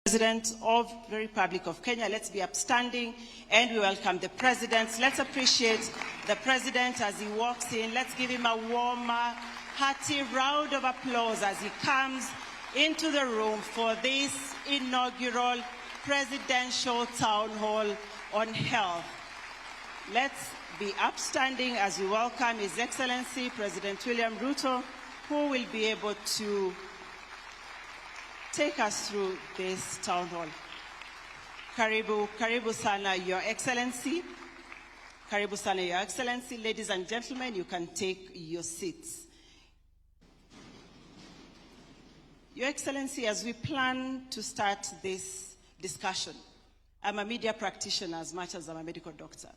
President of the Republic of Kenya. Let's be upstanding and we welcome the President. Let's appreciate the President as he walks in. Let's give him a warm, hearty round of applause as he comes into the room for this inaugural presidential town hall on health. Let's be upstanding as we welcome His Excellency President William Ruto, who will be able to take us through this town hall. Karibu sana, Your Excellency. Karibu sana, Your Excellency. Ladies and gentlemen, you can take your seats. Your Excellency, as we plan to start this discussion, I'm a media practitioner as much as I'm a medical doctor.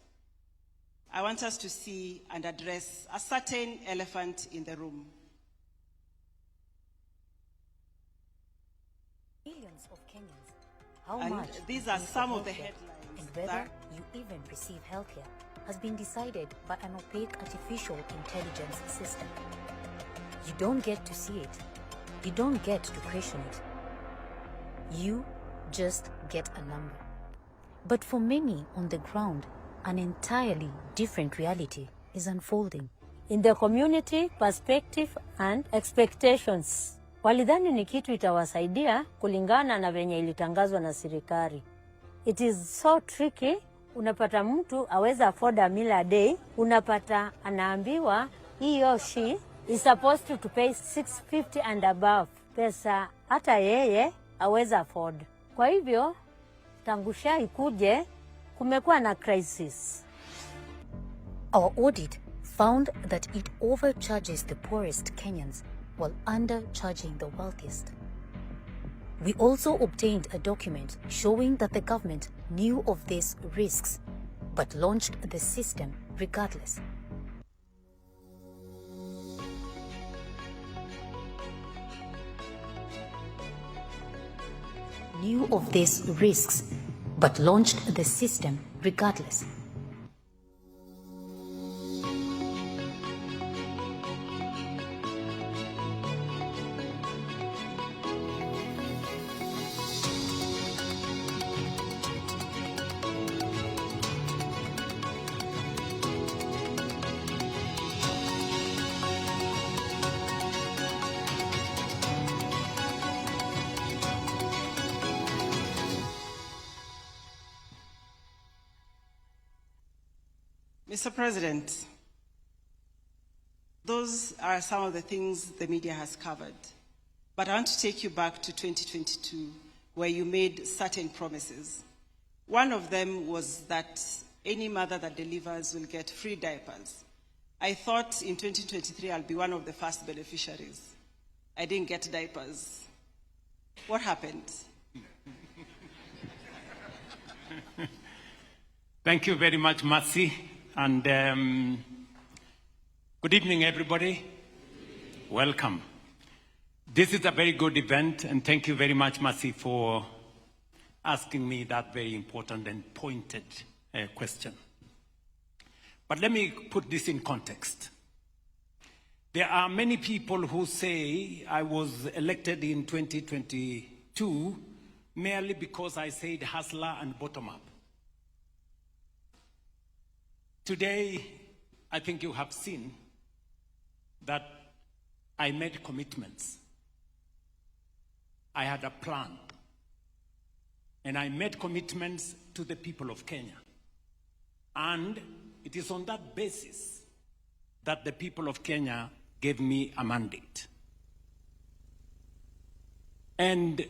I want us to see and address a certain elephant in the room. Millions of Kenyans. How And much these are some of the headlines and whether you even receive healthcare has been decided by an opaque artificial intelligence system. You don't get to see it. You don't get to question it. You just get a number. But for many on the ground, an entirely different reality is unfolding. In the community, perspective and expectations. Walidhani ni kitu itawasaidia kulingana na venye ilitangazwa na serikali. It is so tricky. Unapata mtu aweza afford a meal a day. Unapata anaambiwa he or she is supposed to pay 650 and above. Pesa hata yeye aweza afford. Kwa hivyo, tangusha ikuje, kumekuwa na crisis. Our audit found that it overcharges the poorest Kenyans while undercharging the wealthiest. We also obtained a document showing that the government knew of these risks but launched the system regardless. Knew of these risks but launched the system regardless. Mr. President, those are some of the things the media has covered. But I want to take you back to 2022, where you made certain promises. One of them was that any mother that delivers will get free diapers. I thought in 2023 I'll be one of the first beneficiaries. I didn't get diapers. What happened? Thank you very much, Mercy. And good evening, everybody. Welcome. This is a very good event, and thank you very much, Mercy, for asking me that very important and pointed question. But let me put this in context. There are many people who say I was elected in 2022 merely because I said hustler and bottom up. Today, I think you have seen that I made commitments. I had a plan. And I made commitments to the people of Kenya. And it is on that basis that the people of Kenya gave me a mandate. And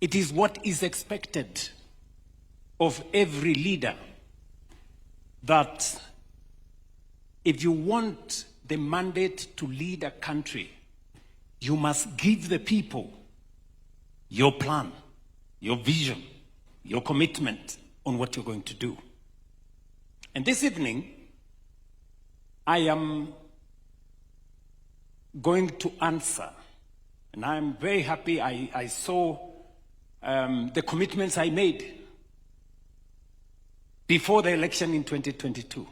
it is what is expected of every leader, that if you want the mandate to lead a country, you must give the people your plan, your vision, your commitment on what you're going to do. And this evening, I am going to answer, and I'm very happy I saw the commitments I made before the election in 2022.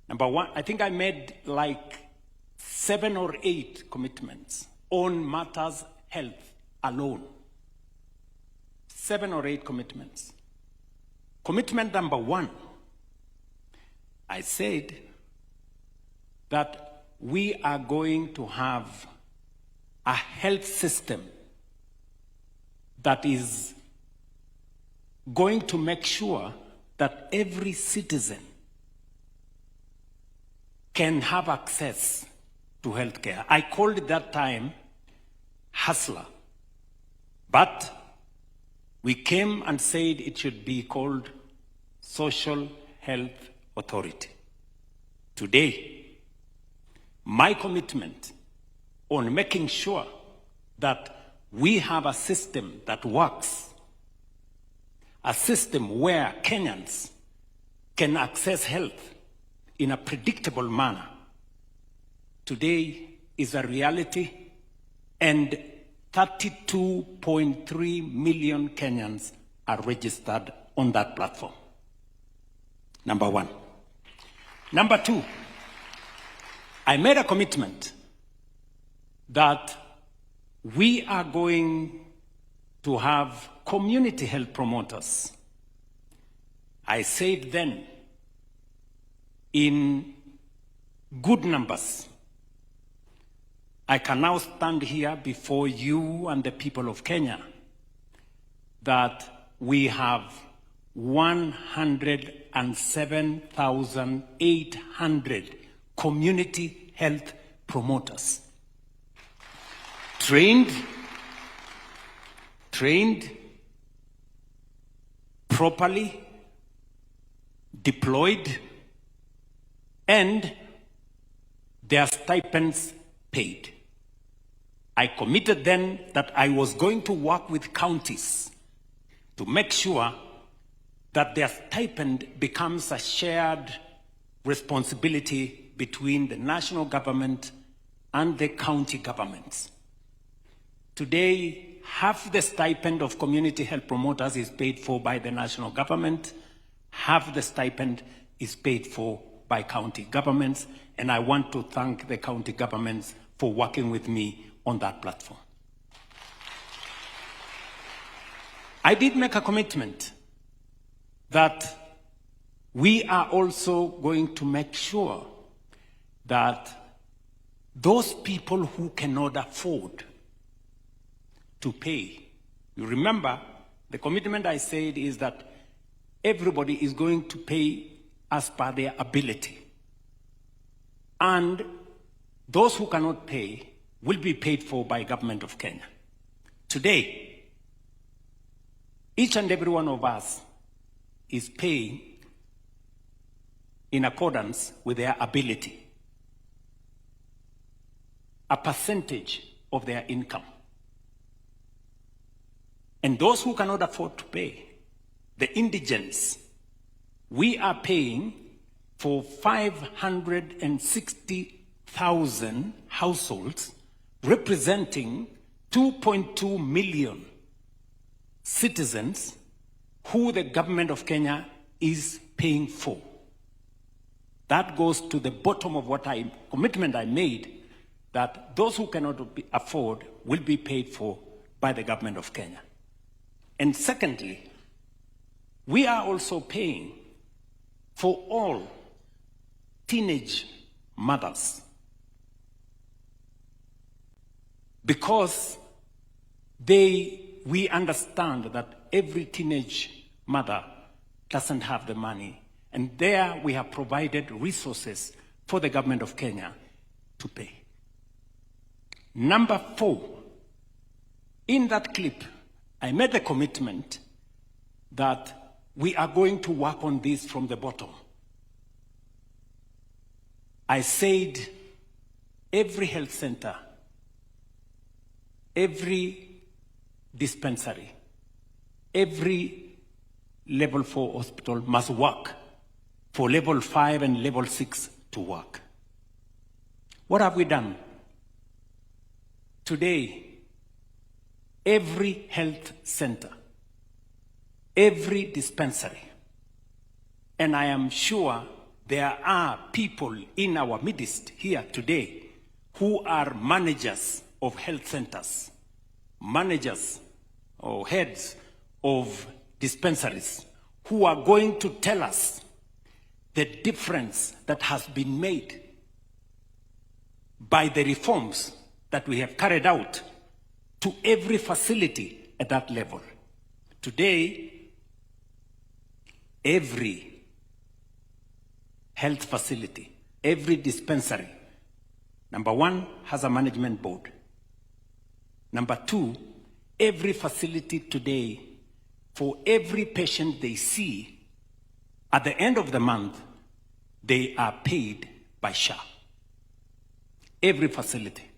Number one, I think I made like 7 or 8 commitments on matters health, alone. 7 or 8 commitments. Commitment number 1, I said that we are going to have a health system that is going to make sure that every citizen can have access to healthcare. I called it that time hustler, but we came and said it should be called Social Health Authority. Today, my commitment on making sure that we have a system that works, a system where Kenyans can access health in a predictable manner, today is a reality, and 32.3 million Kenyans are registered on that platform. Number 1. Number 2, I made a commitment that we are going to have community health promoters. I said then, in good numbers. I can now stand here before you and the people of Kenya that we have 107,800 community health promoters. Trained, properly, deployed, and their stipends paid. I committed then that I was going to work with counties to make sure that their stipend becomes a shared responsibility between the national government and the county governments. Today, half the stipend of community health promoters is paid for by the national government, half the stipend is paid for by county governments, and I want to thank the county governments for working with me on that platform. I did make a commitment that we are also going to make sure that those people who cannot afford to pay, you remember the commitment I said is that everybody is going to pay as per their ability. And those who cannot pay will be paid for by government of Kenya. Today, each and every one of us is paying in accordance with their ability, a percentage of their income. And those who cannot afford to pay, the indigents, we are paying for 560,000 households, representing 2.2 million citizens who the government of Kenya is paying for. That goes to the bottom of what commitment I made, that those who cannot afford will be paid for by the government of Kenya. And secondly, we are also paying for all teenage mothers, because we understand that every teenage mother doesn't have the money, and there we have provided resources for the government of Kenya to pay. Number 4, in that clip, I made the commitment that we are going to work on this from the bottom. I said every health center, every dispensary, every level 4 hospital must work for level 5 and level 6 to work. What have we done? Today, every health center, every dispensary, and I am sure there are people in our midst here today who are managers of health centers, managers or heads of dispensaries who are going to tell us the difference that has been made by the reforms that we have carried out to every facility at that level. Today, every health facility, every dispensary, number one, has a management board. Number two, every facility today, for every patient they see, at the end of the month, they are paid by SHA. Every facility,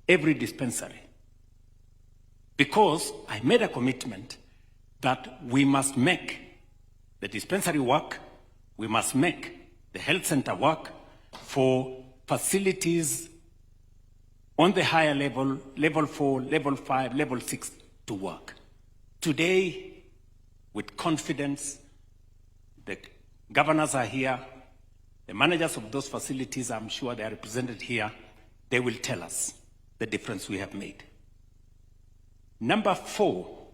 every dispensary. Because I made a commitment that we must make the dispensary work, we must make the health center work for facilities on the higher level, level 4, level 5, level 6 to work. Today, with confidence, the governors are here, the managers of those facilities, I'm sure they are represented here, they will tell us the difference we have made. Number 4,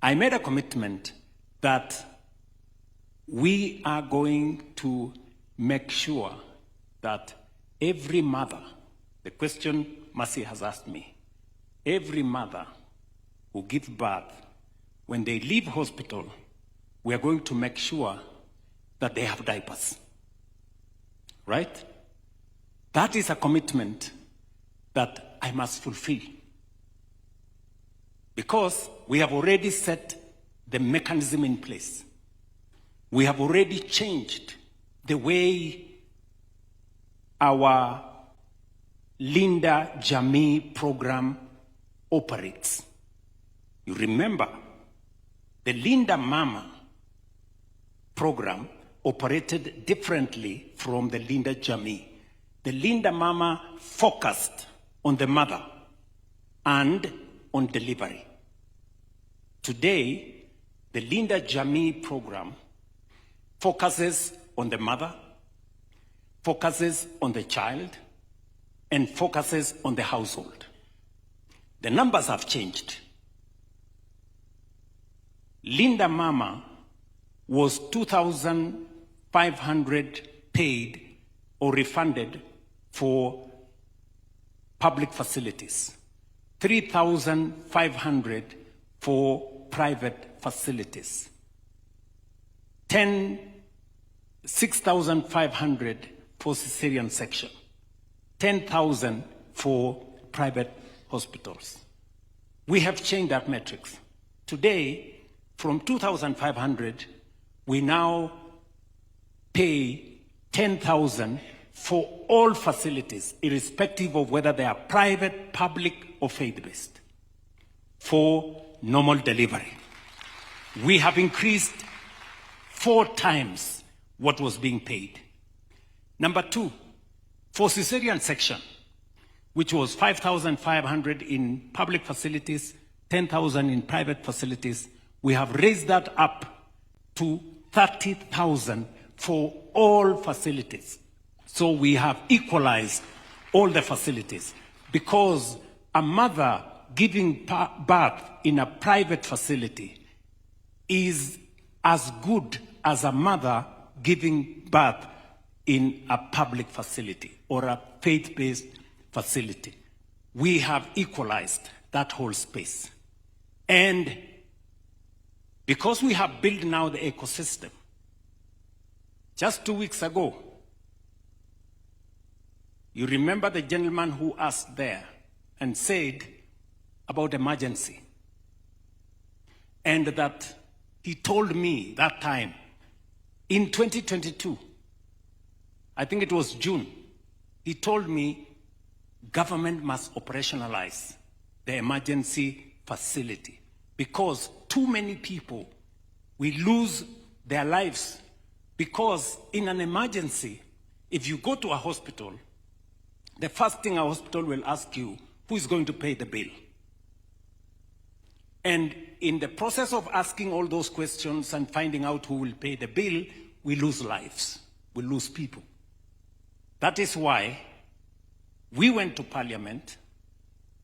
I made a commitment that we are going to make sure that every mother, the question Mercy has asked me, every mother who gives birth, when they leave hospital, we are going to make sure that they have diapers. Right? That is a commitment that I must fulfill. Because we have already set the mechanism in place. We have already changed the way our Linda Jamii program operates. You remember, the Linda Mama program operated differently from the Linda Jamii. The Linda Mama focused on the mother and on delivery. Today, the Linda Jamii program focuses on the mother, focuses on the child, and focuses on the household. The numbers have changed. Linda Mama was 2,500 paid or refunded for public facilities, 3,500 for private facilities, 6,500 for cesarean section, 10,000 for private hospitals. We have changed that metrics. Today, from 2,500, we now pay 10,000 for all facilities, irrespective of whether they are private, public, or faith-based, for normal delivery. We have increased 4 times what was being paid. Number 2, for cesarean section, which was 5,500 in public facilities, 10,000 in private facilities, we have raised that up to 30,000 for all facilities. So we have equalized all the facilities, because a mother giving birth in a private facility is as good as a mother giving birth in a public facility or a faith-based facility. We have equalized that whole space. And because we have built now the ecosystem, just 2 weeks ago, you remember the gentleman who asked there and said about emergency, and that he told me that time in 2022, I think it was June, he told me government must operationalize the emergency facility, because too many people will lose their lives. Because in an emergency, if you go to a hospital, the first thing a hospital will ask you, who is going to pay the bill? And in the process of asking all those questions and finding out who will pay the bill, we lose lives, we lose people. That is why we went to Parliament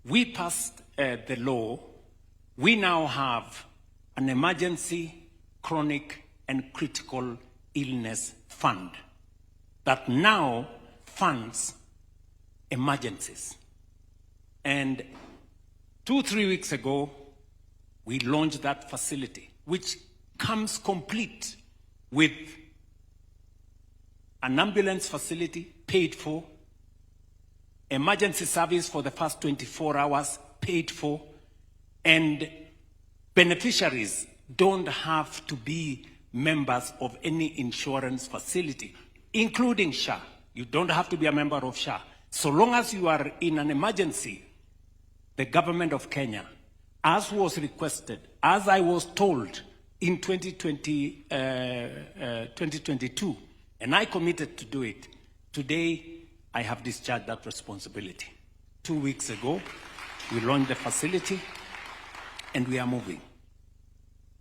we passed the law. We now have an emergency, chronic, and critical illness fund that now funds emergencies. And 2-3 weeks ago, we launched that facility, which comes complete with an ambulance facility paid for, emergency service for the first 24 hours paid for, and beneficiaries don't have to be members of any insurance facility, including SHA. You don't have to be a member of SHA. So long as you are in an emergency, the government of Kenya, as was requested, as I was told in 2022, and I committed to do it, today I have discharged that responsibility. 2 weeks ago, we launched the facility, and we are moving.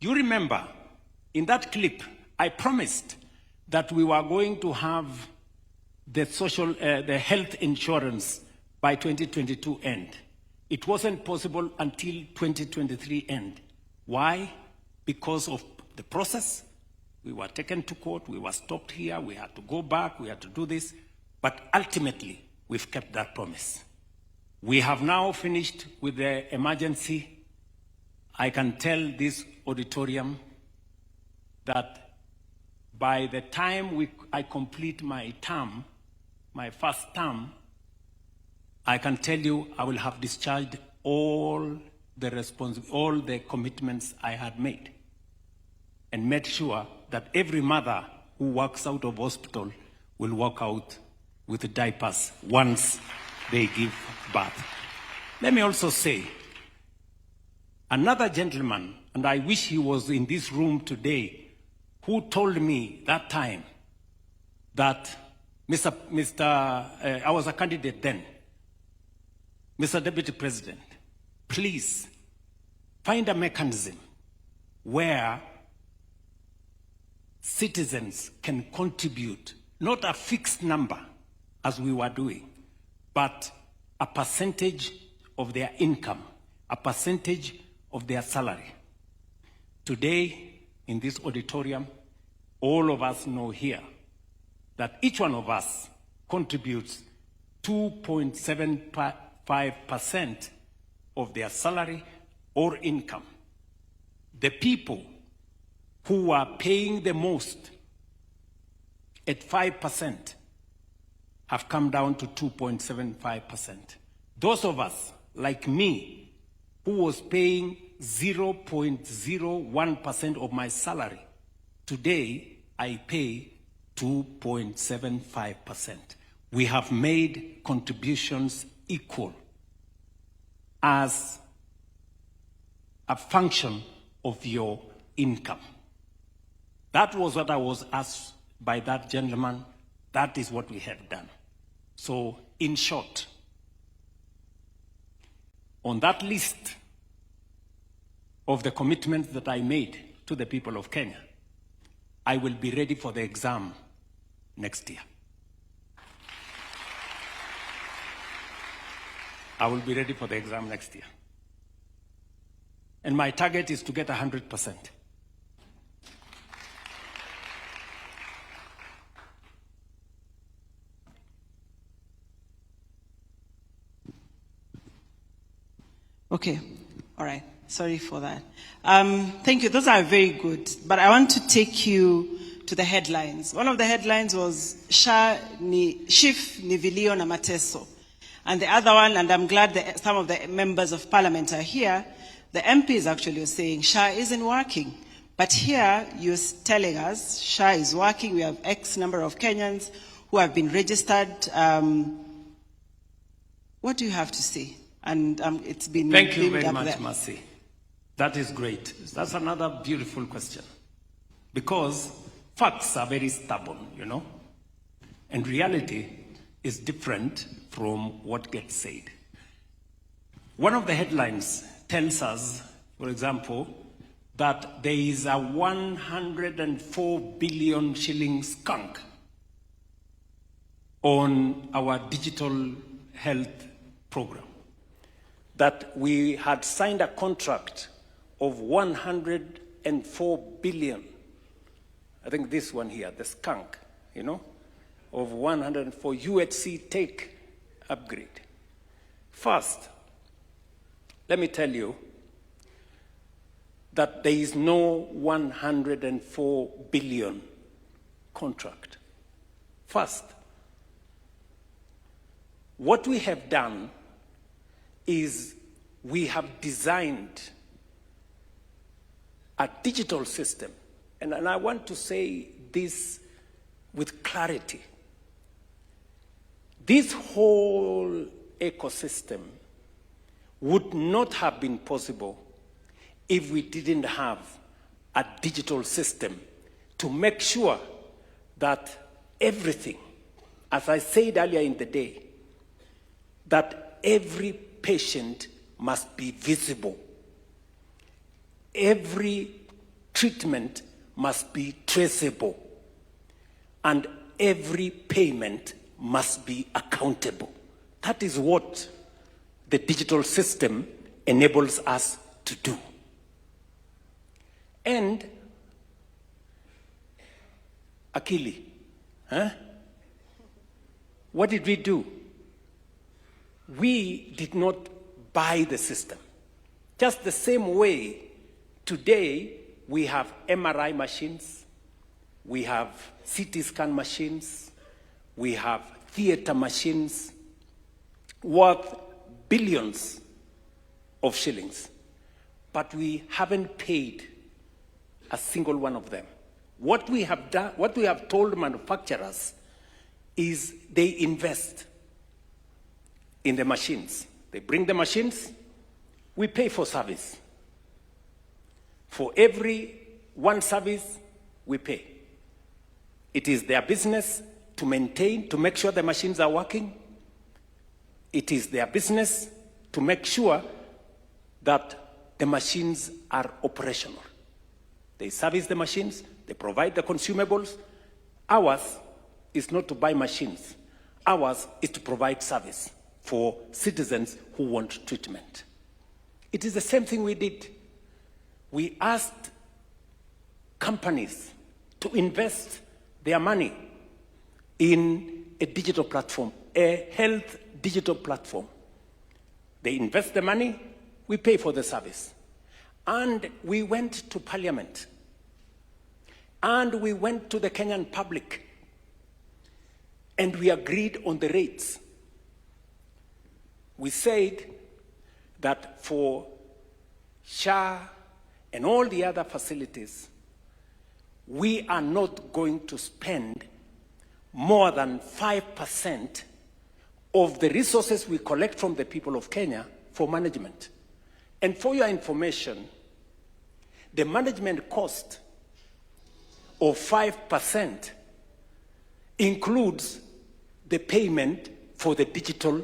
You remember, in that clip, I promised that we were going to have the health insurance by 2022 end. It wasn't possible until 2023 end. Why? Because of the process. We were taken to court, we were stopped here, we had to go back, we had to do this, but ultimately, we've kept that promise. We have now finished with the emergency. I can tell this auditorium that by the time I complete my term, my first term, I can tell you I will have discharged all the commitments I had made and made sure that every mother who walks out of hospital will walk out with the diapers once they give birth. Let me also say, another gentleman, and I wish he was in this room today, who told me that time that I was a candidate then, Mr. Deputy President, please find a mechanism where citizens can contribute, not a fixed number as we were doing, but a percentage of their income, a percentage of their salary. Today, in this auditorium, all of us know here that each one of us contributes 2.75% of their salary or income. The people who are paying the most at 5% have come down to 2.75%. Those of us, like me, who was paying 0.01% of my salary, today I pay 2.75%. We have made contributions equal as a function of your income. That was what I was asked by that gentleman. That is what we have done. So, in short, on that list of the commitments that I made to the people of Kenya, I will be ready for the exam next year. I will be ready for the exam next year. And my target is to get 100%. Okay, all right. Sorry for that. Thank you. Those are very good. But I want to take you to the headlines. One of the headlines was Shif Nivilio na Mateso. And the other one, and I'm glad that some of the members of parliament are here, the MPs actually are saying SHA isn't working. But here you're telling us SHA is working. We have X number of Kenyans who have been registered. What do you have to say? And it's been Thank you very much, Mercy. That is great. That's another beautiful question. Because facts are very stubborn, you know, and reality is different from what gets said. One of the headlines tells us, for example, that there is a 104 billion shilling skunk on our digital health program. that we had signed a contract of 104 billion. I think this one here, the skunk, you know, of 104 UHC take upgrade. First, let me tell you that there is no 104 billion contract. First, what we have done is we have designed a digital system, and I want to say this with clarity. This whole ecosystem would not have been possible if we didn't have a digital system to make sure that everything, as I said earlier in the day, that every patient must be visible. Every treatment must be traceable. And every payment must be accountable. That is what the digital system enables us to do. And Akili, what did we do? We did not buy the system. Just the same way, today we have MRI machines, we have CT scan machines, we have theater machines worth billions of shillings, but we haven't paid a single one of them. What we have done, what we have told manufacturers is they invest in the machines. They bring the machines, we pay for service. For every one service, we pay. It is their business to maintain, to make sure the machines are working. It is their business to make sure that the machines are operational. They service the machines, they provide the consumables. Ours is not to buy machines. Ours is to provide service for citizens who want treatment. It is the same thing we did. We asked companies to invest their money in a digital platform, a health digital platform. They invest the money, we pay for the service. And we went to Parliament. And we went to the Kenyan public. And we agreed on the rates. We said that for SHA and all the other facilities, we are not going to spend more than 5% of the resources we collect from the people of Kenya for management. And for your information, the management cost of 5% includes the payment for the digital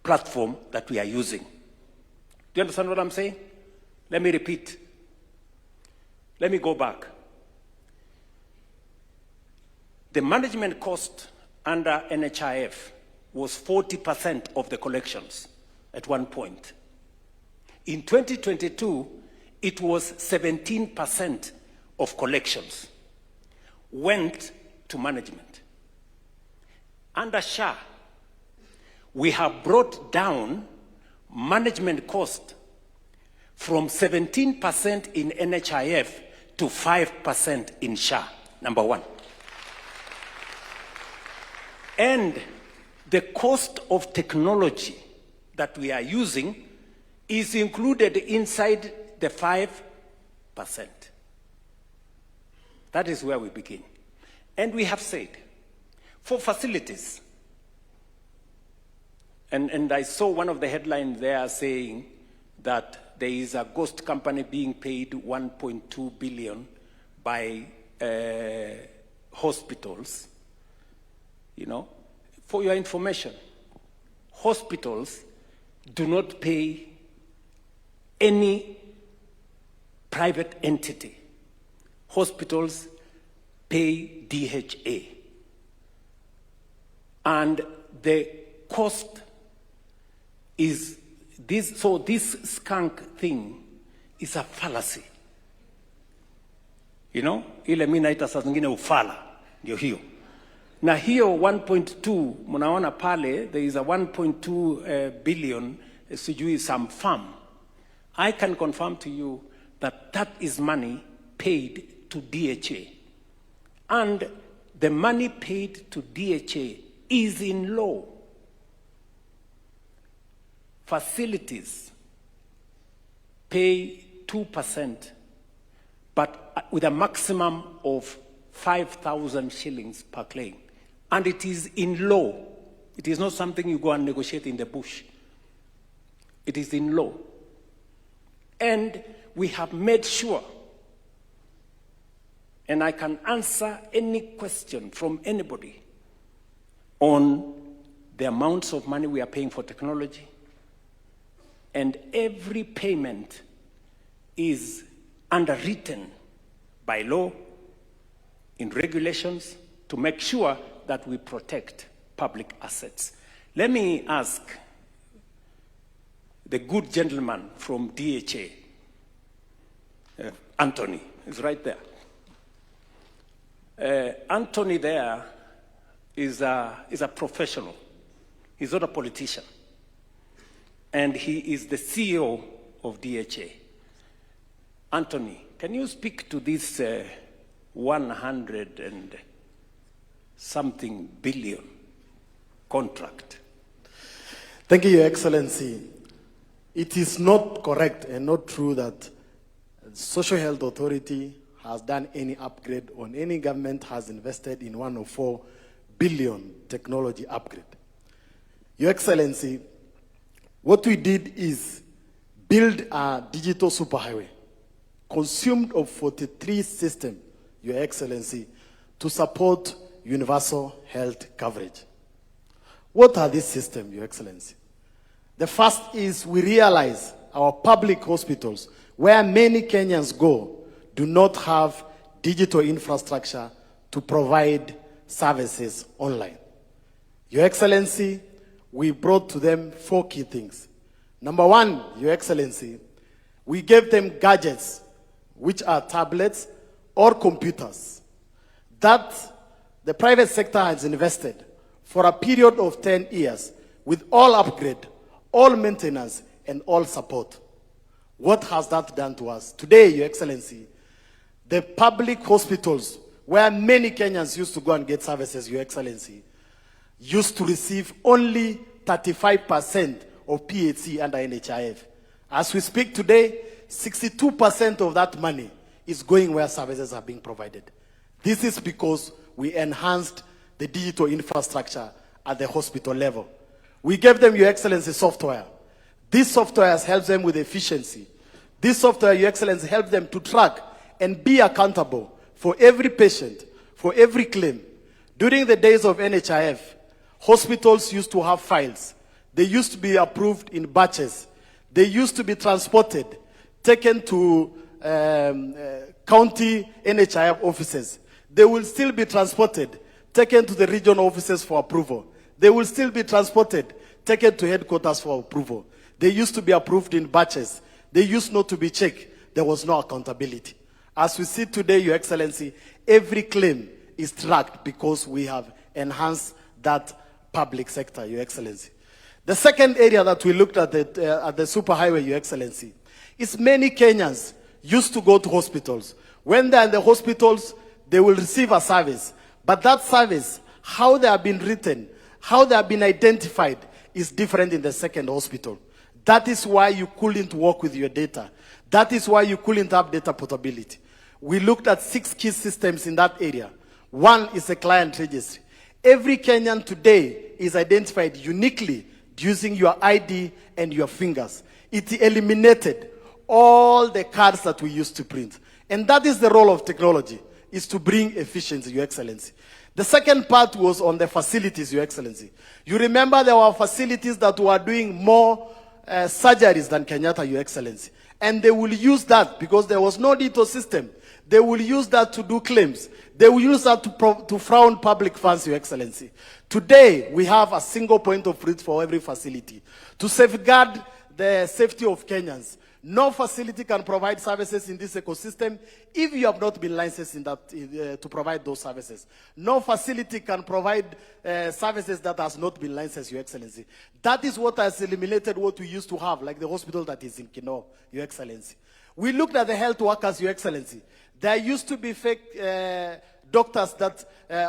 platform that we are using. Do you understand what I'm saying? Let me repeat. Let me go back. The management cost under NHIF was 40% of the collections at one point. In 2022, it was 17% of collections went to management. Under SHA, we have brought down management cost from 17% in NHIF to 5% in SHA, number one. And the cost of technology that we are using is included inside the 5%. That is where we begin. And we have said, for facilities, and I saw one of the headlines there saying that there is a ghost company being paid 1.2 billion by hospitals. You know, for your information, hospitals do not pay any private entity. Hospitals pay DHA. And the cost is this skunk thing is a fallacy. You know, ile mimi naita saa zingine ufala, ndio hiyo. Na hiyo 1.2, mnaona pale, there is a 1.2 billion, sijui some farm. I can confirm to you that that is money paid to DHA. And the money paid to DHA is in law. Facilities pay 2%, but with a maximum of 5,000 shillings per claim. And it is in law. It is not something you go and negotiate in the bush. It is in law. And we have made sure, and I can answer any question from anybody on the amounts of money we are paying for technology, and every payment is underwritten by law, in regulations, to make sure that we protect public assets. Let me ask the good gentleman from DHA, Anthony, is right there. Anthony there is a professional. He's not a politician. And he is the CEO of DHA. Anthony, can you speak to this 100 and something billion contract? Thank you, Your Excellency. It is not correct and not true that Social Health Authority has done any upgrade or any government has invested in 104 billion technology upgrade. Your Excellency, what we did is build a digital superhighway, consumed of 43 systems, Your Excellency, to support universal health coverage. What are these systems, Your Excellency? The first is we realize our public hospitals, where many Kenyans go, do not have digital infrastructure to provide services online. Your Excellency, we brought to them 4 key things. Number one, Your Excellency, we gave them gadgets, which are tablets or computers, that the private sector has invested for a period of 10 years with all upgrade, all maintenance, and all support. What has that done to us? Today, Your Excellency, the public hospitals, where many Kenyans used to go and get services, Your Excellency, used to receive only 35% of PHC under NHIF. As we speak today, 62% of that money is going where services are being provided. This is because we enhanced the digital infrastructure at the hospital level. We gave them, Your Excellency, software. This software has helped them with efficiency. This software, Your Excellency, helps them to track and be accountable for every patient, for every claim. During the days of NHIF, hospitals used to have files. They used to be approved in batches. They used to be transported, taken to county NHIF offices. They will still be transported, taken to the regional offices for approval. They will still be transported, taken to headquarters for approval. They used to be approved in batches. They used not to be checked. There was no accountability. As we see today, Your Excellency, every claim is tracked because we have enhanced that public sector, Your Excellency. The second area that we looked at the superhighway, Your Excellency, is many Kenyans used to go to hospitals. When they're in the hospitals, they will receive a service. But that service, how they have been written, how they have been identified, is different in the second hospital. That is why you couldn't work with your data. That is why you couldn't have data portability. We looked at 6 key systems in that area. One is a client registry. Every Kenyan today is identified uniquely using your ID and your fingers. It eliminated all the cards that we used to print. And that is the role of technology, is to bring efficiency, Your Excellency. The second part was on the facilities, Your Excellency. You remember there were facilities that were doing more surgeries than Kenyatta, Your Excellency. And they will use that because there was no digital system. They will use that to do claims. They will use that to frown public funds, Your Excellency. Today, we have a single point of truth for every facility to safeguard the safety of Kenyans. No facility can provide services in this ecosystem if you have not been licensed in that, to provide those services. No facility can provide services that has not been licensed, Your Excellency. That is what has eliminated what we used to have, like the hospital that is in Kino, Your Excellency. We looked at the health workers, Your Excellency. There used to be fake doctors that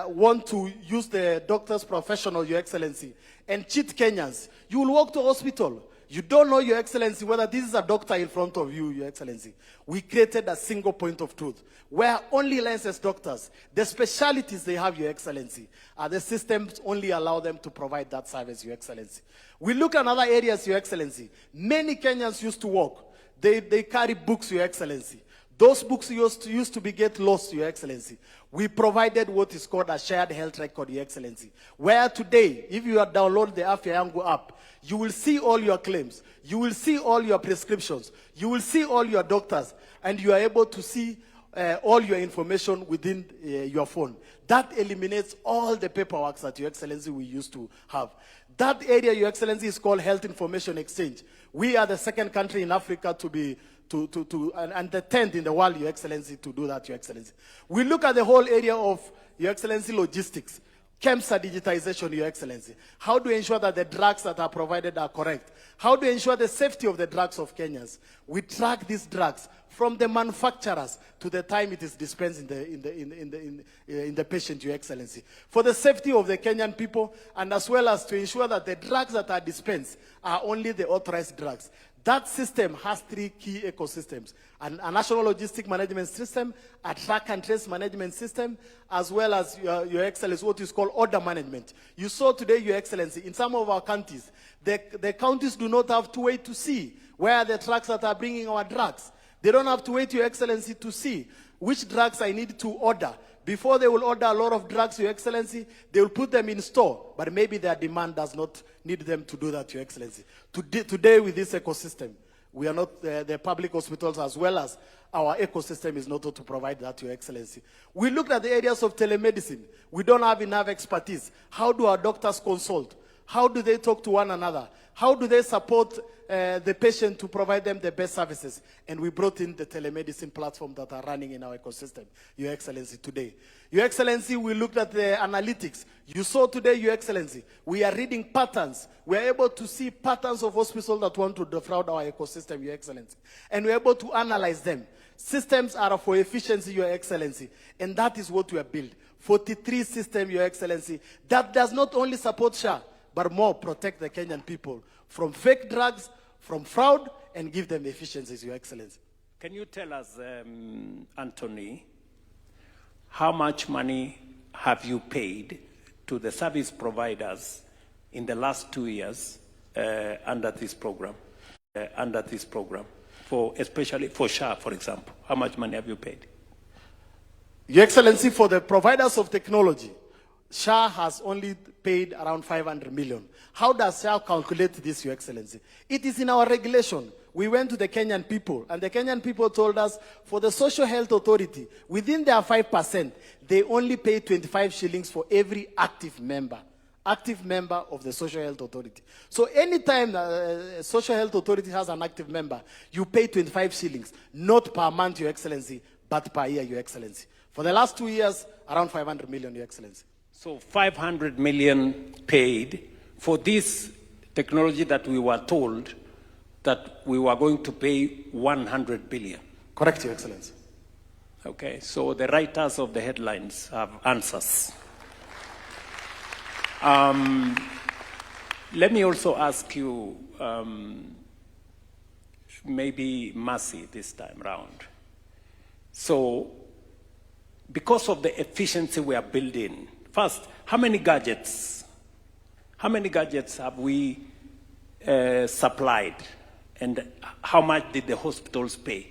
want to use the doctor's professional, Your Excellency, and cheat Kenyans. You will walk to hospital. You don't know, Your Excellency, whether this is a doctor in front of you, Your Excellency. We created a single point of truth, where only licensed doctors, the specialties they have, Your Excellency, the systems only allow them to provide that service, Your Excellency. We look at other areas, Your Excellency. Many Kenyans used to walk. They carry books, Your Excellency. Those books used to get lost, Your Excellency. We provided what is called a shared health record, Your Excellency, where today, if you download the Afya Yangu app, you will see all your claims, you will see all your prescriptions, you will see all your doctors, and you are able to see all your information within your phone. That eliminates all the paperwork that, Your Excellency, we used to have. That area, Your Excellency, is called Health Information Exchange. We are the second country in Africa to be and the 10th in the world, Your Excellency, to do that, Your Excellency. We look at the whole area of, Your Excellency, logistics, KEMSA digitization, Your Excellency. How do we ensure that the drugs that are provided are correct? How do we ensure the safety of the drugs of Kenyans? We track these drugs from the manufacturers to the time it is dispensed in the patient, Your Excellency. For the safety of the Kenyan people, and as well as to ensure that the drugs that are dispensed are only the authorized drugs. That system has three key ecosystems: a national logistic management system, a track and trace management system, as well as, Your Excellency, what is called order management. You saw today, Your Excellency, in some of our counties, the counties do not have to wait to see where the trucks that are bringing our drugs. They don't have to wait, Your Excellency, to see which drugs I need to order. Before they will order a lot of drugs, Your Excellency, they will put them in store, but maybe their demand does not need them to do that, Your Excellency. Today, with this ecosystem, we are not, the public hospitals as well as our ecosystem is not to provide that, Your Excellency. We looked at the areas of telemedicine. We don't have enough expertise. How do our doctors consult? How do they talk to one another? How do they support the patient to provide them the best services? And we brought in the telemedicine platform that are running in our ecosystem, Your Excellency, today. Your Excellency, we looked at the analytics. You saw today, Your Excellency, we are reading patterns. We are able to see patterns of hospitals that want to defraud our ecosystem, Your Excellency. And we're able to analyze them. Systems are for efficiency, Your Excellency. And that is what we have built. 43 systems, Your Excellency, that does not only support SHA, but more protect the Kenyan people from fake drugs, from fraud, and give them efficiencies, Your Excellency. Can you tell us, Anthony, how much money have you paid to the service providers in the last 2 years under this program? For especially for SHA, for example, how much money have you paid? Your Excellency, for the providers of technology, SHA has only paid around 500 million. How does SHA calculate this, Your Excellency? It is in our regulation. We went to the Kenyan people, and the Kenyan people told us for the Social Health Authority, within their 5%, they only pay 25 shillings for every active member of the Social Health Authority. So anytime Social Health Authority has an active member, you pay 25 shillings, not per month, Your Excellency, but per year, Your Excellency. For the last 2 years, around 500 million, Your Excellency. So 500 million paid for this technology that we were told that we were going to pay 100 billion. Correct, Your Excellency. Okay, so the writers of the headlines have answers. Let me also ask you, maybe Mercy this time round. So, because of the efficiency we are building, first, how many gadgets have we supplied, and how much did the hospitals pay?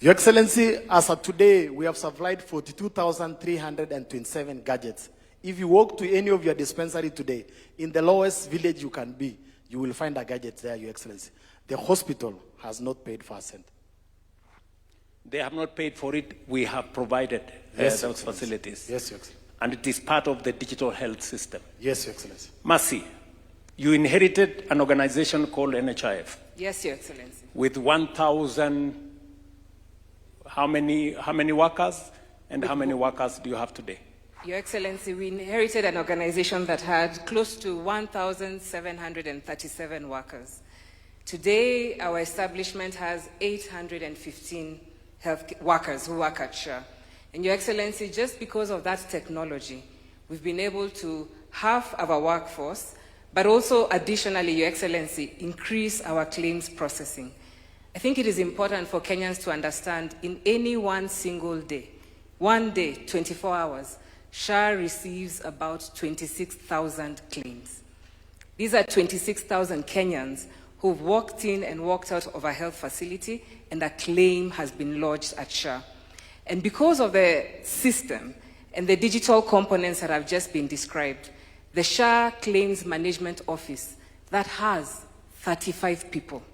Your Excellency, as of today, we have supplied 42,327 gadgets. If you walk to any of your dispensary today, in the lowest village you can be, you will find a gadget there, Your Excellency. The hospital has not paid for a cent. They have not paid for it. We have provided Yes, those facilities. Yes, Your Excellency. And it is part of the digital health system. Yes, Your Excellency. Mercy, you inherited an organization called NHIF. Yes, Your Excellency. With 1,000, how many workers? And how many workers do you have today? Your Excellency, we inherited an organization that had close to 1,737 workers. Today, our establishment has 815 workers who work at SHA. And Your Excellency, just because of that technology, we've been able to halve our workforce, but also additionally, Your Excellency, increase our claims processing. I think it is important for Kenyans to understand in any one single day, 24 hours, SHA receives about 26,000 claims. These are 26,000 Kenyans who've walked in and walked out of a health facility and a claim has been lodged at SHA. And because of the system and the digital components that have just been described, the SHA Claims Management Office that has 35 people,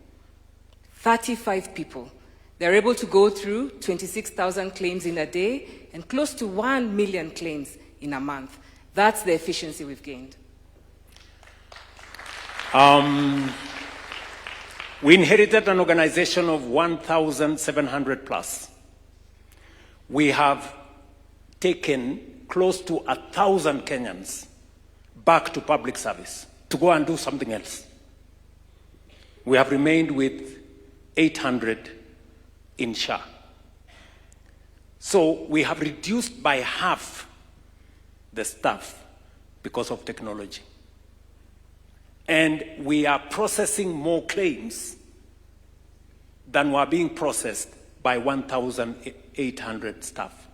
35 people, they're able to go through 26,000 claims in a day and close to 1 million claims in a month. That's the efficiency we've gained. We inherited an organization of 1,700 plus. We have taken close to 1,000 Kenyans back to public service to go and do something else. We have remained with 800 in SHA. So we have reduced by half the staff because of technology. And we are processing more claims than were being processed by 1,800 staff.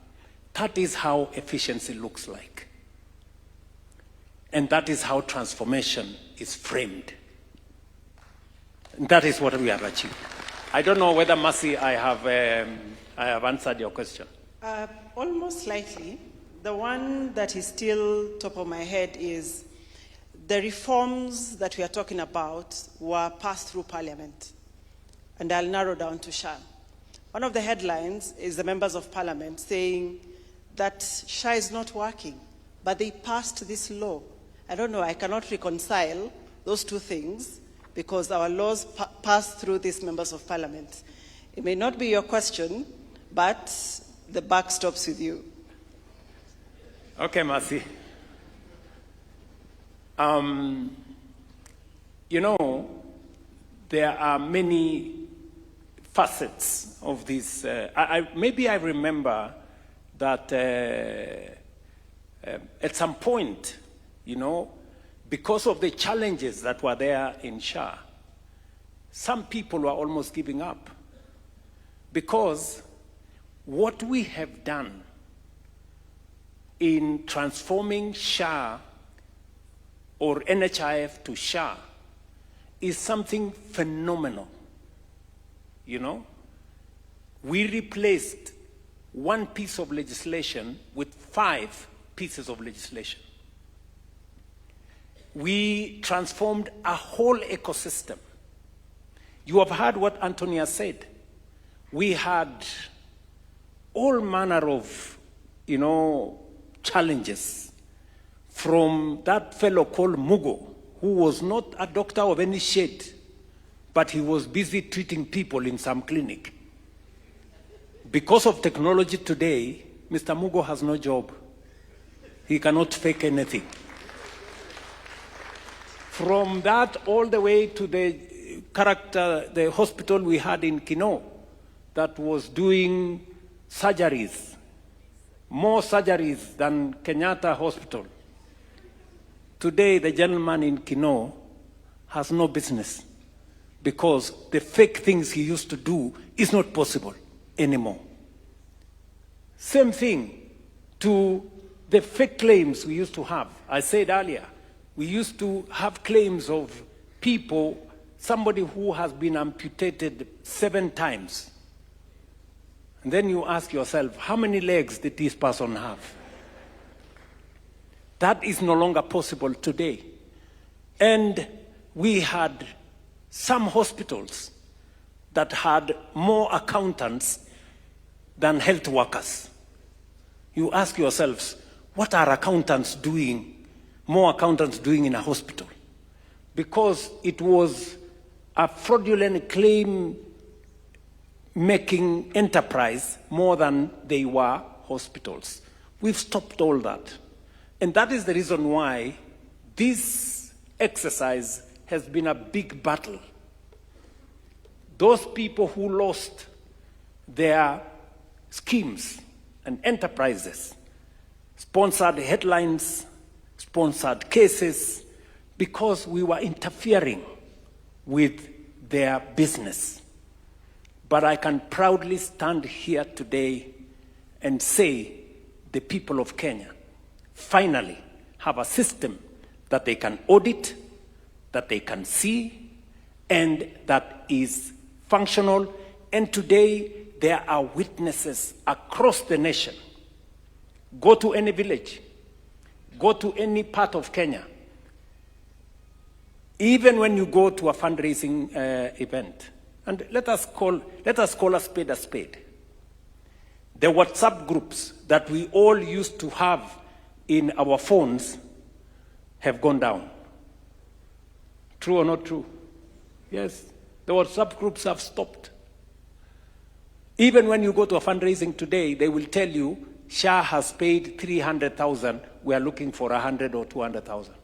That is how efficiency looks like. And that is how transformation is framed. And that is what we have achieved. I don't know whether, Mercy, I have answered your question. Almost slightly. The one that is still top of my head is the reforms that we are talking about were passed through Parliament. And I'll narrow down to SHA. One of the headlines is the members of Parliament saying that SHA is not working, but they passed this law. I don't know, I cannot reconcile those two things because our laws pass through these members of Parliament. It may not be your question, but the buck stops with you. Okay, Mercy. You know, there are many facets of this. Maybe I remember that at some point, you know, because of the challenges that were there in SHA, some people were almost giving up. Because what we have done in transforming SHA or NHIF to SHA is something phenomenal. You know, we replaced one piece of legislation with 5 pieces of legislation. We transformed a whole ecosystem. You have heard what Antonia said. We had all manner of, you know, challenges from that fellow called Mugo, who was not a doctor of any shade, but he was busy treating people in some clinic. Because of technology today, Mr. Mugo has no job. He cannot fake anything. From that all the way to the hospital we had in Kino that was doing surgeries, more surgeries than Kenyatta Hospital. Today, the gentleman in Kino has no business because the fake things he used to do is not possible anymore. Same thing to the fake claims we used to have. I said earlier, we used to have claims of people, somebody who has been amputated 7 times. And then you ask yourself, how many legs did this person have? That is no longer possible today. And we had some hospitals that had more accountants than health workers. You ask yourselves, what are accountants doing, more accountants doing in a hospital? Because it was a fraudulent claim making enterprise more than they were hospitals. We've stopped all that. And that is the reason why this exercise has been a big battle. Those people who lost their schemes and enterprises, sponsored headlines, sponsored cases, because we were interfering with their business. But I can proudly stand here today and say the people of Kenya finally have a system that they can audit, that they can see, and that is functional. And today there are witnesses across the nation. Go to any village, go to any part of Kenya. Even when you go to a fundraising event, and let us call a spade a spade. The WhatsApp groups that we all used to have in our phones have gone down. True or not true? Yes, the WhatsApp groups have stopped. Even when you go to a fundraising today, they will tell you, SHA has paid 300,000, we are looking for 100 or 200,000.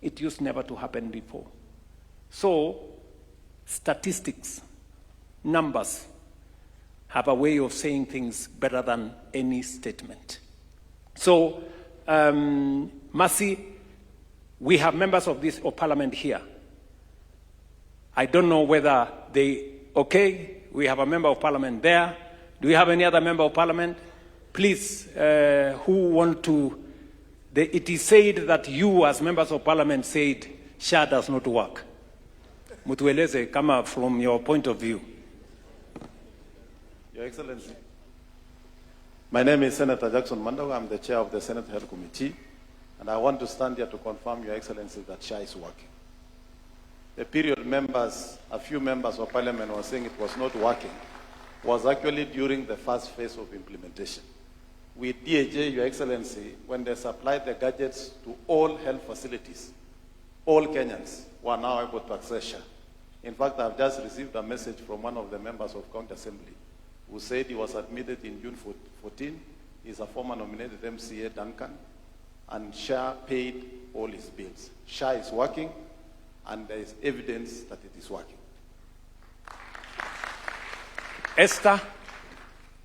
It used never to happen before. So, statistics, numbers, have a way of saying things better than any statement. So, Mercy, we have members of parliament here. I don't know whether we have a member of parliament there. Do we have any other member of parliament? Please, who want to, it is said that you as members of parliament said SHA does not work. Mutueleze, come up from your point of view. Your Excellency, my name is Senator Jackson Mandago. I'm the chair of the Senate Health Committee, and I want to stand here to confirm, Your Excellency, that SHA is working. The period a few members of parliament were saying it was not working, was actually during the first phase of implementation. With DHA, Your Excellency, when they supplied the gadgets to all health facilities, all Kenyans were now able to access SHA. In fact, I've just received a message from one of the members of County Assembly who said he was admitted in June 14. He's a former nominated MCA, Duncan, and SHA paid all his bills. SHA is working, and there is evidence that it is working. Esther,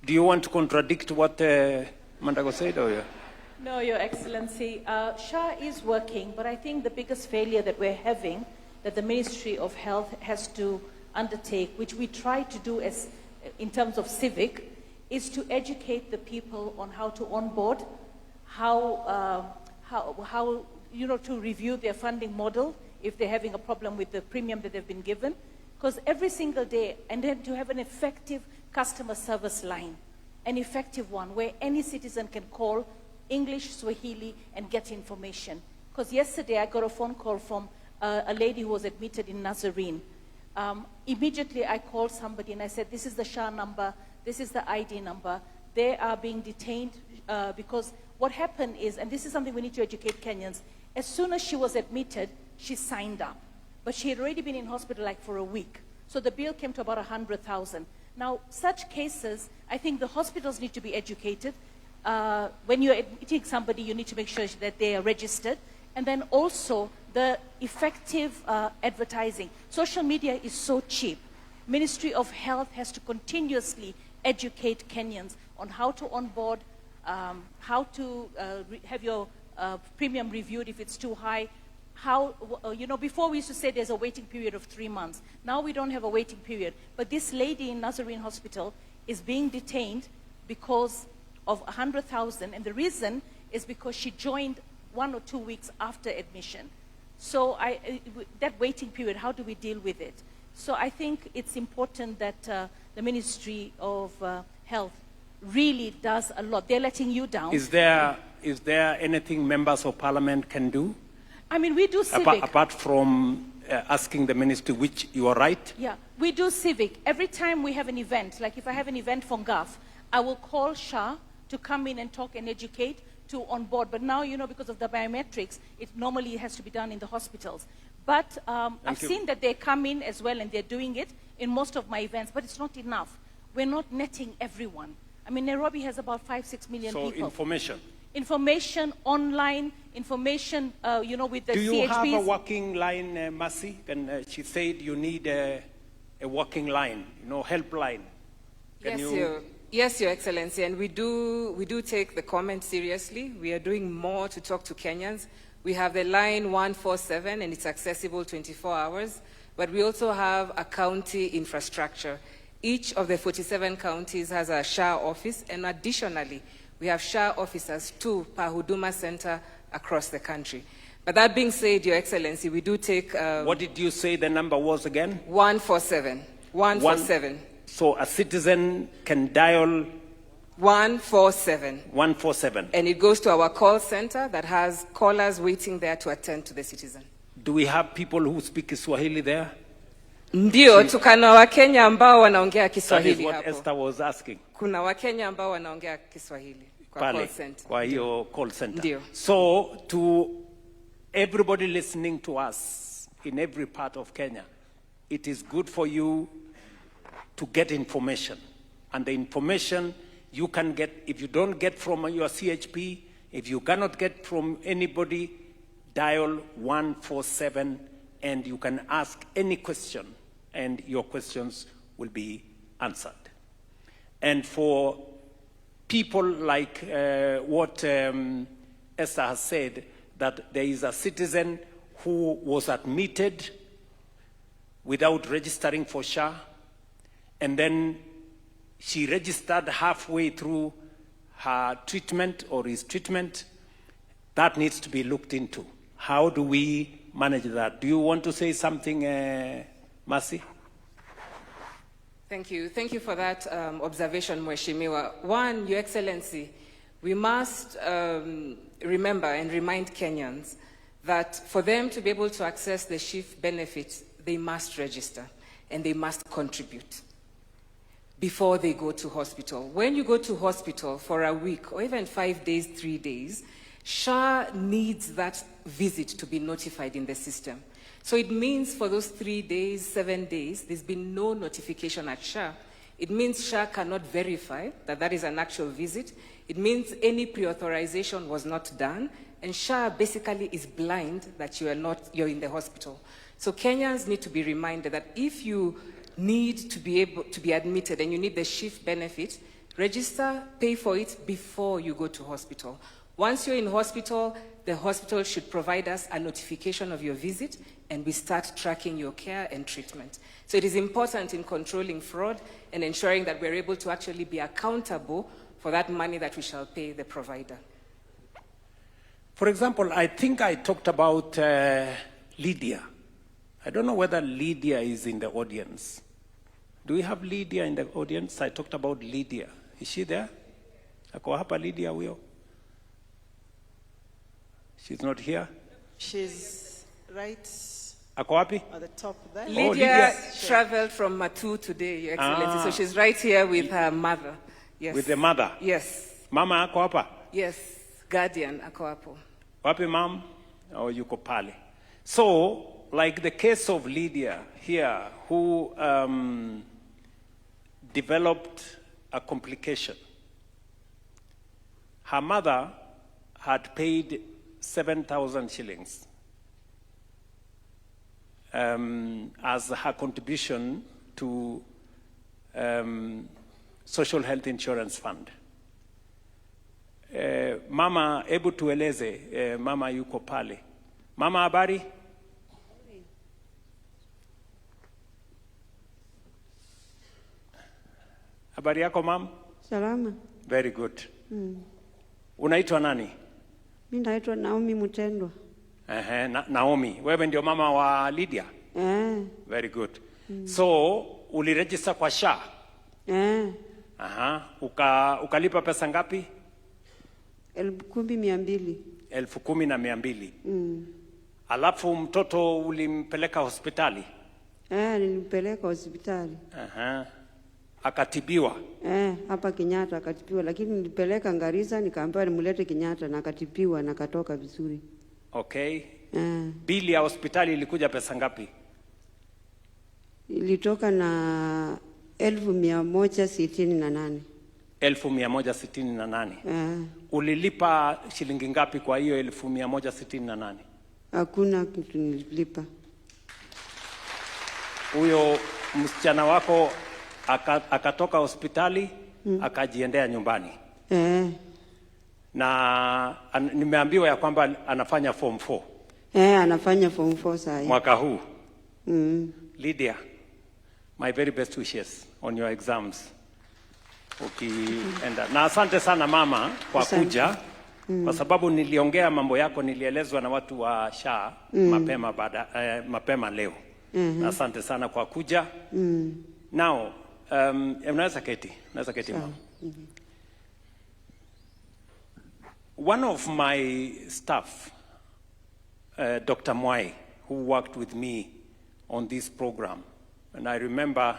do you want to contradict what Mandago said? Or? No, Your Excellency. SHA is working, but I think the biggest failure that we're having, that the Ministry of Health has to undertake, which we try to do in terms of civic, is to educate the people on how to onboard, how to review their funding model if they're having a problem with the premium that they've been given. Because every single day, and then to have an effective customer service line, an effective one where any citizen can call English, Swahili, and get information. Because yesterday I got a phone call from a lady who was admitted in Nazarene. Immediately I called somebody and I said, this is the SHA number, this is the ID number. They are being detained because what happened is, and this is something we need to educate Kenyans, as soon as she was admitted, she signed up. But she had already been in hospital like for a week. So the bill came to about 100,000. Now, such cases, I think the hospitals need to be educated. When you're admitting somebody, you need to make sure that they are registered. And then also the effective advertising. Social media is so cheap. Ministry of Health has to continuously educate Kenyans on how to onboard, how to have your premium reviewed if it's too high. Before we used to say there's a waiting period of 3 months. Now we don't have a waiting period. But this lady in Nazarene Hospital is being detained because of 100,000. And the reason is because she joined 1 or 2 weeks after admission. So that waiting period, how do we deal with it? So I think it's important that the Ministry of Health really does a lot. They're letting you down. Is there anything members of parliament can do? I mean, we do civic. Apart from asking the ministry, which you are right? Yeah, we do civic. Every time we have an event, like if I have an event for GAF, I will call SHA to come in and talk and educate to on board. But now, because of the biometrics, it normally has to be done in the hospitals. But I've seen that they come in as well and they're doing it in most of my events, but it's not enough. We're not netting everyone. I mean, Nairobi has about 5-6 million people. So information. Information, online, information, you know, with the Do you CHPs. have a working line, Mercy? And she said you need a working line, you know, helpline. Yes, Your Excellency, and we do take the comment seriously. We are doing more to talk to Kenyans. We have the line 147, and it's accessible 24 hours. But we also have a county infrastructure. Each of the 47 counties has a SHA office, and additionally, we have SHA officers too per Huduma Center across the country. But that being said, Your Excellency, we do take... what did you say the number was again? 147. 147. So a citizen can dial... 147. 147. And it goes to our call center that has callers waiting there to attend to the citizen. Do we have people who speak Swahili there? Ndio, tukana Wakenya ambao wanaongea Kiswahili hapo. That is what Esther was asking. Kuna Wakenya ambao wanaongea Kiswahili kwa call center. Kwa hiyo call center. Ndio. So to everybody listening to us in every part of Kenya, it is good for you to get information. And the information you can get, if you don't get from your CHP, if you cannot get from anybody, dial 147 and you can ask any question and your questions will be answered. And for people like what Esther has said, that there is a citizen who was admitted without registering for SHA, and then she registered halfway through her treatment or his treatment. That needs to be looked into. How do we manage that? Do you want to say something, Mercy? Thank you. Thank you for that observation, Mheshimiwa. One, Your Excellency, we must remember and remind Kenyans that for them to be able to access the SHIF benefits, they must register and they must contribute before they go to hospital. When you go to hospital for a week or even 5 days, 3 days, SHA needs that visit to be notified in the system. So it means for those 3 days, 7 days, there's been no notification at SHA. It means SHA cannot verify that that is an actual visit. It means any pre-authorization was not done, and SHA basically is blind that you're in the hospital. So Kenyans need to be reminded that if you need to be able to be admitted and you need the SHIF benefit, register, pay for it before you go to hospital. Once you're in hospital, the hospital should provide us a notification of your visit and we start tracking your care and treatment. So it is important in controlling fraud and ensuring that we're able to actually be accountable for that money that we shall pay the provider. For example, I think I talked about Lydia. I don't know whether Lydia is in the audience. Do we have Lydia in the audience? I talked about Lydia. Is she there? Ako hapa Lydia huyo? She's not here? She's right Ako wapi? at the top there. Lydia traveled from Matu today, Your Excellency. So she's right here with her mother. Yes. With the mother? Yes. Mama ako hapa? Yes. Guardian ako hapo. Wapi mom? Oh, yuko pale. So, like the case of Lydia here, who developed a complication. Her mother had paid 7,000 shillings as her contribution to Social Health Insurance Fund. Mama, hebu tueleze, mama yuko pale. Mama, habari? Habari yako, mam? Salama. Very good. Unaitwa nani? Mimi naitwa Naomi Mutendwa. Naomi. Wewe ndio mama wa Lydia? Very good. So, uliregister kwa SHA? Ukalipa pesa ngapi? 10,200. 10,200. Alafu mtoto ulimpeleka hospitali? Nilimpeleka hospitali. Akatibiwa? Hapa Kenyatta akatibiwa, lakini nilipeleka Garissa nikaambiwa nimlete Kenyatta na akatibiwa na katoka vizuri. Okay. Bili ya hospitali ilikuja pesa ngapi? Ilitoka na 1168. 1168. Ulilipa shilingi ngapi kwa hiyo 1168? Hakuna kitu nilipa. Huyo msichana wako akatoka hospitali akajiendea nyumbani. Na nimeambiwa ya kwamba anafanya form 4. Anafanya form 4 sasa. Mwaka huu. Lydia, my very best wishes on your exams. Ukienda. Na asante sana mama kwa kuja. Kwa sababu niliongea mambo yako, nilielezwa na watu wa SHA mapema leo. Na asante sana kwa kuja. Now, unaweza keti mama. One of my staff, Dr. Mwai, who worked with me on this program, and I remember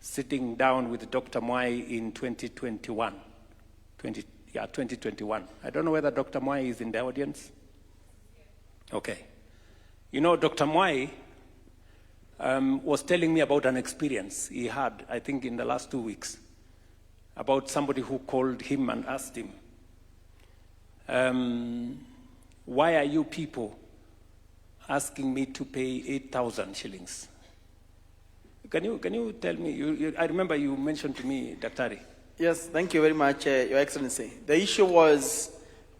sitting down with Dr. Mwai in 2021. 2021. I don't know whether Dr. Mwai is in the audience. Okay. You know, Dr. Mwai was telling me about an experience he had, I think, in the last 2 weeks, about somebody who called him and asked him, why are you people asking me to pay 8,000 shillings? Can you tell me? I remember you mentioned to me, Daktari. Yes, thank you very much, Your Excellency. The issue was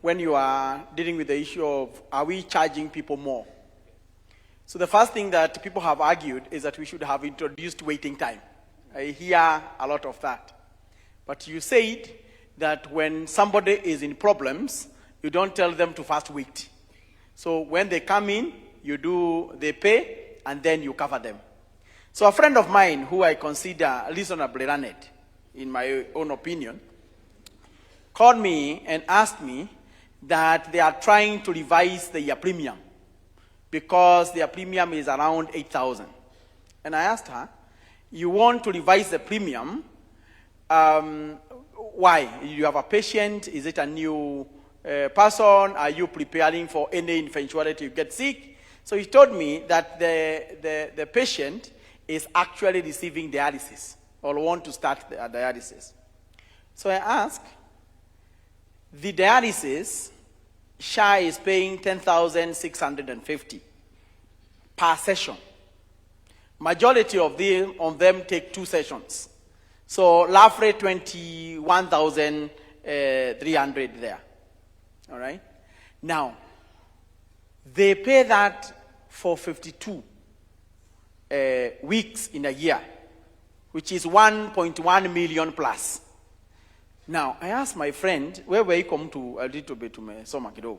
when you are dealing with the issue of, are we charging people more? So the first thing that people have argued is that we should have introduced waiting time. I hear a lot of that. But you said that when somebody is in problems, you don't tell them to first wait. So when they come in, they pay, and then you cover them. So a friend of mine who I consider reasonably learned, in my own opinion, called me and asked me that they are trying to revise their premium because their premium is around 8,000. And I asked her, you want to revise the premium? Why? You have a patient? Is it a new person? Are you preparing for any eventuality you get sick? So he told me that the patient is actually receiving dialysis or want to start the dialysis. So I asked, the dialysis, SHA is paying 10,650 per session. Majority of them take 2 sessions. So roughly 21,300 there. All right? Now, they pay that for 52 weeks in a year, which is 1.1 million plus. Now, I asked my friend, where you come to a little bit to me, Soma Kidogo.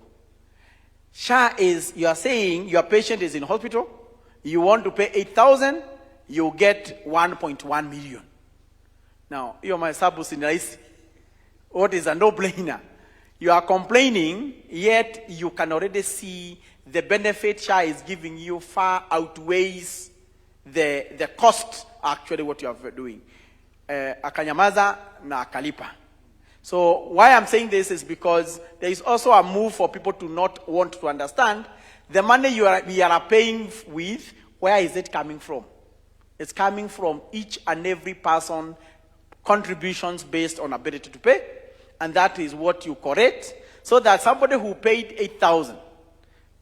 SHA is, you are saying your patient is in hospital, you want to pay 8,000, you get 1.1 million. Now, you're my sabus in rice. What is a no-brainer? You are complaining, yet you can already see the benefit SHA is giving you far outweighs the cost, actually, what you are doing. Akanyamaza na akalipa. So why I'm saying this is because there is also a move for people to not want to understand the money we are paying with, where is it coming from? It's coming from each and every person, contributions based on ability to pay, and that is what you correct, so that somebody who paid 8,000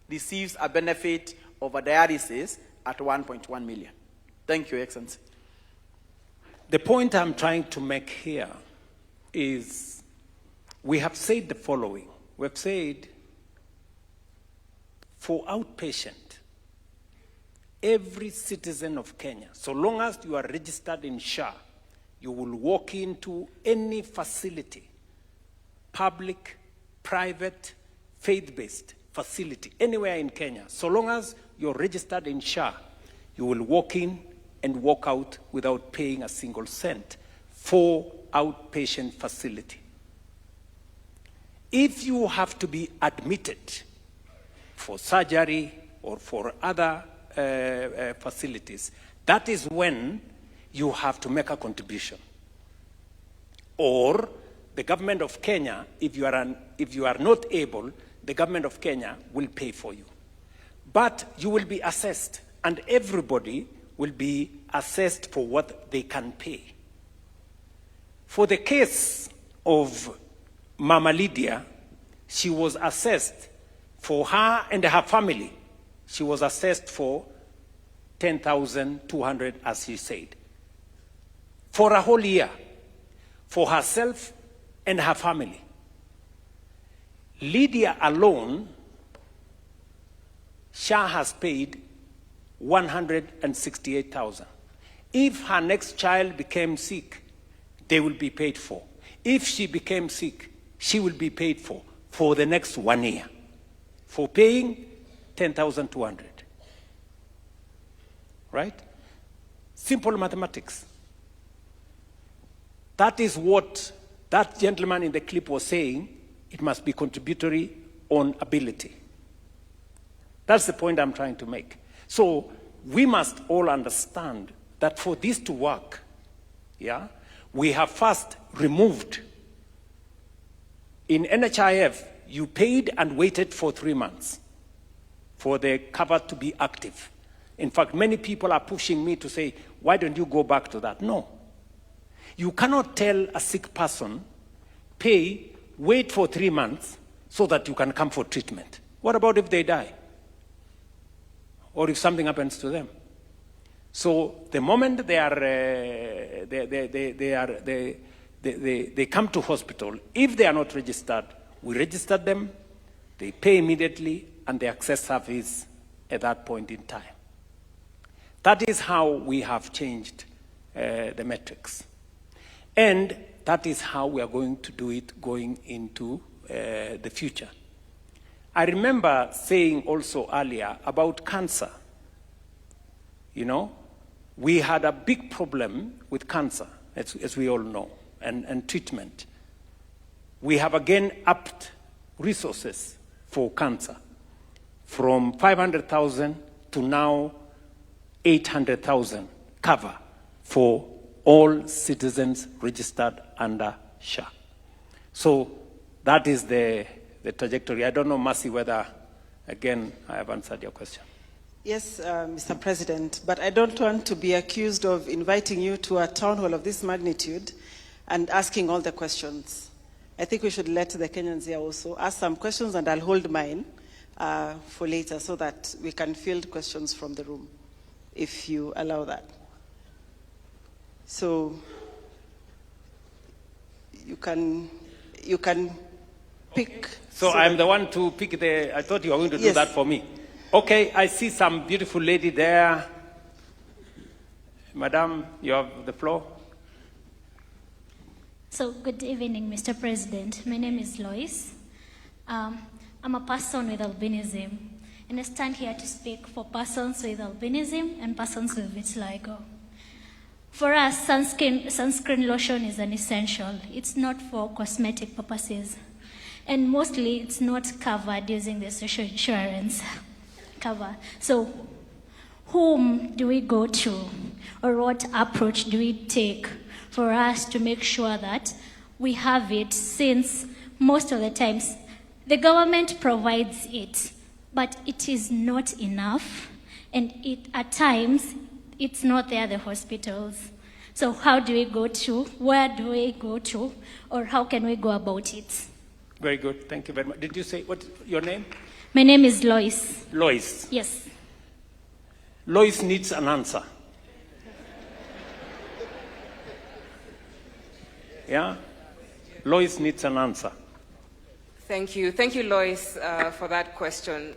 receives a benefit of a dialysis at 1.1 million. Thank you, Excellency. The point I'm trying to make here is we have said the following. We've said for outpatient, every citizen of Kenya, so long as you are registered in SHA, you will walk into any facility, public, private, faith-based facility, anywhere in Kenya. So long as you're registered in SHA, you will walk in and walk out without paying a single cent for outpatient facility. If you have to be admitted for surgery or for other facilities, that is when you have to make a contribution. Or the government of Kenya, if you are not able, the government of Kenya will pay for you. But you will be assessed, and everybody will be assessed for what they can pay. For the case of Mama Lydia, she was assessed for her and her family. She was assessed for 10,200, as she said, for a whole year, for herself and her family. Lydia alone, SHA has paid 168,000. If her next child became sick, they will be paid for. If she became sick, she will be paid for the next 1 year, for paying 10,200. Right? Simple mathematics. That is what that gentleman in the clip was saying. It must be contributory on ability. That's the point I'm trying to make. So we must all understand that for this to work, yeah, we have first removed. In NHIF, you paid and waited for 3 months for the cover to be active. In fact, many people are pushing me to say, why don't you go back to that? No. You cannot tell a sick person, pay, wait for 3 months so that you can come for treatment. What about if they die? Or if something happens to them? So the moment they come to hospital, if they are not registered, we register them, they pay immediately, and they access service at that point in time. That is how we have changed the metrics. And that is how we are going to do it going into the future. I remember saying also earlier about cancer. You know, we had a big problem with cancer, as we all know, and treatment. We have again upped resources for cancer from 500,000 to now 800,000 cover for all citizens registered under SHA. So that is the trajectory. I don't know, Mercy, whether, again, I have answered your question. Yes, Mr. President, but I don't want to be accused of inviting you to a town hall of this magnitude and asking all the questions. I think we should let the Kenyans here also ask some questions, and I'll hold mine for later so that we can field questions from the room, if you allow that. So you can pick. So I'm the one to pick the, I thought you were going to do that for me. Okay, I see some beautiful lady there. Madam, you have the floor. So good evening, Mr. President. My name is Lois. I'm a person with albinism, and I stand here to speak for persons with albinism and persons with vitiligo. For us, sunscreen lotion is an essential. It's not for cosmetic purposes. And mostly it's not covered using the social insurance cover. So whom do we go to, or what approach do we take for us to make sure that we have it, since most of the times the government provides it, but it is not enough, and at times it's not there at the hospitals. So how do we go to, where do we go to, or how can we go about it? Very good, thank you very much. Did you say, what's your name? My name is Lois. Lois. Yes. Lois needs an answer. Yeah? Lois needs an answer. Thank you, Lois, for that question.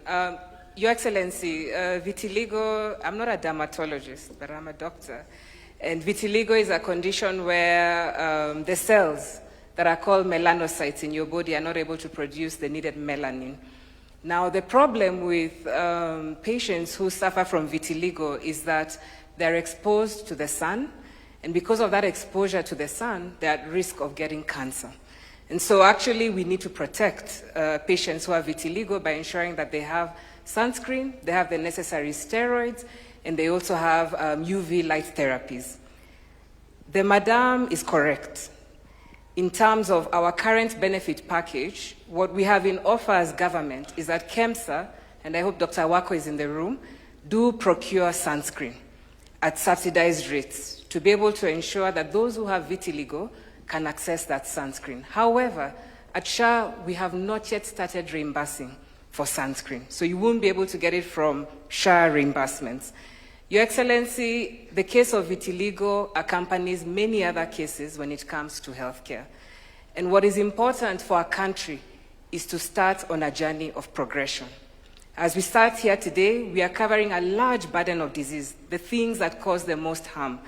Your Excellency, vitiligo, I'm not a dermatologist, but I'm a doctor. And vitiligo is a condition where the cells that are called melanocytes in your body are not able to produce the needed melanin. Now, the problem with patients who suffer from vitiligo is that they're exposed to the sun, and because of that exposure to the sun, they're at risk of getting cancer. And so actually, we need to protect patients who have vitiligo by ensuring that they have sunscreen, they have the necessary steroids, and they also have UV light therapies. The madam is correct. In terms of our current benefit package, what we have in offer as government is that KEMSA and I hope Dr. Wako is in the room, do procure sunscreen at subsidized rates to be able to ensure that those who have vitiligo can access that sunscreen. However, at SHA, we have not yet started reimbursing for sunscreen, so you won't be able to get it from SHA reimbursements. Your Excellency, the case of vitiligo accompanies many other cases when it comes to healthcare. And what is important for our country is to start on a journey of progression. As we start here today, we are covering a large burden of disease, the things that cause the most harm.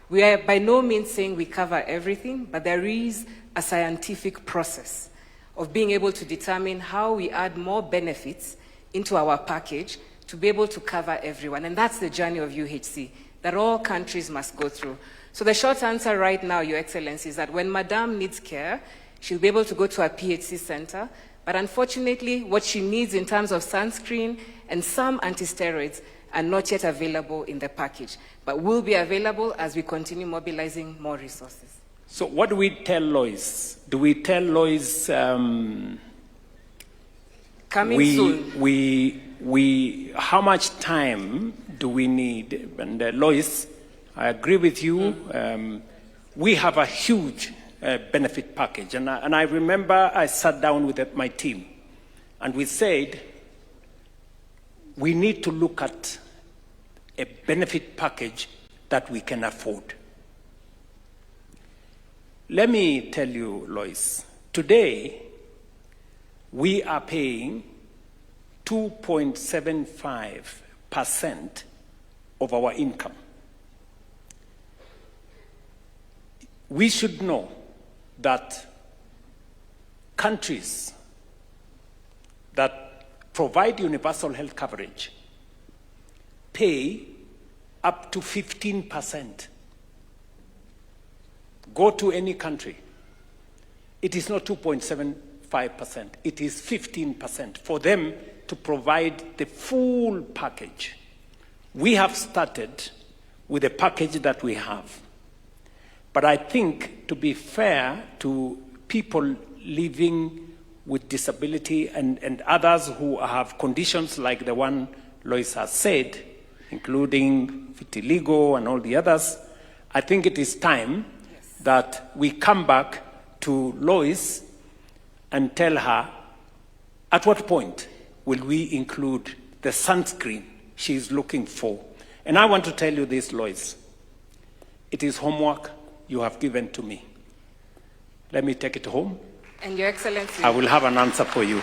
We are by no means saying we cover everything, but there is a scientific process of being able to determine how we add more benefits into our package to be able to cover everyone. And that's the journey of UHC that all countries must go through. So the short answer right now, Your Excellency, is that when Madame needs care, she'll be able to go to a PHC center. But unfortunately, what she needs in terms of sunscreen and some antisteroids are not yet available in the package, but will be available as we continue mobilizing more resources. So what do we tell Lois? Do we tell Lois coming soon? How much time do we need? And Lois, I agree with you. We have a huge benefit package. And I remember I sat down with my team and we said, we need to look at a benefit package that we can afford. Let me tell you, Lois, today we are paying 2.75% of our income. We should know that countries that provide universal health coverage pay up to 15%. Go to any country. It is not 2.75%. It is 15% for them to provide the full package. We have started with the package that we have. But I think, to be fair to people living with disability and others who have conditions like the one Lois has said, including vitiligo and all the others, I think it is time that we come back to Lois and tell her at what point will we include the sunscreen she is looking for. And I want to tell you this, Lois. It is homework you have given to me. Let me take it home. And Your Excellency, I will have an answer for you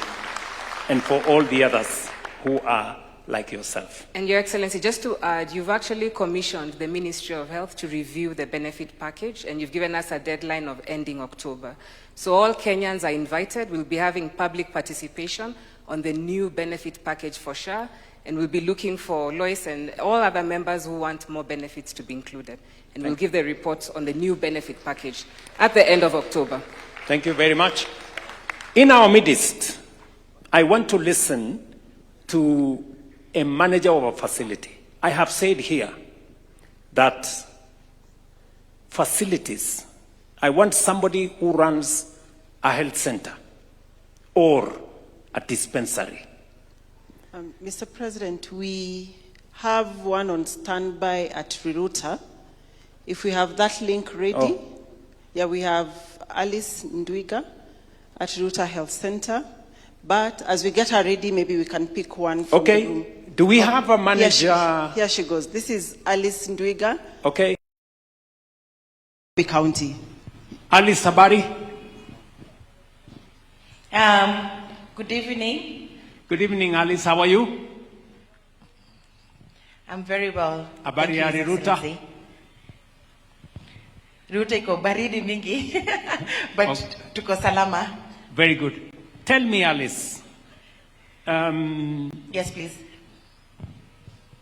and for all the others who are like yourself. And Your Excellency, just to add, you've actually commissioned the Ministry of Health to review the benefit package, and you've given us a deadline of ending October. So all Kenyans are invited. We'll be having public participation on the new benefit package for SHA, and we'll be looking for Lois and all other members who want more benefits to be included. And we'll give the reports on the new benefit package at the end of October. Thank you very much. In our midst, I want to listen to a manager of a facility. I have said here that facilities, I want somebody who runs a health center or a dispensary. Mr. President, we have one on standby at Ruto. If we have that link ready, yeah, we have Alice Ndwiga at Ruto Health Center. But as we get her ready, maybe we can pick one from the room. Do we have a manager? Here she goes. This is Alice Ndwiga. Okay. County. Alice Sabari. Good evening. Good evening, Alice. How are you? I'm very well. Habari ya Ruto? Ruto iko baridi mingi, but tuko salama. Very good. Tell me, Alice. Yes, please.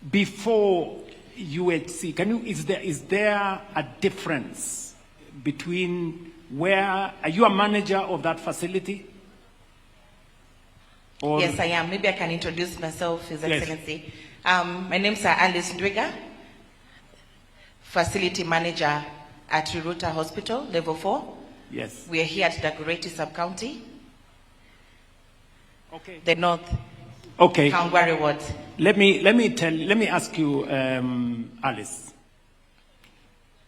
Before UHC, is there a difference between are you a manager of that facility? Or? Yes, I am. Maybe I can introduce myself, His Excellency. My name is Alice Ndwiga, Facility Manager at Ruto Hospital, Level 4. Yes. We are here at Dagoretti Sub-County. Okay. The North. Okay. Kangwari Ward. Let me ask you, Alice.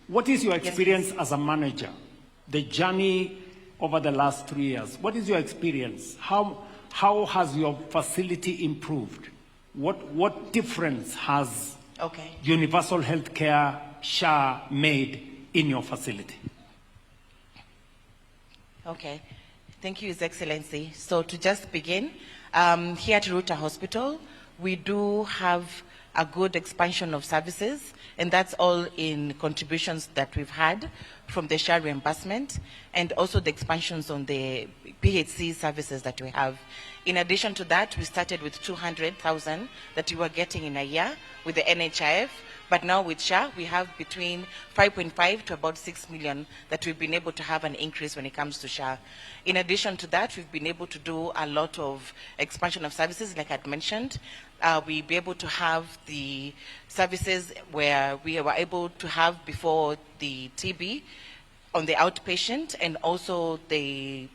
What is your experience as a manager? The journey over the last 3 years. What is your experience? How has your facility improved? What difference has universal healthcare SHA made in your facility? Okay. Thank you, His Excellency. So to just begin, here at Ruto Hospital, we do have a good expansion of services, and that's all in contributions that we've had from the SHA reimbursement, and also the expansions on the PHC services that we have. In addition to that, we started with 200,000 that we were getting in a year with the NHIF, but now with SHA, we have between 5.5 to about 6 million that we've been able to have an increase when it comes to SHA. In addition to that, we've been able to do a lot of expansion of services, like I'd mentioned. We'll be able to have the services where we were able to have before the TB on the outpatient, and also the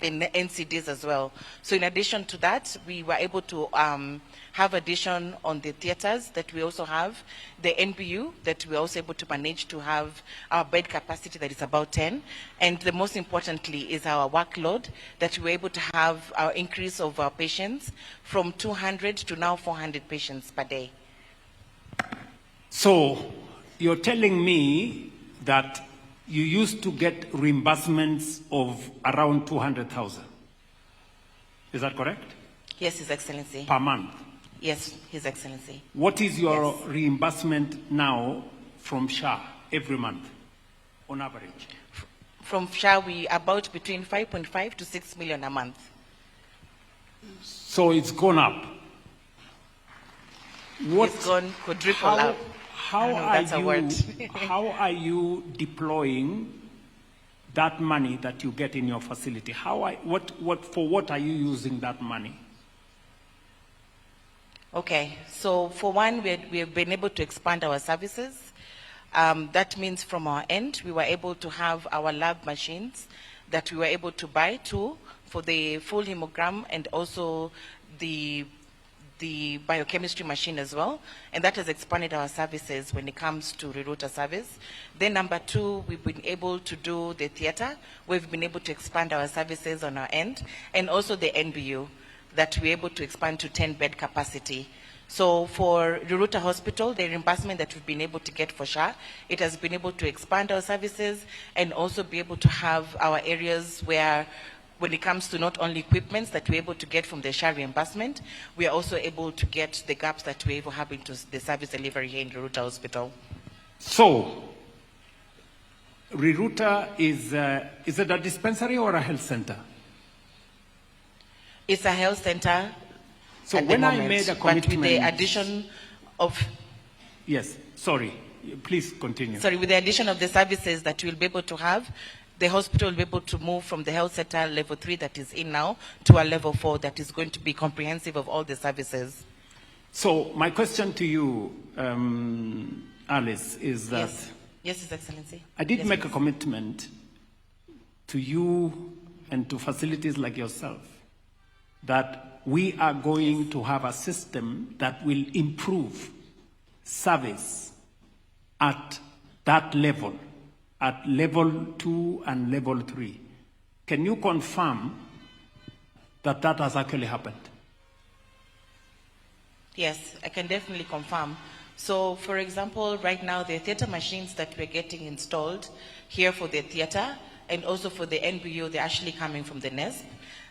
NCDs as well. So in addition to that, we were able to have addition on the theaters that we also have, the NBU that we're also able to manage to have our bed capacity that is about 10. And the most importantly is our workload, that we're able to have our increase of our patients from 200 to now 400 patients per day. So you're telling me that you used to get reimbursements of around 200,000. Is that correct? Yes, His Excellency. Per month? Yes, His Excellency. What is your reimbursement now from SHA every month, on average? From SHA, we about between 5.5 to 6 million a month. So it's gone up. It's gone quadruple up. How are you deploying that money that you get in your facility? For what are you using that money? Okay, so for one, we have been able to expand our services. That means from our end, we were able to have our lab machines that we were able to buy too, for the full hemogram and also the biochemistry machine as well, and that has expanded our services when it comes to Ruto service. Then number two, we've been able to do the theater. We've been able to expand our services on our end, and also the NBU that we're able to expand to 10 bed capacity. So for Ruto Hospital, the reimbursement that we've been able to get for SHA, it has been able to expand our services and also be able to have our areas where, when it comes to not only equipments that we're able to get from the SHA reimbursement, we are also able to get the gaps that we're able to have into the service delivery here in Ruto Hospital. So, Ruto is it a dispensary or a health center? It's a health center. So when I made a commitment, but with the addition of... Yes, sorry, please continue. Sorry, with the addition of the services that we'll be able to have, the hospital will be able to move from the health center level 3 that is in now to a level 4 that is going to be comprehensive of all the services. So my question to you, Alice, is that... Yes, His Excellency. I did make a commitment to you and to facilities like yourself that we are going to have a system that will improve service at that level, at level 2 and level 3. Can you confirm that that has actually happened? Yes, I can definitely confirm. So, for example, right now, the theater machines that we're getting installed here for the theater and also for the NBU, they're actually coming from the NESP.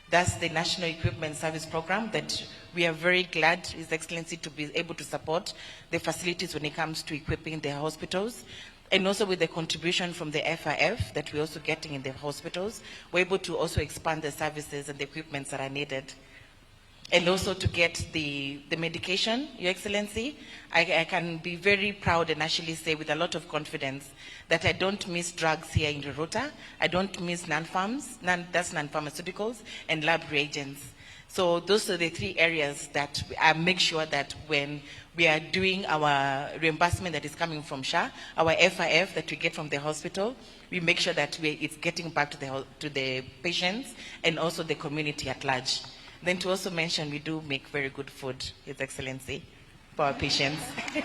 That's the National Equipment Service Program that we are very glad, His Excellency, to be able to support the facilities when it comes to equipping the hospitals. And also with the contribution from the FIF that we're also getting in the hospitals, we're able to also expand the services and the equipments that are needed. And also to get the medication, Your Excellency, I can be very proud and actually say with a lot of confidence that I don't miss drugs here in Ruto. I don't miss non-pharmaceuticals and lab reagents. So those are the 3 areas that I make sure that when we are doing our reimbursement that is coming from SHA, our FIF that we get from the hospital, we make sure that it's getting back to the patients and also the community at large. Then to also mention, we do make very good food, His Excellency, for our patients.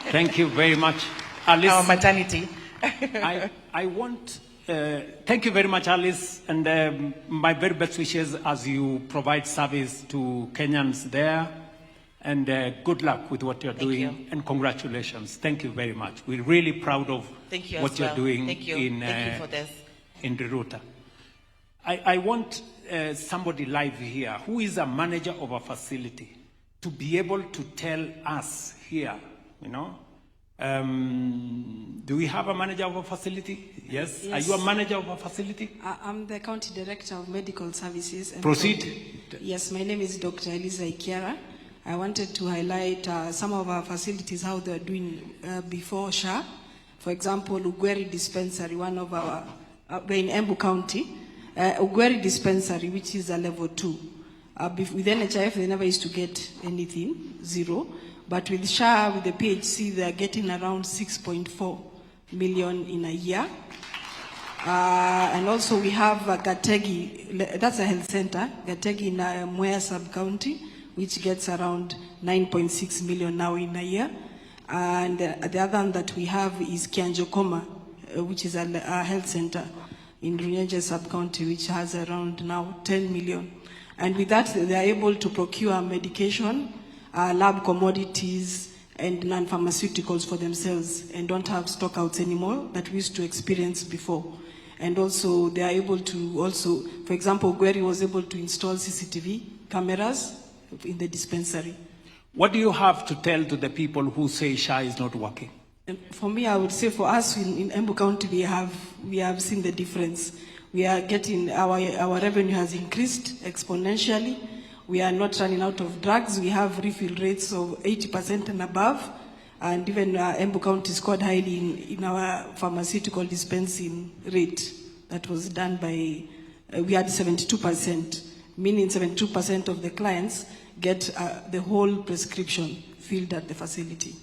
Thank you very much, Alice. Our maternity. I want, thank you very much, Alice, and my very best wishes as you provide service to Kenyans there, and good luck with what you're doing, and congratulations. Thank you very much. We're really proud of what you're doing Thank you. in Thank you for this. in Ruto. I want somebody live here who is a manager of a facility to be able to tell us here, you know, do we have a manager of a facility? Yes. Are you a manager of a facility? I'm the County Director of Medical Services. And Proceed. Yes, my name is Dr. Eliza Ikiara. I wanted to highlight some of our facilities, how they're doing before SHA. For example, Ugweri Dispensary, one of our, we're in Embu County. Ugweri Dispensary, which is a level 2. With NHIF, they never used to get anything, 0. But with SHA, with the PHC, they are getting around 6.4 million in a year. And also we have Gategi, that's a health center, Gategi in Mwea sub-county, which gets around 9.6 million now in a year. And the other one that we have is Kianjokoma, which is a health center in Runyenje sub-county, which has around now 10 million. And with that, they are able to procure medication, lab commodities, and non-pharmaceuticals for themselves, and don't have stockouts anymore that we used to experience before. And also, they are able to also, for example, Gweri was able to install CCTV cameras in the dispensary. What do you have to tell to the people who say SHA is not working? And for me, I would say for us in Embu County, we have seen the difference. We are getting, our revenue has increased exponentially. We are not running out of drugs. We have refill rates of 80% and above. And even Embu County scored highly in our pharmaceutical dispensing rate that was done by, we had 72%, meaning 72% of the clients get the whole prescription filled at the facility.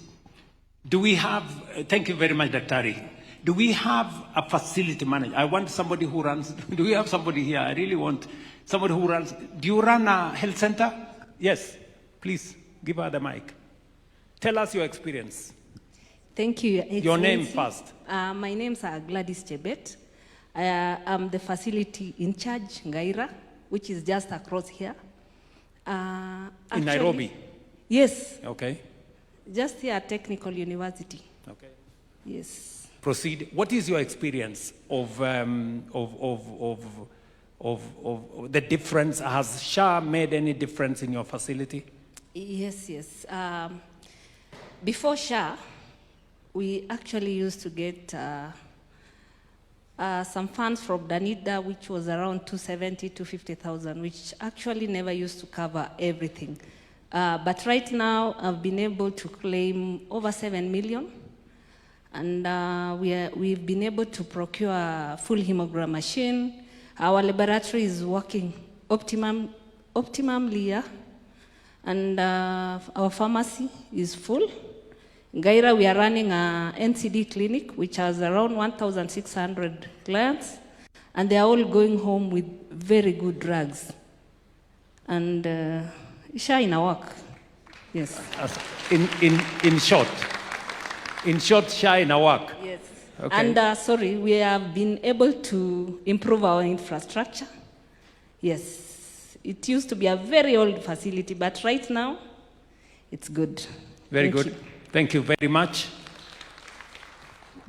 Do we have, thank you very much, Daktari. Do we have a facility manager? I want somebody who runs, do we have somebody here? I really want somebody who runs. Do you run a health center? Yes, please give her the mic. Tell us your experience. Thank you, Your Excellency. Your name first. My name is Gladys Chebet. I'm the facility in charge, Ngaira, which is just across here. In Nairobi? Yes. Okay. Just here at Technical University. Okay. Yes. Proceed. What is your experience of the difference? Has SHA made any difference in your facility? Yes. Before SHA, we actually used to get some funds from Danida, which was around 270 to 50,000, which actually never used to cover everything. But right now, I've been able to claim over 7 million. And we've been able to procure a full hemogram machine. Our laboratory is working optimally, yeah. And our pharmacy is full. In Gaira, we are running a NCD clinic, which has around 1,600 clients, and they are all going home with very good drugs. And SHA in our work, yes. In short, SHA in our work. Yes. Okay. And we have been able to improve our infrastructure. Yes. It used to be a very old facility, but right now, it's good. Very good. Thank you very much.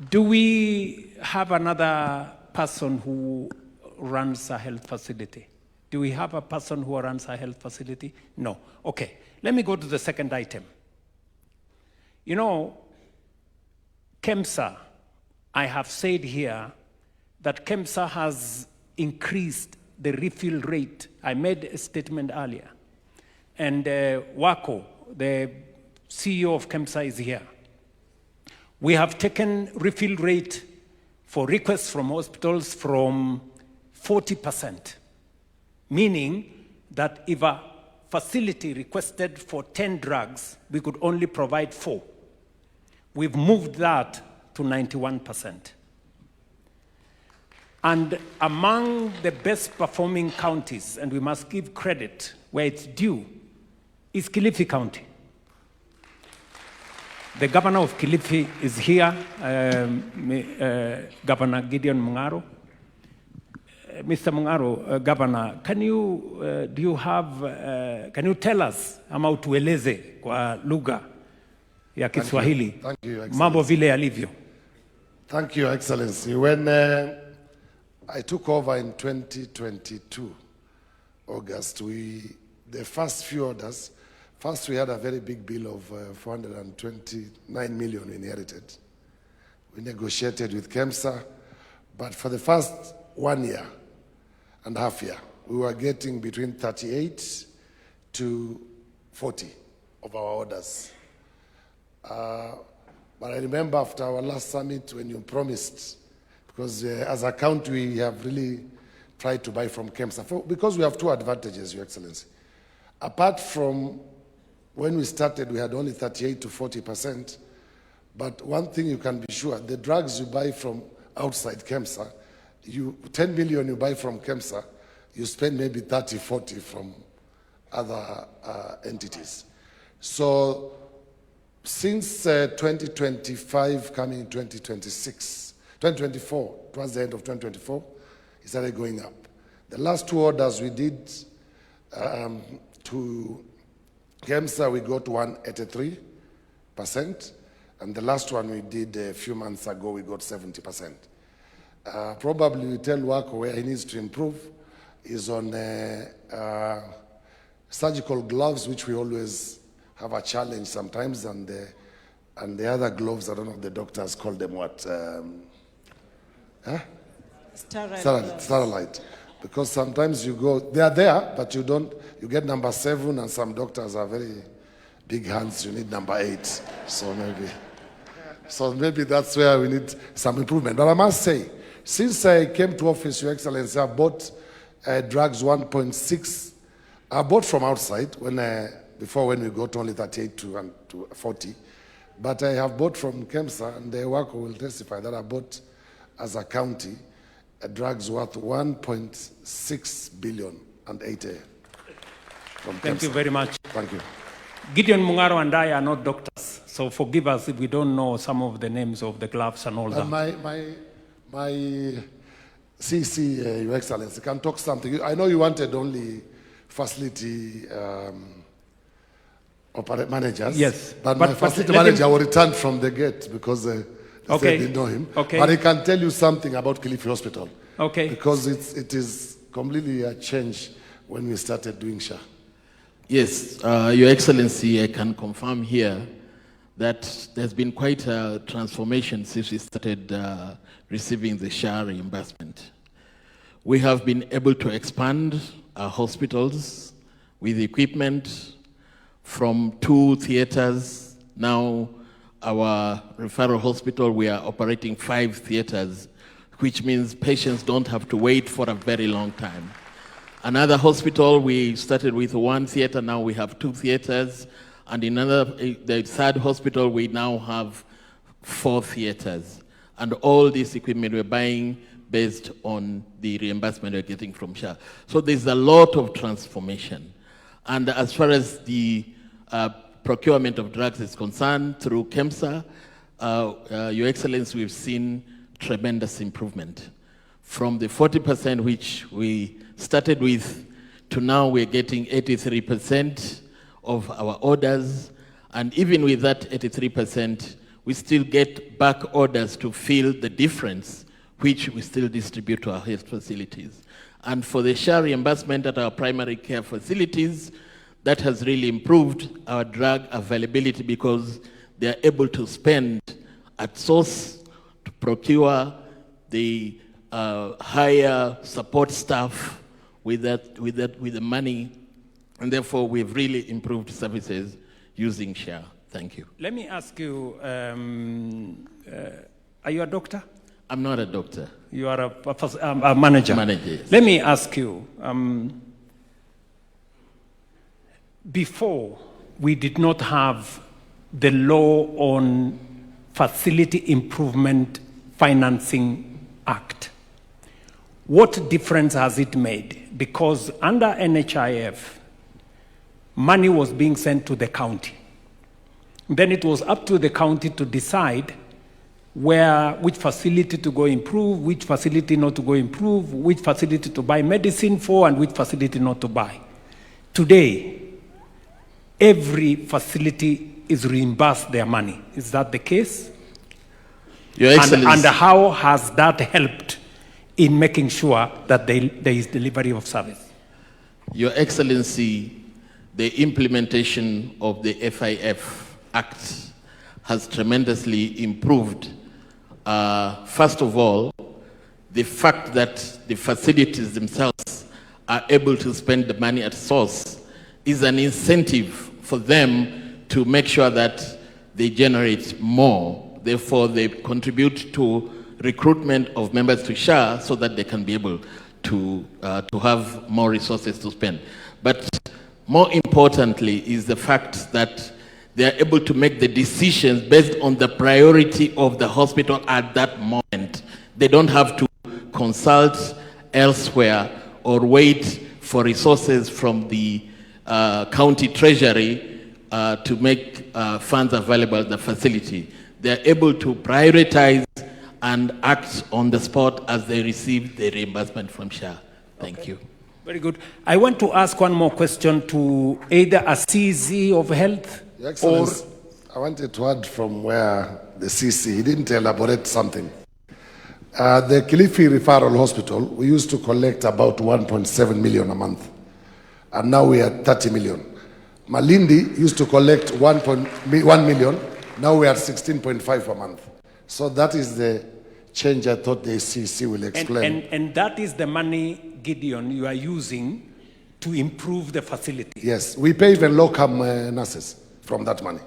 Do we have another person who runs a health facility? Do we have a person who runs a health facility? No. Okay. Let me go to the second item. You know, KEMSA, I have said here that KEMSA has increased the refill rate. I made a statement earlier. And Wako, the CEO of KEMSA, is here. We have taken refill rate for requests from hospitals from 40%, meaning that if a facility requested for 10 drugs, we could only provide 4. We've moved that to 91%. And among the best performing counties, and we must give credit where it's due, is Kilifi County. The governor of Kilifi is here, Governor Gideon Mungaro. Mr. Mungaro, Governor, can you tell us ama utueleze kwa lugha ya Kiswahili mambo vile yalivyo? Thank you, Excellency. When I took over in 2022, August, the first few orders, first we had a very big bill of 429 million we inherited. We negotiated with KEMSA, but for the first 1 year and a half year, we were getting between 38 to 40 of our orders. But I remember after our last summit when you promised, because as a county we have really tried to buy from KEMSA, because we have two advantages, Your Excellency. Apart from when we started, we had only 38 to 40%, but one thing you can be sure, the drugs you buy from outside KEMSA, 10 million you buy from KEMSA, you spend maybe 30, 40 from other entities. So since 2025 coming 2024, towards the end of 2024, it started going up. The last two orders we did to KEMSA, we got 183%, and the last one we did a few months ago, we got 70%. Probably we tell Wako where he needs to improve is on surgical gloves, which we always have a challenge sometimes, and the other gloves, I don't know if the doctors call them what? Sterilite. Because sometimes you go, they are there, but you get number 7, and some doctors are very big hands, you need number 8. So maybe that's where we need some improvement. But I must say, since I came to office, Your Excellency, I bought drugs 1.6. I bought from outside before when we got only 38 to 40. But I have bought from KEMSA, and the worker will testify that I bought as a county drugs worth 1.6 billion and 80 from KEMSA. Thank you very much. Thank you. Gideon Mungaro and I are not doctors, so forgive us if we don't know some of the names of the gloves and all that. My CC, Your Excellency, can talk something. I know you wanted only facility managers. Yes. But my facility manager will return from the gate because they didn't know him. Okay. But he can tell you something about Kilifi Hospital. Okay. Because it is completely a change when we started doing SHA. Yes, Your Excellency, I can confirm here that there's been quite a transformation since we started receiving the SHA reimbursement. We have been able to expand our hospitals with equipment from 2 theaters. Now our referral hospital, we are operating 5 theaters, which means patients don't have to wait for a very long time. Another hospital, we started with 1 theater, now we have 2 theaters. And in the third hospital, we now have 4 theaters. And all this equipment we're buying based on the reimbursement we're getting from SHA. So there's a lot of transformation. And as far as the procurement of drugs is concerned, through KEMSA, Your Excellency, we've seen tremendous improvement. From the 40% which we started with to now we're getting 83% of our orders. And even with that 83%, we still get back orders to fill the difference, which we still distribute to our health facilities. And for the SHA reimbursement at our primary care facilities, that has really improved our drug availability because they are able to spend at source to procure the higher support staff with the money, and therefore we've really improved services using SHA. Thank you. Let me ask you, are you a doctor? I'm not a doctor. You are a manager? Manager, yes. Let me ask you, before we did not have the law on Facility Improvement Financing Act. what difference has it made? Because under NHIF, money was being sent to the county. Then it was up to the county to decide which facility to go improve, which facility not to go improve, which facility to buy medicine for, and which facility not to buy. Today, every facility is reimbursed their money. Is that the case? Your Excellency. And how has that helped in making sure that there is delivery of service? Your Excellency, the implementation of the FIF Act has tremendously improved. First of all, the fact that the facilities themselves are able to spend the money at source is an incentive for them to make sure that they generate more. Therefore, they contribute to recruitment of members to SHA so that they can be able to have more resources to spend. But more importantly is the fact that they are able to make the decisions based on the priority of the hospital at that moment. They don't have to consult elsewhere or wait for resources from the county treasury to make funds available at the facility. They are able to prioritize and act on the spot as they receive the reimbursement from SHA. Thank you. Very good. I want to ask one more question to either a CZ of health. Your Excellency, I wanted to add from where the CC, he didn't elaborate something. The Kilifi Referral Hospital, we used to collect about 1.7 million a month. And now we are 30 million. Malindi used to collect 1 million. Now we are 16.5 a month. So that is the change I thought the CC will explain. And that is the money, Gideon, you are using to improve the facility. Yes, we pay even locum nurses from that money.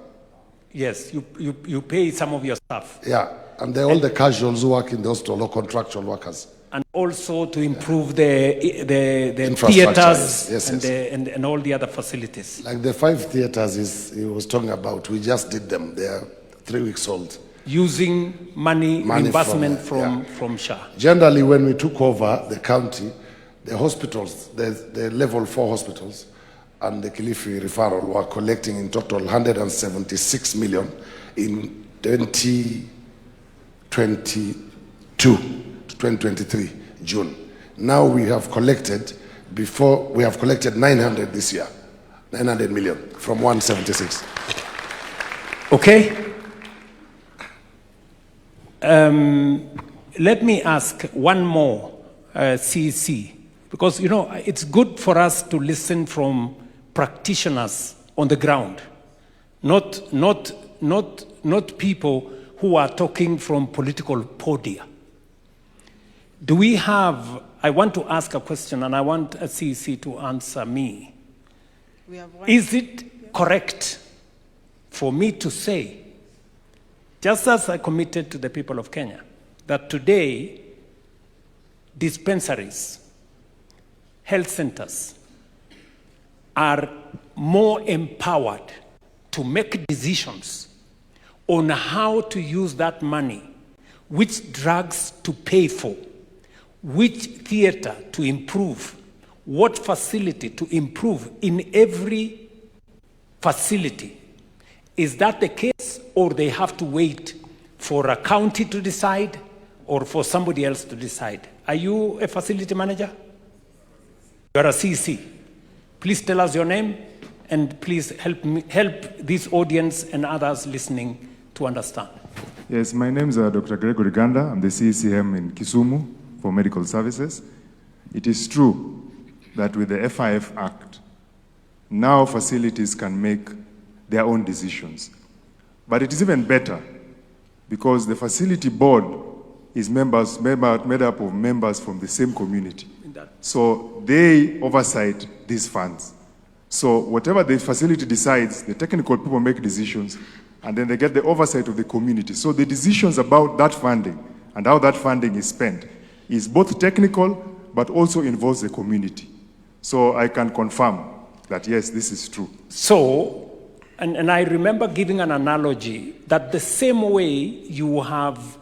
Yes, you pay some of your staff. Yeah, and all the casuals who work in the hospital or contractual workers. And also to improve the Infrastructure, theaters and all the other facilities. Like the 5 theaters he was talking about, we just did them. They are 3 weeks old. Using money reimbursement from SHA. Generally, when we took over the county, the hospitals, the level 4 hospitals and the Kilifi referral were collecting in total 176 million in 2022 to 2023, June. Now we have collected 900 this year, 900 million from 176. Okay. Let me ask one more, CC, because it's good for us to listen from practitioners on the ground, not people who are talking from political podia. Do we have? I want to ask a question, and I want a CC to answer me. Is it correct for me to say, just as I committed to the people of Kenya, that today dispensaries, health centers are more empowered to make decisions on how to use that money, which drugs to pay for, which theater to improve, what facility to improve in every facility? Is that the case, or they have to wait for a county to decide or for somebody else to decide? Are you a facility manager? You are a CC. Please tell us your name, and please help this audience and others listening to understand. Yes, my name is Dr. Gregory Ganda. I'm the CECM in Kisumu for medical services. It is true that with the FIF Act, now facilities can make their own decisions. But it is even better because the facility board is made up of members from the same community. So they oversight these funds. So whatever the facility decides, the technical people make decisions, and then they get the oversight of the community. So the decisions about that funding and how that funding is spent is both technical, but also involves the community. So I can confirm that, yes, this is true. So, and I remember giving an analogy that the same way you have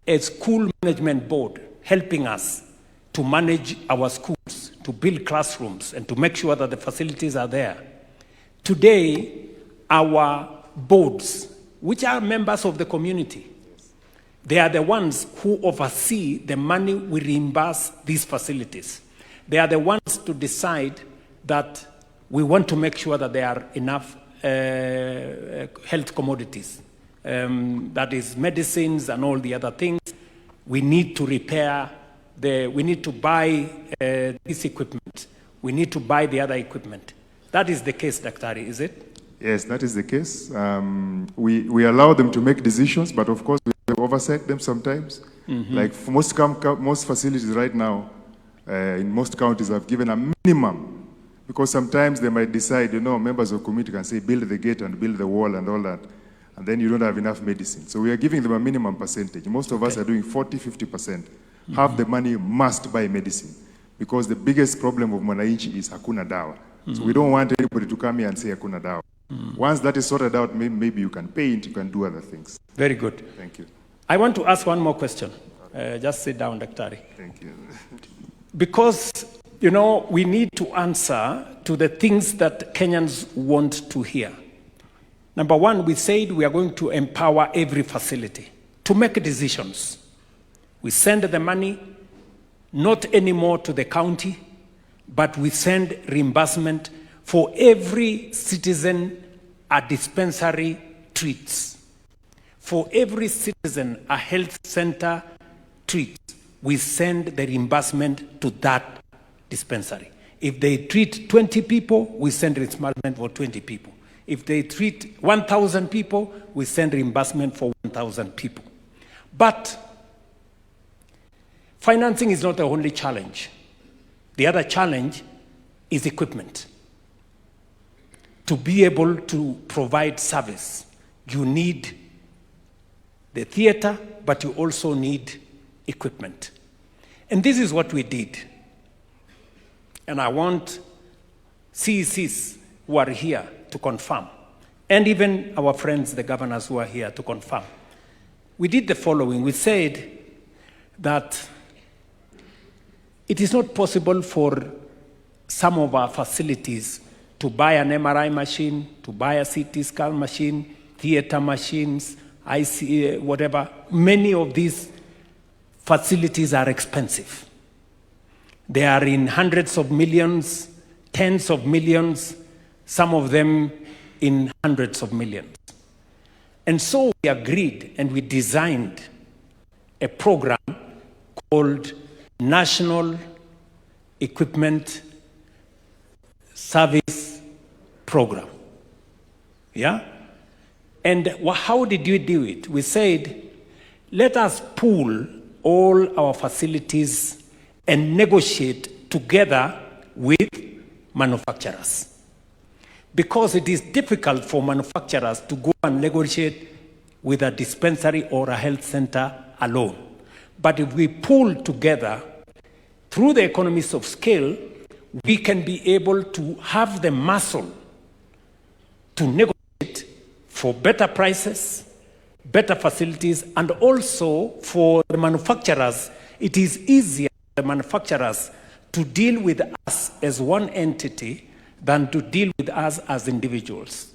a school management board helping us to manage our schools, to build classrooms, and to make sure that the facilities are there. Today, our boards, which are members of the community, they are the ones who oversee the money we reimburse these facilities. They are the ones to decide that we want to make sure that there are enough health commodities, that is medicines and all the other things. We need to repair, we need to buy this equipment. We need to buy the other equipment. That is the case, Daktari, is it? Yes, that is the case. We allow them to make decisions, but of course we oversight them sometimes. Like for most facilities right now, in most counties have given a minimum, because sometimes they might decide, members of community can say, build the gate and build the wall and all that, and then you don't have enough medicine. So we are giving them a minimum percentage. Most of us are doing 40, 50%. Half the money must buy medicine, because the biggest problem of Mwananchi is hakuna dawa. So we don't want anybody to come here and say hakuna dawa. Once that is sorted out, maybe you can paint, you can do other things. Very good. Thank you. I want to ask one more question. Just sit down, Daktari. Thank you. Because, we need to answer to the things that Kenyans want to hear. Number one, we said we are going to empower every facility to make decisions. We send the money, not anymore to the county, but we send reimbursement for every citizen a dispensary treats. For every citizen a health center treats. We send the reimbursement to that dispensary. If they treat 20 people, we send reimbursement for 20 people. If they treat 1,000 people, we send reimbursement for 1,000 people. But financing is not the only challenge. The other challenge is equipment. To be able to provide service, you need the theater, but you also need equipment. And this is what we did. And I want CECs who are here to confirm, and even our friends, the governors who are here to confirm. We did the following. We said that it is not possible for some of our facilities to buy an MRI machine, to buy a CT scan machine, theater machines, IC, whatever. Many of these facilities are expensive. They are in hundreds of millions, tens of millions, some of them in hundreds of millions. And so we agreed and we designed a program called National Equipment Service Program. Yeah? And how did we do it? We said, let us pool all our facilities and negotiate together with manufacturers. Because it is difficult for manufacturers to go and negotiate with a dispensary or a health center alone. But if we pool together, through the economies of scale, we can be able to have the muscle to negotiate for better prices, better facilities, and also for the manufacturers. It is easier for the manufacturers to deal with us as one entity than to deal with us as individuals.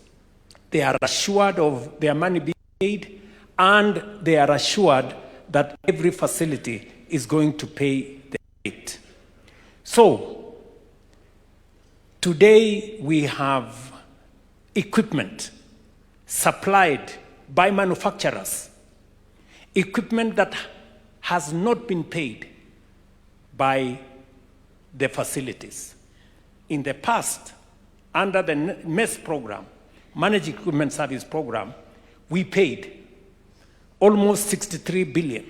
They are assured of their money being paid, and they are assured that every facility is going to pay the rate. So, today we have equipment supplied by manufacturers, equipment that has not been paid by the facilities. In the past, under the MES program, Managed Equipment Service Program, we paid almost 63 billion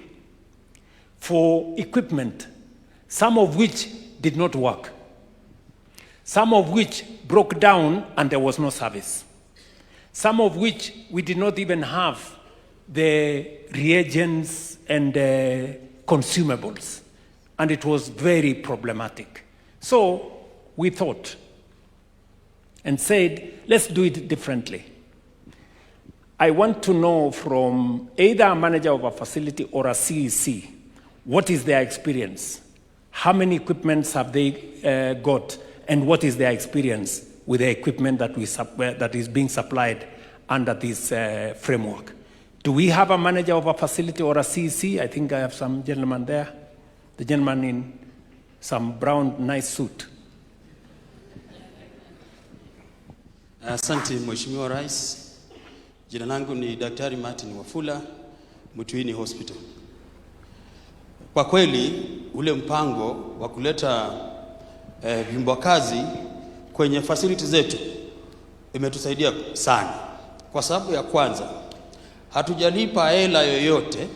for equipment, some of which did not work, some of which broke down and there was no service, some of which we did not even have the reagents and consumables, and it was very problematic. So we thought and said, let's do it differently. I want to know from either a manager of a facility or a CEC, what is their experience? How many equipments have they got, and what is their experience with the equipment that is being supplied under this framework? Do we have a manager of a facility or a CEC? I think I have some gentleman there. The gentleman in some brown, nice suit. Asante Mheshimiwa Rais. Jina langu ni Daktari Martin Wafula, Mutuini Hospital. Kwa kweli ule mpango wa kuleta vyumba kazi kwenye facility zetu imetusaidia sana. Kwa sababu ya kwanza, hatujalipa hela yoyote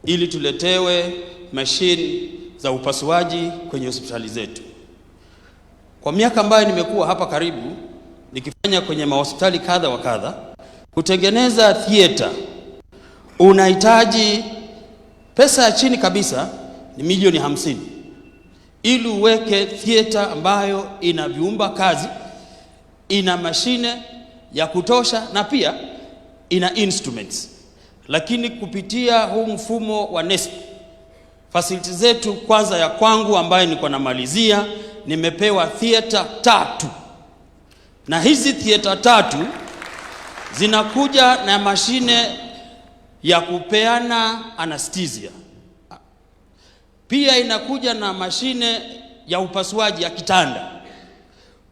ili tuletewe machine za upasuaji kwenye hospitali zetu. Kwa miaka ambayo nimekuwa hapa karibu nikifanya kwenye mahospitali kadha wa kadha, kutengeneza theater unahitaji pesa ya chini kabisa ni milioni 50 ili uweke theater ambayo ina vyumba kazi, ina mashine ya kutosha na pia ina instruments. Lakini kupitia huu mfumo wa NESP, facility zetu kwanza ya kwangu ambayo niko namalizia, nimepewa theater 3. Na hizi theater 3 zinakuja na mashine ya kupeana anesthesia. Pia inakuja na mashine ya upasuaji ya kitanda.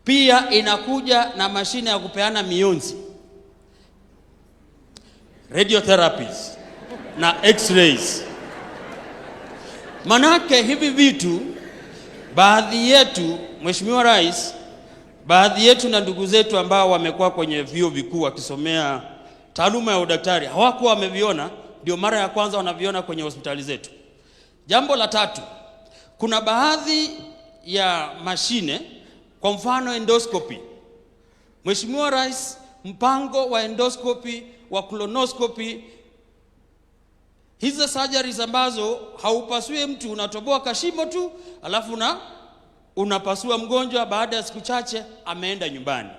Pia inakuja na mashine ya kupeana mionzi, radiotherapies na x-rays. Manake hivi vitu baadhi yetu, Mheshimiwa Rais, baadhi yetu na ndugu zetu ambao wamekuwa kwenye vyuo vikuu wakisomea taaluma ya udaktari hawakuwa wameviona, ndio mara ya kwanza wanaviona kwenye hospitali zetu. Jambo la tatu, kuna baadhi ya mashine, kwa mfano endoscopy. Mheshimiwa Rais, mpango wa endoscopy, wa colonoscopy, hizo surgeries ambazo haupasui mtu, unatoboa kashimo tu alafu unapasua mgonjwa, baada ya siku chache ameenda nyumbani.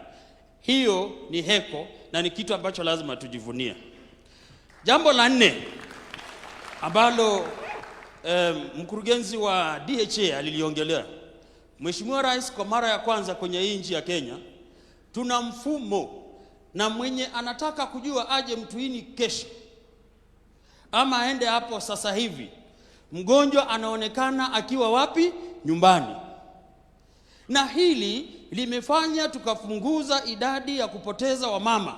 Hiyo ni heko na ni kitu ambacho lazima tujivunie. Jambo la 4 ambalo mkurugenzi wa DHA aliliongelea, Mheshimiwa Rais, kwa mara ya kwanza kwenye hii nchi ya Kenya tuna mfumo, na mwenye anataka kujua aje Mtuini kesho ama aende hapo sasa hivi, mgonjwa anaonekana akiwa wapi? Nyumbani. Na hili limefanya tukapunguza idadi ya kupoteza wamama.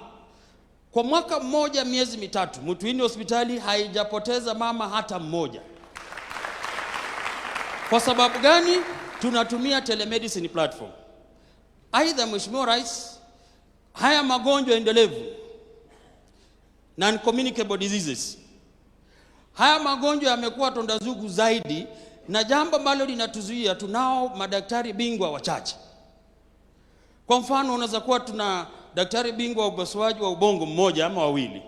Kwa mwaka mmoja miezi mitatu, Mutuini hospitali haijapoteza mama hata mmoja. Kwa sababu gani? Tunatumia telemedicine platform. Aidha, Mheshimiwa Rais, haya magonjwa endelevu, non-communicable diseases, haya magonjwa yamekuwa tondazugu zaidi, na jambo ambalo linatuzuia, tunao madaktari bingwa wachache. Kwa mfano, unaweza kuwa tuna daktari bingwa wa upasuaji wa ubongo mmoja ama wawili,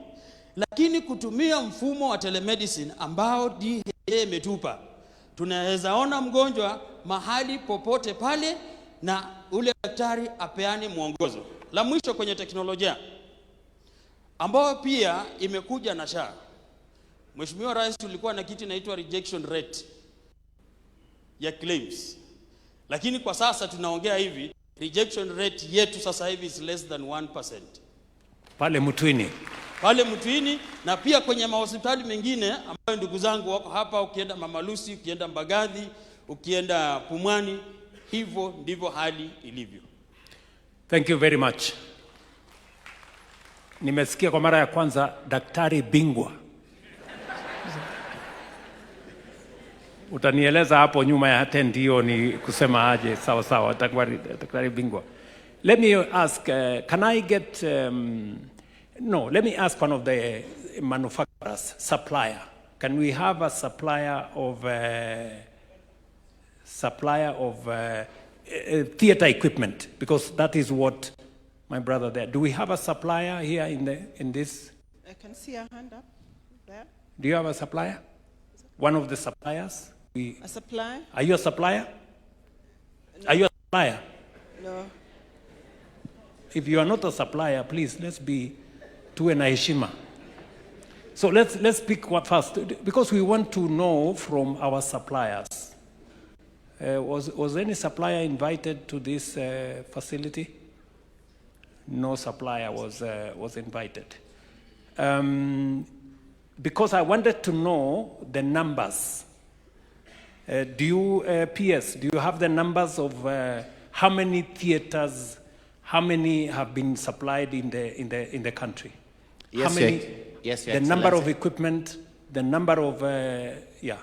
lakini kutumia mfumo wa telemedicine ambao DHA imetupa, tunaweza ona mgonjwa mahali popote pale na ule daktari apeane mwongozo. La mwisho kwenye teknolojia ambao pia imekuja na SHA. Mheshimiwa Rais, tulikuwa na kitu inaitwa rejection rate ya claims, lakini kwa sasa tunaongea hivi, rejection rate yetu sasa hivi is less than 1%. Pale Mutuini na pia kwenye mahospitali mengine ambayo ndugu zangu wako hapa, ukienda Mama Lucy, ukienda Mbagathi, ukienda Pumwani, hivyo ndivyo hali ilivyo. Thank you very much. Nimesikia kwa mara ya kwanza daktari bingwa. Utanieleza hapo nyuma ya hata ndio ni kusema aje? Sawa sawa, daktari bingwa. Let me ask, can I get let me ask one of the manufacturers, supplier. Can we have a supplier of theater equipment? Because that is what my brother there. Do we have a supplier here in this? I can see a hand up there. Do you have a supplier? One of the suppliers? A supplier? Are you a supplier? No. Are you a supplier? No. If you are not a supplier, please, let's be tuwe na heshima. So let's speak what first, because we want to know from our suppliers Was any supplier invited to this facility? No supplier was invited. Because I wanted to know the numbers. Do you, PS, do you have the numbers of how many theaters, how many have been supplied in the country? Yes, how many? Yes, the number of equipment, the number of, yeah.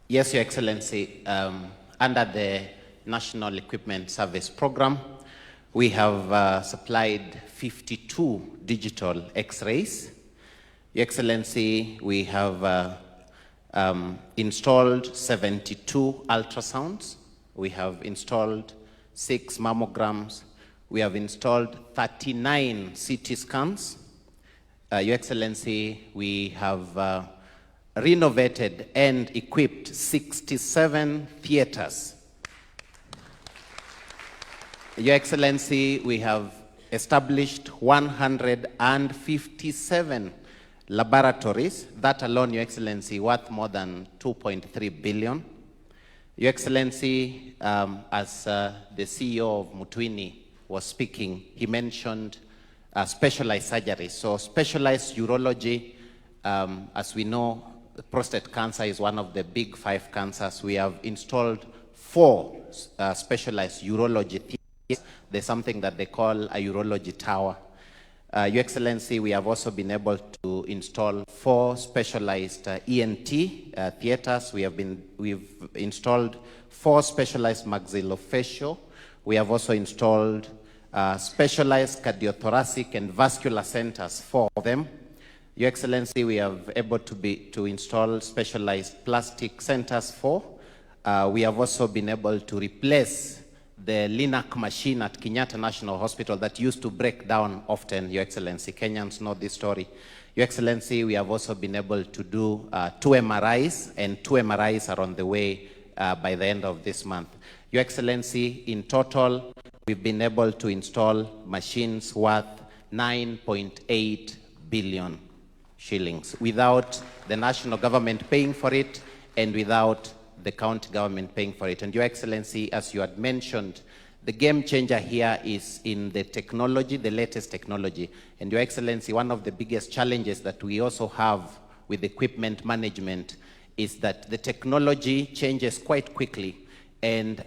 Yes, Your Excellency. Under the National Equipment Service Program, we have supplied 52 digital X-rays. Your Excellency, we have installed 72 ultrasounds. We have installed 6 mammograms. We have installed 39 CT scans. Your Excellency, we have renovated and equipped 67 theaters. Your Excellency, we have established 157 laboratories. That alone, Your Excellency, worth more than 2.3 billion. Your Excellency, as the CEO of Mutwini was speaking, he mentioned specialized surgery. So specialized urology, as we know, prostate cancer is one of the big 5 cancers. We have installed 4 specialized urology theaters. There's something that they call a urology tower. Your Excellency, we have also been able to install 4 specialized ENT theaters. We've installed 4 specialized maxillofacial. We have also installed specialized cardiothoracic and vascular centers, 4 of them. Your Excellency, we have able to install specialized plastic centers, 4. We have also been able to replace the LINAC machine at Kenyatta National Hospital that used to break down often, Your Excellency. Kenyans know this story. Your Excellency, we have also been able to do 2 MRIs, and 2 MRIs are on the way by the end of this month. Your Excellency, in total, we've been able to install machines worth 9.8 billion shillings without the national government paying for it and without the county government paying for it. And Your Excellency, as you had mentioned, the game changer here is in the technology, the latest technology. And Your Excellency, one of the biggest challenges that we also have with equipment management is that the technology changes quite quickly, and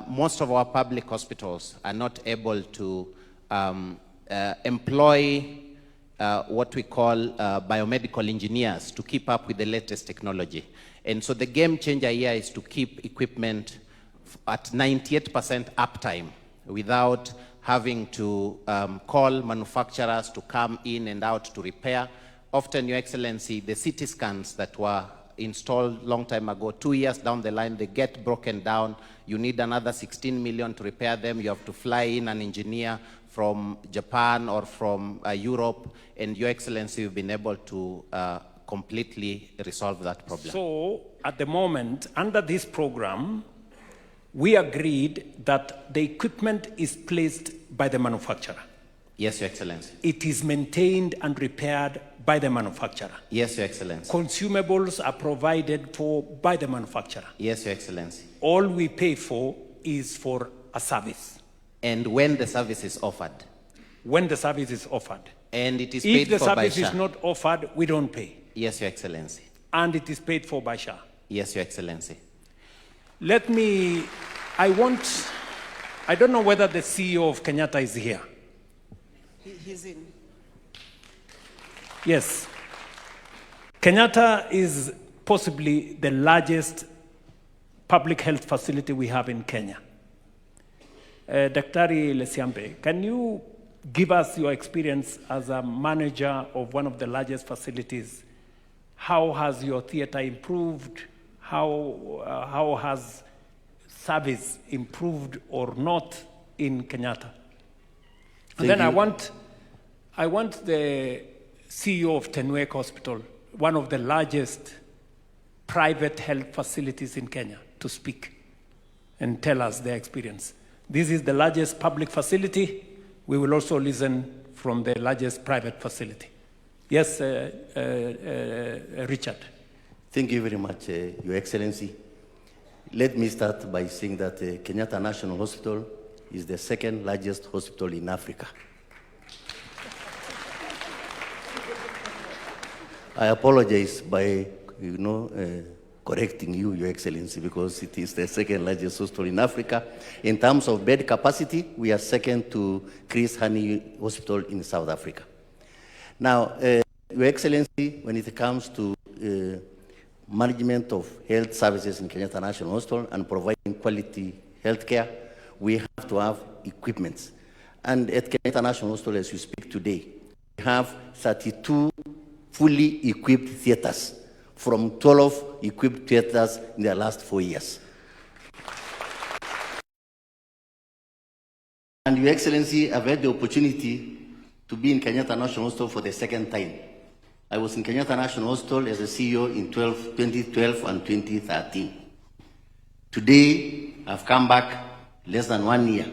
most of our public hospitals are not able to employ what we call biomedical engineers to keep up with the latest technology. And so the game changer here is to keep equipment at 98% uptime without having to call manufacturers to come in and out to repair. Often, Your Excellency, the CT scans that were installed long time ago, 2 years down the line, they get broken down. You need another 16 million to repair them. You have to fly in an engineer from Japan or from Europe. And Your Excellency, we've been able to completely resolve that problem. So, at the moment, under this program, we agreed that the equipment is placed by the manufacturer. Yes, Your Excellency. It is maintained and repaired by the manufacturer. Yes, Your Excellency. Consumables are provided for by the manufacturer. Yes, Your Excellency. All we pay for is for a service. And when the service is offered? When the service is offered. And it is paid for by SHA? If the service is not offered, we don't pay. Yes, Your Excellency. And it is paid for by SHA? Yes, Your Excellency. I don't know whether the CEO of Kenyatta is here. He's in. Yes. Kenyatta is possibly the largest public health facility we have in Kenya. Daktari Lesiambe, can you give us your experience as a manager of one of the largest facilities? How has your theater improved? How has service improved or not in Kenyatta? And then I want the CEO of Tenwek Hospital, one of the largest private health facilities in Kenya, to speak and tell us their experience. This is the largest public facility. We will also listen from the largest private facility. Yes, Richard. Thank you very much, Your Excellency. Let me start by saying that Kenyatta National Hospital is the second largest hospital in Africa. I apologize by, correcting you, Your Excellency, because it is the second largest hospital in Africa. In terms of bed capacity, we are second to Chris Hani Hospital in South Africa. Now, Your Excellency, when it comes to management of health services in Kenyatta National Hospital and providing quality health care, we have to have equipment. And at Kenyatta National Hospital, as we speak today, we have 32 fully equipped theaters from 12 equipped theaters in the last 4 years. And Your Excellency, I've had the opportunity to be in Kenyatta National Hospital for the second time. I was in Kenyatta National Hospital as a CEO in 2012 and 2013. Today, I've come back less than 1 year.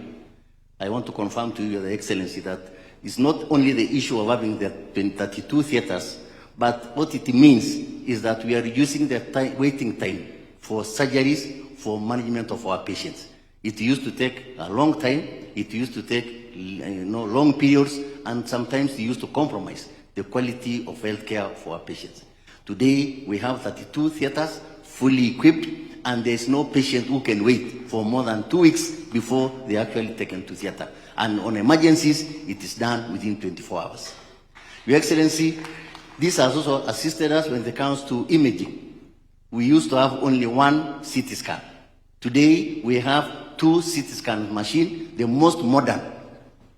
I want to confirm to you, Your Excellency, that it's not only the issue of having the 32 theaters, but what it means is that we are reducing the waiting time for surgeries, for management of our patients. It used to take a long time, it used to take long periods, and sometimes it used to compromise the quality of healthcare for our patients. Today, we have 32 theaters fully equipped, and there's no patient who can wait for more than 2 weeks before they're actually taken to theater. And on emergencies, it is done within 24 hours. Your Excellency, this has also assisted us when it comes to imaging. We used to have only one CT scan. Today, we have 2 CT scan machines, the most modern,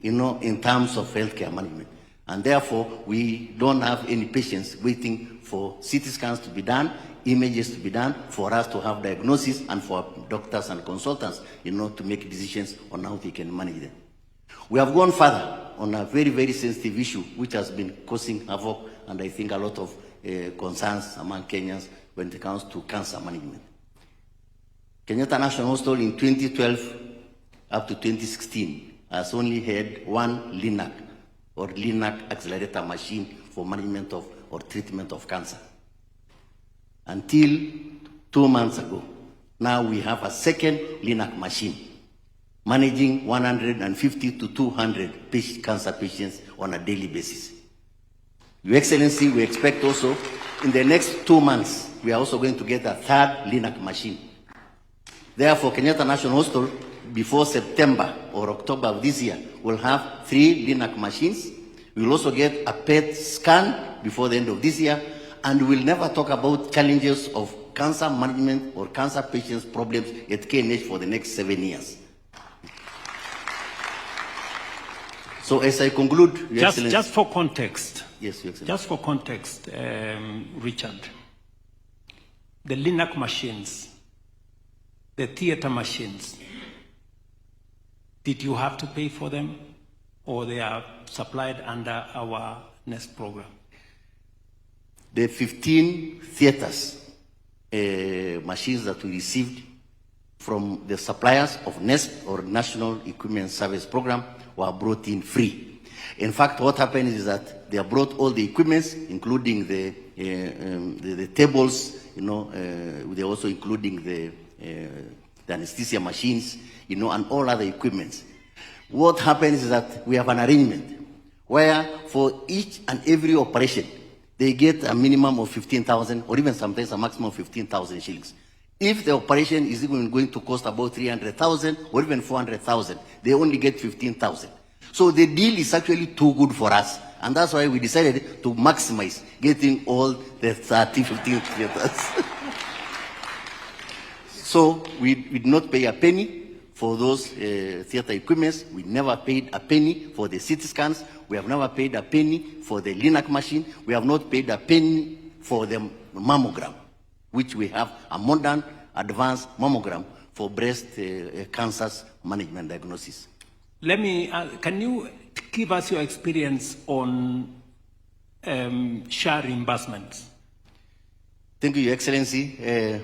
in terms of healthcare management. And therefore, we don't have any patients waiting for CT scans to be done, images to be done, for us to have diagnosis, and for doctors and consultants, to make decisions on how they can manage them. We have gone further on a very, very sensitive issue, which has been causing havoc and I think a lot of concerns among Kenyans when it comes to cancer management. Kenyatta National Hospital in 2012 up to 2016 has only had one LINAC, or LINAC accelerator machine for management of or treatment of cancer. Until 2 months ago, now we have a second LINAC machine managing 150 to 200 cancer patients on a daily basis. Your Excellency, we expect also in the next 2 months, we are also going to get a third LINAC machine. Therefore, Kenyatta National Hospital, before September or October of this year, will have 3 LINAC machines. We will also get a PET scan before the end of this year, and we'll never talk about challenges of cancer management or cancer patients' problems at KNH for the next 7 years. So as I conclude, Your Excellency, just for context. Yes, Your Excellency. Just for context, Richard, the LINAC machines, the theater machines, did you have to pay for them, or they are supplied under our NEST program? The 15 theaters machines that we received from the suppliers of NEST, or National Equipment Service Program, were brought in free. In fact, what happened is that they brought all the equipments, including the tables, they're also including the anesthesia machines, and all other equipments. What happens is that we have an arrangement where for each and every operation, they get a minimum of 15,000, or even sometimes a maximum of 15,000 shillings. If the operation is even going to cost about 300,000 or even 400,000, they only get 15,000. So the deal is actually too good for us. And that's why we decided to maximize getting all the 15 theaters. So we did not pay a penny for those theater equipments. We never paid a penny for the CT scans. We have never paid a penny for the LINAC machine. We have not paid a penny for the mammogram, which we have a modern, advanced mammogram for breast cancers management diagnosis. Can you give us your experience on SHA reimbursements? Thank you, Your Excellency.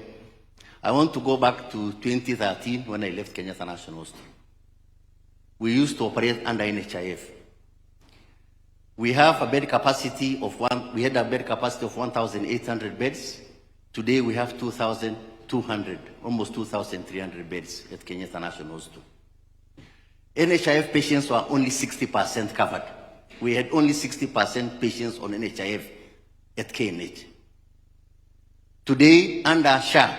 I want to go back to 2013 when I left Kenyatta National Hospital. We used to operate under NHIF. We have a bed capacity of we had a bed capacity of 1,800 beds. Today we have 2,000 almost 2,300 beds at Kenyatta National Hospital. NHIF patients were only 60% covered. We had only 60% patients on NHIF at KNH. Today, under SHA,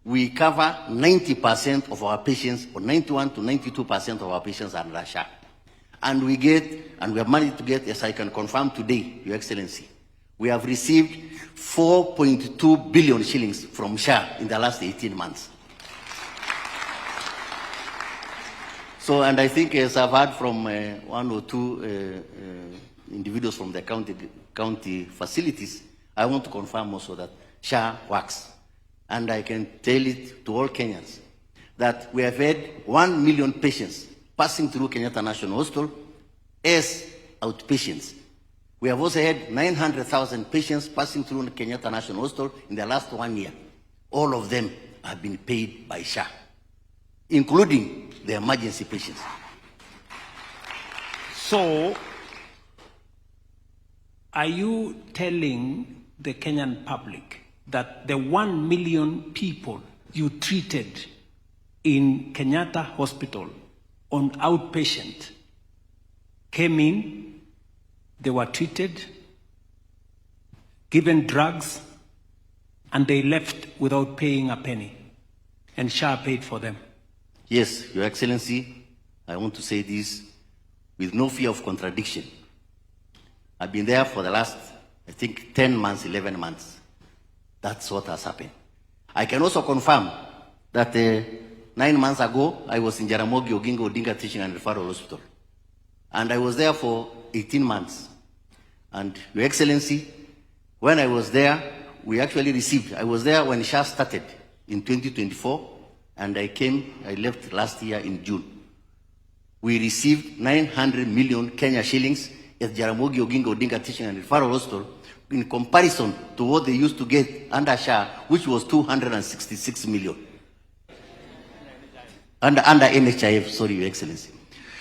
we cover 90% of our patients, or 91 to 92% of our patients are under SHA. And we have managed to get, as I can confirm today, Your Excellency, we have received 4.2 billion shillings from SHA in the last 18 months. So, and I think as I've heard from one or two individuals from the county facilities, I want to confirm also that SHA works. And I can tell it to all Kenyans that we have had 1 million patients passing through Kenyatta National Hospital as outpatients. We have also had 900,000 patients passing through Kenyatta National Hospital in the last 1 year. All of them have been paid by SHA, including the emergency patients. So, are you telling the Kenyan public that the 1 million people you treated in Kenyatta Hospital on outpatient came in, they were treated, given drugs, and they left without paying a penny, and SHA paid for them? Yes, Your Excellency, I want to say this with no fear of contradiction. I've been there for the last, I think, 10 months, 11 months. That's what has happened. I can also confirm that 9 months ago, I was in Jaramogi Oginga Odinga Teaching and Referral Hospital. And I was there for 18 months. And Your Excellency, when I was there, we actually received, I was there when SHA started in 2024, and I left last year in June. We received 900 million Kenya shillings at Jaramogi Oginga Odinga Teaching and Referral Hospital in comparison to what they used to get under SHA, which was 266 million. Under NHIF, sorry, Your Excellency.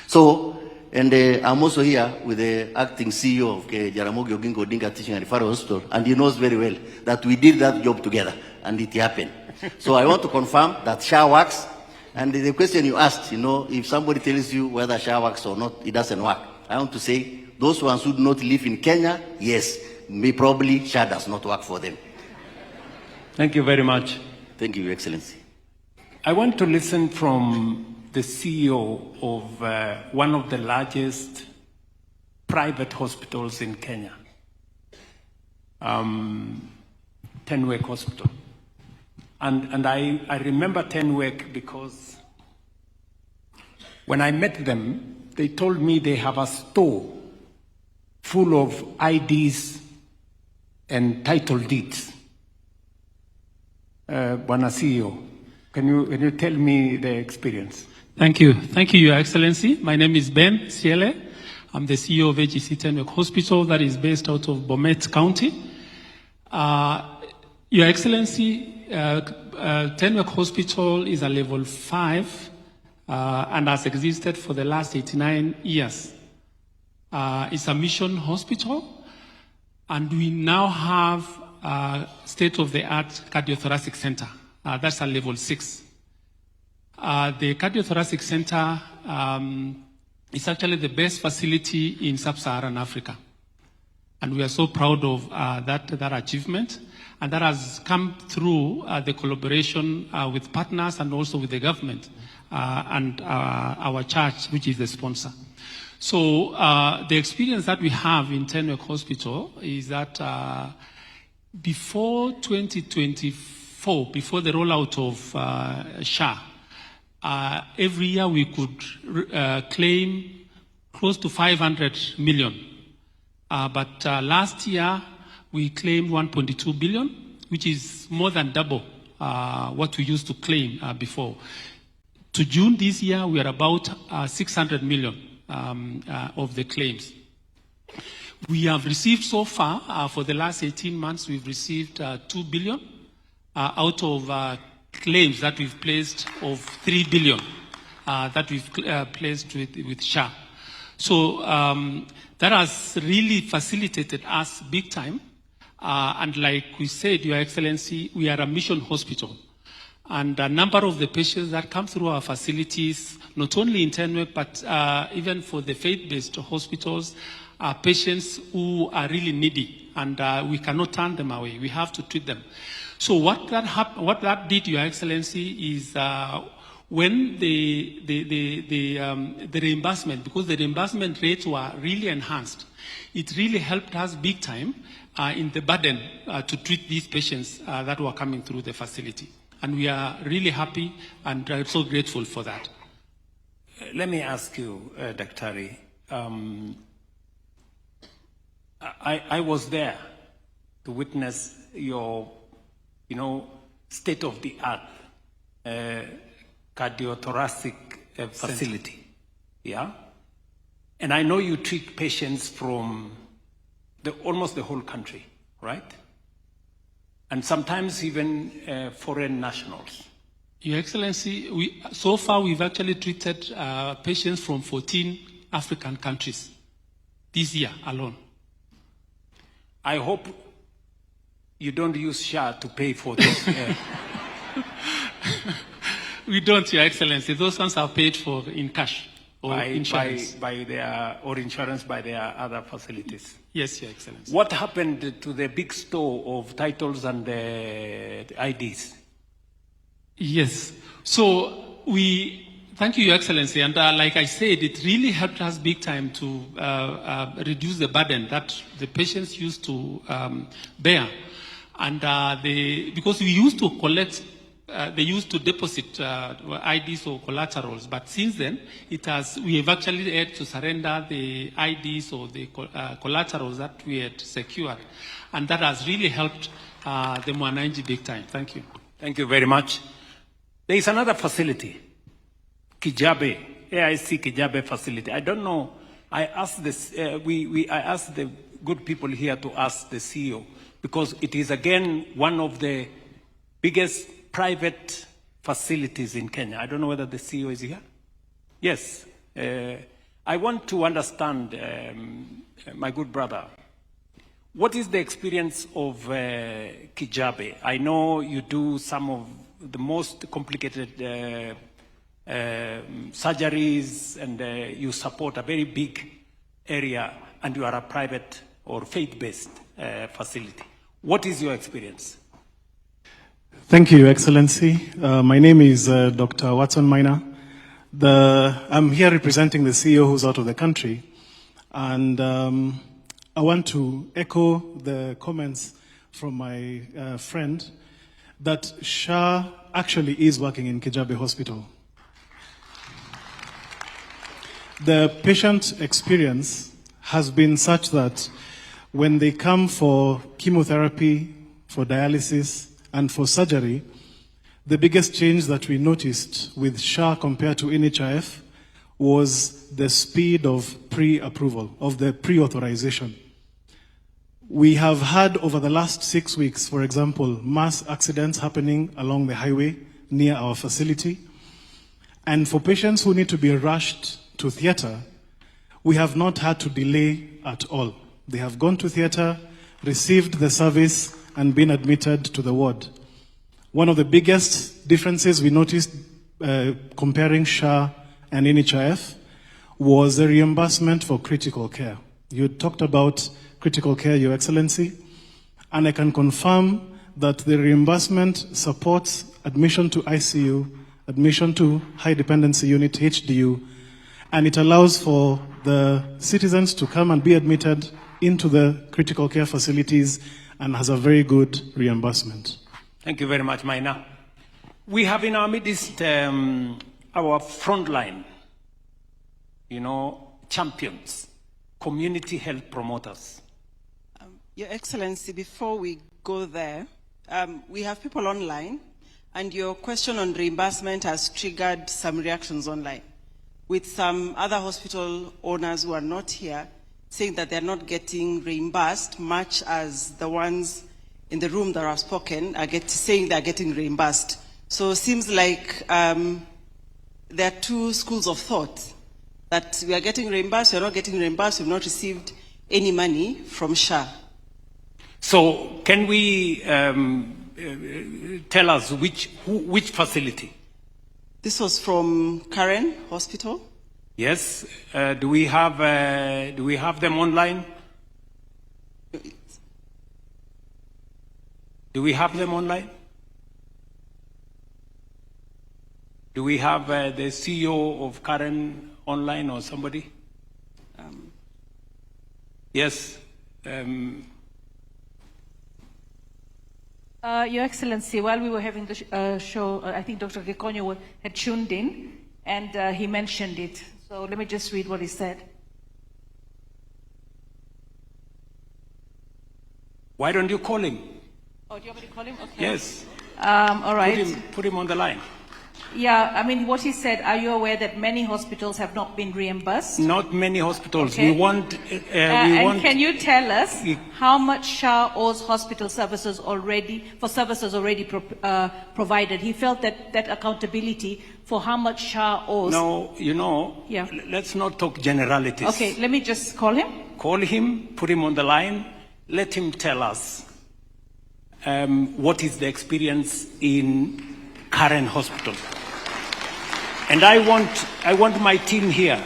So, and I'm also here with the acting CEO of Jaramogi Oginga Odinga Teaching and Referral Hospital, and he knows very well that we did that job together, and it happened. So I want to confirm that SHA works, and the question you asked, if somebody tells you whether SHA works or not, it doesn't work. I want to say, those ones who do not live in Kenya, yes, probably SHA does not work for them. Thank you very much. Thank you, Your Excellency. I want to listen from the CEO of one of the largest private hospitals in Kenya, Tenwek Hospital. And I remember Tenwek because when I met them, they told me they have a store full of IDs and title deeds. Bwana CEO, can you tell me the experience? Thank you, Your Excellency. My name is Ben Siele. I'm the CEO of AGC Tenwek Hospital that is based out of Bomet County. Your Excellency, Tenwek Hospital is a level 5 and has existed for the last 89 years. It's a mission hospital, and we now have a state-of-the-art cardiothoracic center. That's a level 6. The cardiothoracic center is actually the best facility in sub-Saharan Africa. And we are so proud of that achievement. And that has come through the collaboration with partners and also with the government and our church, which is the sponsor. So the experience that we have in Tenwek Hospital is that before 2024, before the rollout of SHA, every year we could claim close to 500 million. But last year we claimed 1.2 billion, which is more than double what we used to claim before. To June this year, we are about 600 million of the claims. We have received so far, for the last 18 months, we've received 2 billion out of claims that we've placed of 3 billion that we've placed with SHA. So that has really facilitated us big time And like we said, Your Excellency, we are a mission hospital. And a number of the patients that come through our facilities, not only in Tenwek, but even for the faith-based hospitals, are patients who are really needy, and we cannot turn them away. We have to treat them. So what that did, Your Excellency, is when the reimbursement, because the reimbursement rates were really enhanced, it really helped us big time in the burden to treat these patients that were coming through the facility. And we are really happy and so grateful for that. Let me ask you, Daktari, I was there to witness your, state-of-the-art cardiothoracic facility. Yeah? And I know you treat patients from almost the whole country, right? And sometimes even foreign nationals. Your Excellency, so far we've actually treated patients from 14 African countries this year alone. I hope you don't use SHA to pay for this. We don't, Your Excellency. Those ones are paid for in cash or insurance. Or insurance by their other facilities. Yes, Your Excellency. What happened to the big store of titles and the IDs? Yes. So thank you, Your Excellency. And like I said, it really helped us big time to reduce the burden that the patients used to bear. And because we used to collect, they used to deposit IDs or collaterals, but since then, we have actually had to surrender the IDs or the collaterals that we had secured. And that has really helped the Mwananchi big time. Thank you. Thank you very much. There is another facility, Kijabe, AIC Kijabe facility. I don't know. I asked this. I asked the good people here to ask the CEO, because it is again one of the biggest private facilities in Kenya. I don't know whether the CEO is here. Yes. I want to understand, my good brother, what is the experience of Kijabe? I know you do some of the most complicated surgeries, and you support a very big area, and you are a private or faith-based facility. What is your experience? Thank you, Your Excellency. My name is Dr. Watson Maina. I'm here representing the CEO who's out of the country, and I want to echo the comments from my friend that SHA actually is working in Kijabe Hospital. The patient experience has been such that when they come for chemotherapy, for dialysis, and for surgery, the biggest change that we noticed with SHA compared to NHIF was the speed of pre-approval, of the pre-authorization. We have had over the last 6 weeks, for example, mass accidents happening along the highway near our facility. And for patients who need to be rushed to theater, we have not had to delay at all. They have gone to theater, received the service, and been admitted to the ward. One of the biggest differences we noticed comparing SHA and NHIF was the reimbursement for critical care. You talked about critical care, Your Excellency, and I can confirm that the reimbursement supports admission to ICU, admission to high dependency unit, HDU, and it allows for the citizens to come and be admitted into the critical care facilities, and has a very good reimbursement. Thank you very much, Maina. We have in our midst our frontline, champions, community health promoters. Your Excellency, before we go there, we have people online, and your question on reimbursement has triggered some reactions online, with some other hospital owners who are not here saying that they're not getting reimbursed, much as the ones in the room that have spoken are saying they're getting reimbursed. So it seems like there are two schools of thought, that we are getting reimbursed, we're not getting reimbursed, we've not received any money from SHA. So can we tell us which facility? This was from Karen Hospital. Yes. Do we have them online? Do we have them online? Do we have the CEO of Karen online or somebody? Yes. Your Excellency, while we were having the show, I think Dr. Gikonyo had tuned in, and he mentioned it. So let me just read what he said. Why don't you call him? Oh, do you want me to call him? Okay. Yes. All right. Put him on the line. Yeah, I mean, what he said, are you aware that many hospitals have not been reimbursed? Not many hospitals. Okay. We want. And can you tell us how much SHA owes hospital services already, for services already provided? He felt that accountability for how much SHA owes. No, Yeah. let's not talk generalities. Okay, let me just call him. Call him, put him on the line, let him tell us what is the experience in Karen Hospital. And I want my team here,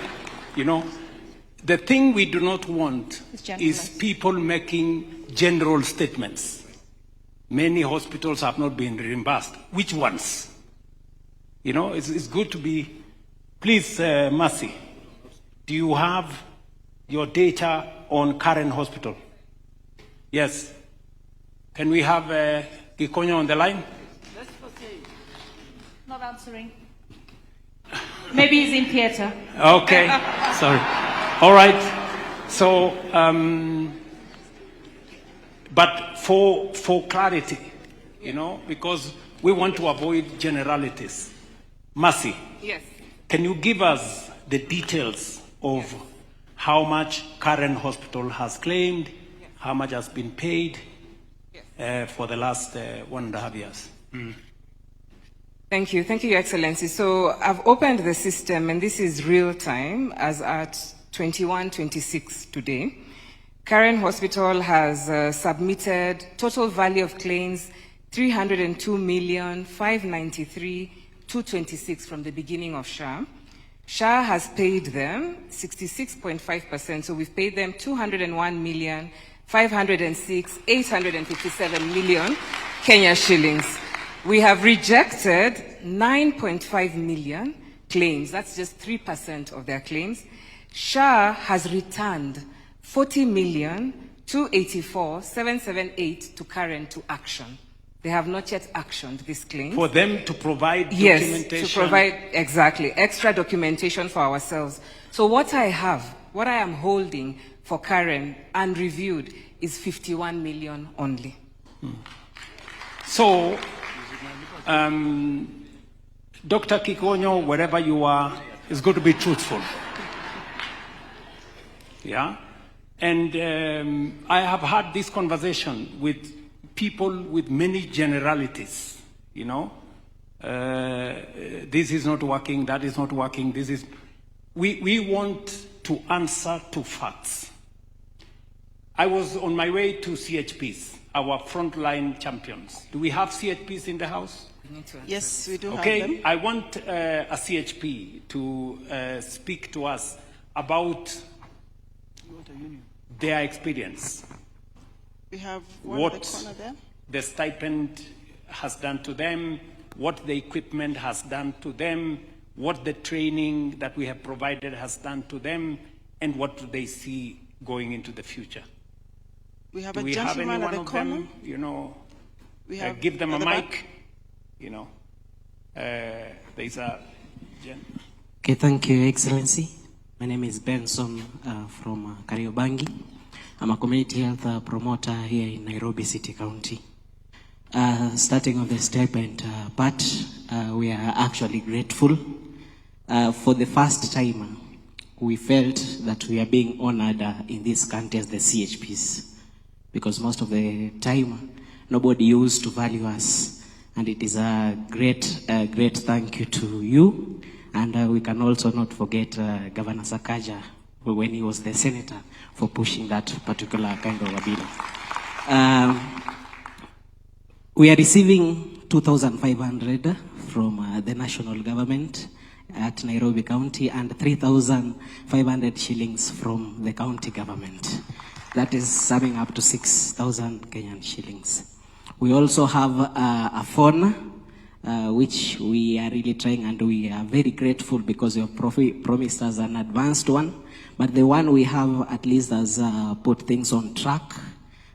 The thing we do not want is people making general statements. Many hospitals have not been reimbursed. Which ones? It's good to be. Please, Mercy, do you have your data on Karen Hospital? Yes. Can we have Gikonyo on the line? Not answering. Maybe he's in theater. Okay, sorry. All right. So, but for clarity, because we want to avoid generalities. Mercy. Yes. Can you give us the details of how much Karen Hospital has claimed, how much has been paid for the last 1.5 years? Thank you, Your Excellency. So I've opened the system, and this is real time, as at 21:26 today. Karen Hospital has submitted total value of claims 302,593,226 from the beginning of SHA. SHA has paid them 66.5%, so we've paid them 201,506,857 million Kenya shillings. We have rejected 9.5 million claims. That's just 3% of their claims. SHA has returned 40,284,778 to Karen to action. They have not yet actioned this claim. For them to provide documentation? Yes, to provide, exactly, extra documentation for ourselves. So what I am holding for Karen unreviewed is 51 million only. So, Dr. Gikonyo, wherever you are, it's going to be truthful. Yeah? And I have had this conversation with people with many generalities, this is not working, that is not working, this is... We want to answer to facts. I was on my way to CHPs, our frontline champions. Do we have CHPs in the house? Yes, we do have them. Okay, I want a CHP to speak to us about their experience. We have one what at the corner there. The stipend has done to them, what the equipment has done to them, what the training that we have provided has done to them, and what do they see going into the future. We have do a we have gentleman any at one the of corner. them, We have give them a at the mic, back. There's a... Okay, thank you, Excellency. My name is Benson from Kariobangi. I'm a community health promoter here in Nairobi City County. Starting on the stipend part, we are actually grateful. For the first time, we felt that we are being honored in this country as the CHPs, because most of the time, nobody used to value us. And it is a great thank you to you. And we can also not forget Governor Sakaja, when he was the senator, for pushing that particular kind of a bill. We are receiving 2,500 from the national government at Nairobi County and 3,500 shillings from the county government. That is summing up to 6,000 Kenyan shillings. We also have a phone, which we are really trying, and we are very grateful because you have promised us an advanced one. But the one we have at least has put things on track.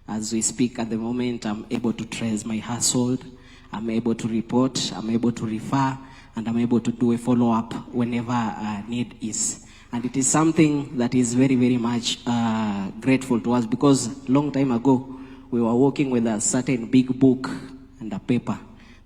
As we speak at the moment, I'm able to trace my household, I'm able to report, I'm able to refer, and I'm able to do a follow-up whenever need is. And it is something that is very, very much grateful to us, because long time ago, we were working with a certain big book and a paper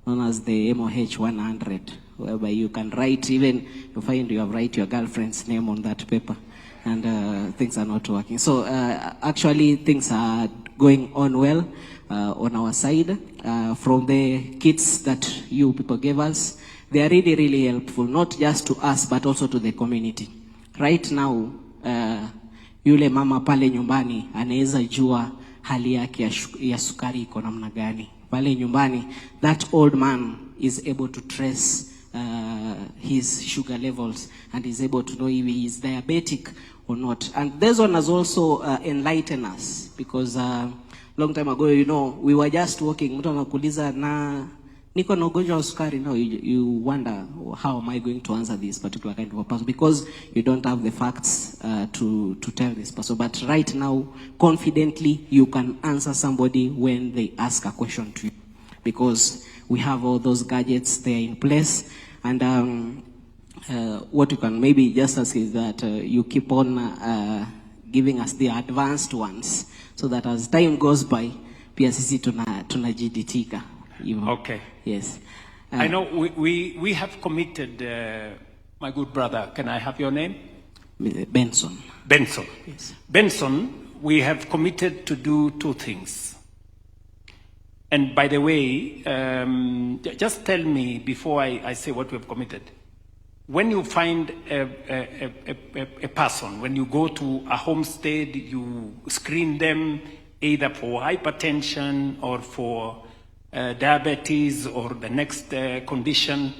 known as the MOH 100, whereby you can write, even you find you have write your girlfriend's name on that paper, and things are not working. So actually things are going on well on our side. From the kits that you people gave us, they are really, really helpful, not just to us, but also to the community. Right now, yule mama pale nyumbani anaweza jua hali yake ya sukari iko namna gani. Pale nyumbani, that old man is able to trace his sugar levels and is able to know if he is diabetic or not. And this one has also enlightened us, because long time ago, you know, we were just walking, mtu anakuuliza na niko na ugonjwa wa sukari. No, you wonder, how am I going to answer this particular kind of a person, because you don't have the facts to tell this person. But right now, confidently, you can answer somebody when they ask a question to you, because we have all those gadgets there in place. And what you can maybe just ask is that you keep on giving us the advanced ones, so that as time goes by, pia sisi tunajiditika. Okay. Yes. I know we have committed, my good brother, can I have your name? Benson. Benson. Yes. Benson, we have committed to do two things. And by the way, just tell me before I say what we have committed. When you find a person, when you go to a homestead, you screen them either for hypertension or for diabetes or the next condition.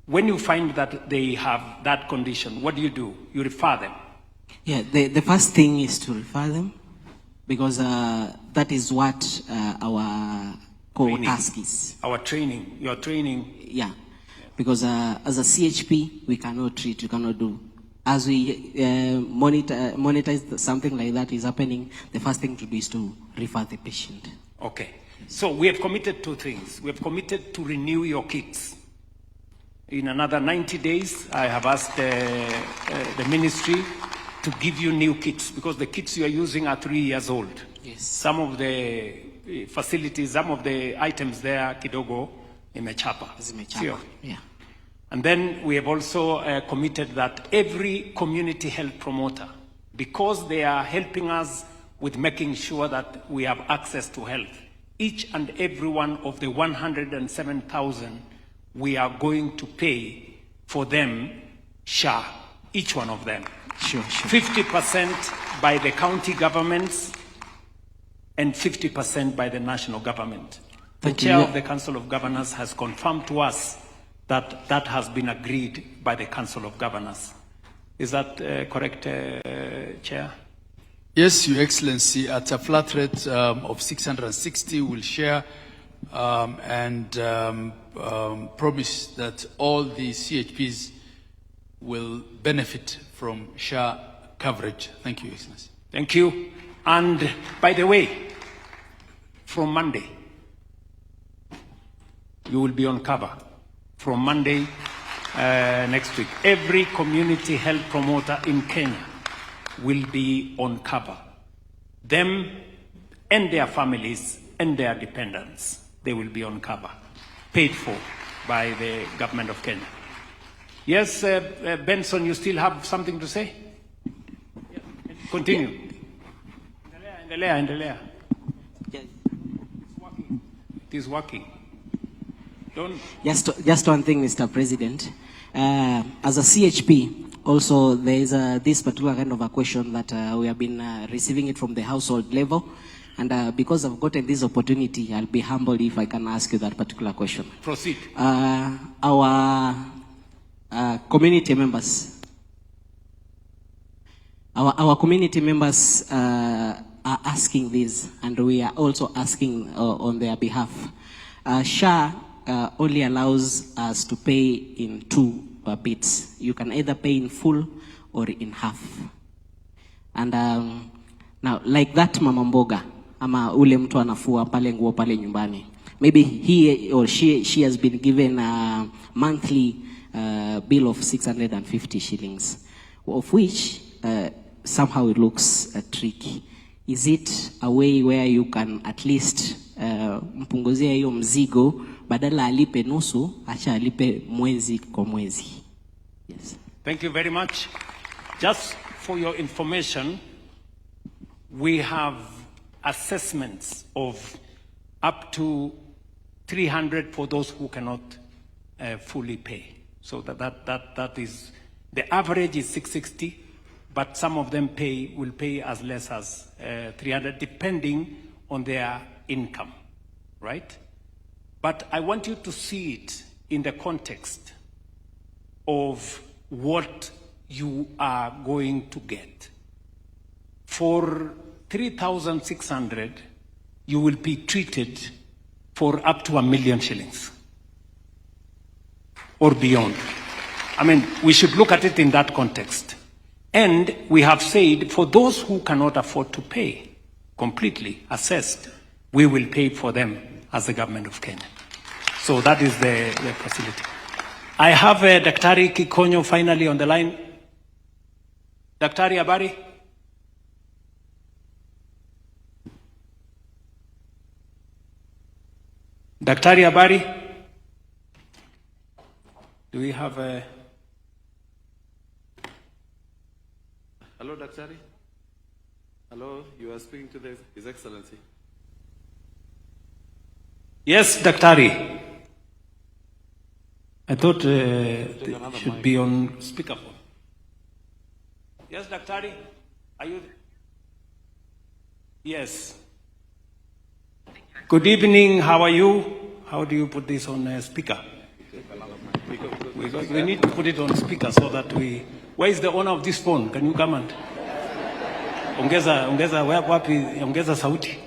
When you find that they have that condition, what do? You refer them? Yeah, the first thing is to refer them, because that is what our core task is. Our training, your training. Yeah, because as a CHP, we cannot treat, we cannot do. As we monetize something like that is happening, the first thing to do is to refer the patient. Okay. So we have committed two things. We have committed to renew your kits. In another 90 days, I have asked the ministry to give you new kits, because the kits you are using are 3 years old. Yes. Some of the facilities, some of the items there, kidogo, imechapa. Zimechapa. Yeah. And then we have also committed that every community health promoter, because they are helping us with making sure that we have access to health, each and every one of the 107,000, we are going to pay for them SHA, each one of them. Sure. 50% by the county governments and 50% by the national government. The chair of the Council of Governors has confirmed to us that that has been agreed by the Council of Governors. Is that correct, Chair? Yes, Your Excellency, at a flat rate of 660, we'll share and promise that all the CHPs will benefit from SHA coverage. Thank you, Your Excellency. Thank you. And by the way, from Monday, you will be on cover. From Monday next week, every community health promoter in Kenya will be on cover. Them and their families and their dependents, they will be on cover, paid for by the government of Kenya. Yes, Benson, you still have something to say? Continue. Endelea. It is working. Don't. Just one thing, Mr. President. As a CHP, also there is this particular kind of a question that we have been receiving it from the household level. And because I've gotten this opportunity, I'll be humbled if I can ask you that particular question. Proceed. Our community members, our community members are asking this, and we are also asking on their behalf. SHA only allows us to pay in two bits. You can either pay in full or in half. And now, like that mama mboga, ama ule mtu anafua pale nguo pale nyumbani, maybe he or she has been given a monthly bill of 650 shillings, of which somehow it looks tricky. Is it a way where you can at least mpunguzia hiyo mzigo, badala alipe nusu, acha alipe mwezi kwa mwezi? Yes. Thank you very much. Just for your information, we have assessments of up to 300 for those who cannot fully pay. So that is, the average is 660, but some of them will pay as less as 300, depending on their income, right? But I want you to see it in the context of what you are going to get. For 3,600, you will be treated for up to 1 million shillings or beyond. I mean, we should look at it in that context. And we have said for those who cannot afford to pay completely, assessed, we will pay for them as the government of Kenya. So that is the facility. I have Daktari Kikonyo finally on the line. Daktari, habari? Daktari, habari? Do we have a... Hello, Daktari. Hello, you are speaking to His Excellency. Yes, Daktari. I thought it should be on speakerphone. Yes, Daktari, are you? Yes. Good evening, how are you? How do you put this on speaker? We need to put it on speaker so that we... Where is the owner of this phone? Can you come and... Ongeza, wapi, ongeza sauti.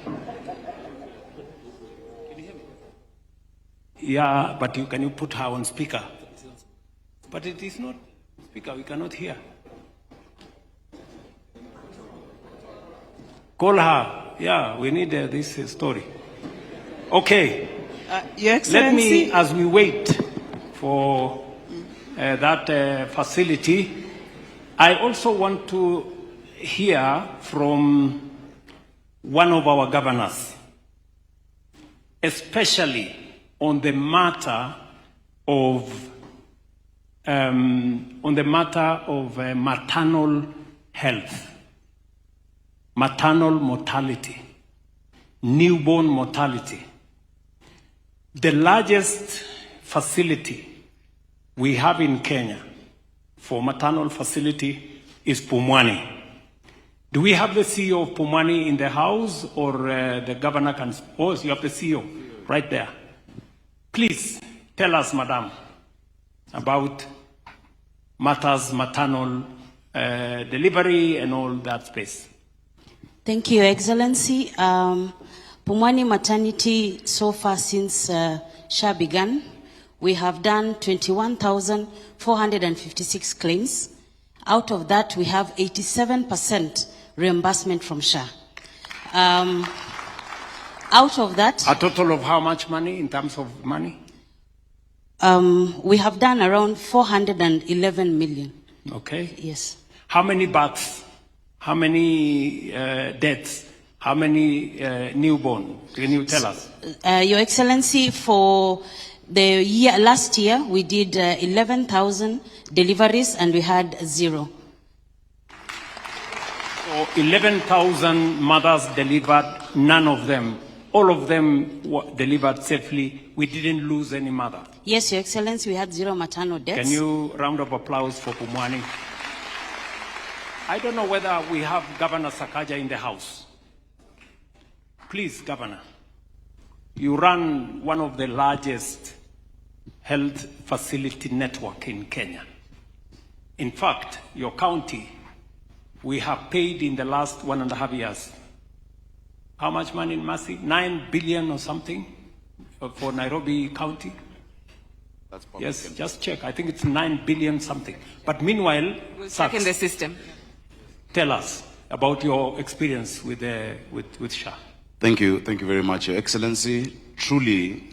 Yeah, but can you put her on speaker? But it is not speaker, we cannot hear. Call her. Yeah, we need this story. Okay. Your Excellency. Let me, as we wait for that facility, I also want to hear from one of our governors, especially on the matter of maternal health, maternal mortality, newborn mortality. The largest facility we have in Kenya for maternal facility is Pumwani. Do we have the CEO of Pumwani in the house, or the governor can? Oh, you have the CEO right there. Please tell us, Madam, about matters maternal delivery and all that space. Thank you, Excellency. Pumwani Maternity, so far since SHA began, we have done 21,456 claims. Out of that, we have 87% reimbursement from SHA. Out of that... A total of how much money in terms of money? We have done around 411 million. Okay. Yes. How many births? How many deaths? How many newborn? Can you tell us? Your Excellency, for the last year, we did 11,000 deliveries and we had 0. So 11,000 mothers delivered, none of them, all of them were delivered safely. We didn't lose any mother. Yes, Your Excellency, we had 0 maternal deaths. Can you round of applause for Pumwani? I don't know whether we have Governor Sakaja in the house. Please, Governor, you run one of the largest health facility network in Kenya. In fact, your county, we have paid in the last 1.5 years. How much money in Mercy? 9 billion or something for Nairobi County? That's yes, just check. I think it's 9 billion something. But meanwhile, We'll check in the system. Tell us about your experience with SHA. Thank you very much, Your Excellency. Truly,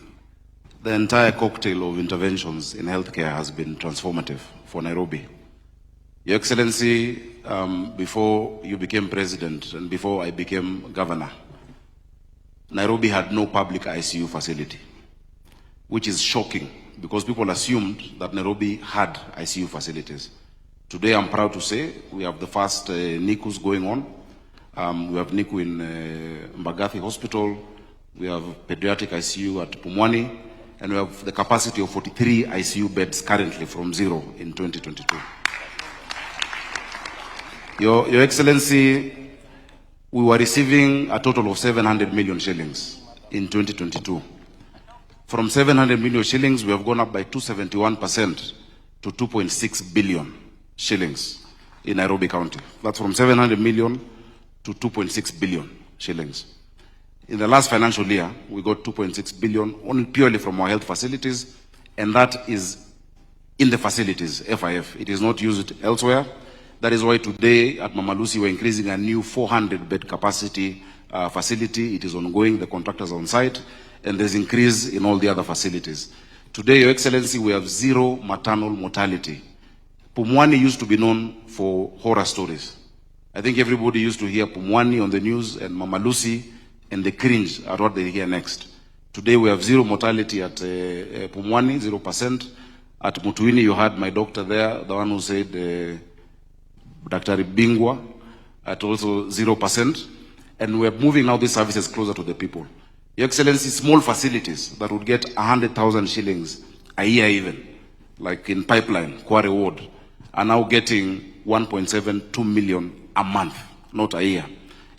the entire cocktail of interventions in healthcare has been transformative for Nairobi. Your Excellency, before you became president and before I became governor, Nairobi had no public ICU facility, which is shocking because people assumed that Nairobi had ICU facilities. Today, I'm proud to say we have the first NICUs going on. We have NICU in Mbagathi Hospital. We have pediatric ICU at Pumwani. And we have the capacity of 43 ICU beds currently from 0 in 2022. Your Excellency, we were receiving a total of 700 million shillings in 2022. From 700 million shillings, we have gone up by 271% to 2.6 billion shillings in Nairobi County. That's from 700 million to 2.6 billion shillings. In the last financial year, we got 2.6 billion only purely from our health facilities, and that is in the facilities, FIF. It is not used elsewhere. That is why today at Mama Lucy, we're increasing a new 400-bed capacity facility. It is ongoing, the contractors are on site, and there's increase in all the other facilities. Today, Your Excellency, we have 0 maternal mortality. Pumwani used to be known for horror stories. I think everybody used to hear Pumwani on the news and Mama Lucy, and they cringe at what they hear next. Today, we have 0 mortality at Pumwani, 0%. At Mutuini, you had my doctor there, the one who said, Dr. Bingwa, at also 0%. And we're moving now these services closer to the people. Your Excellency, small facilities that would get 100,000 shillings a year even, like in Pipeline, Quarry Ward, are now getting 1.72 million a month, not a year.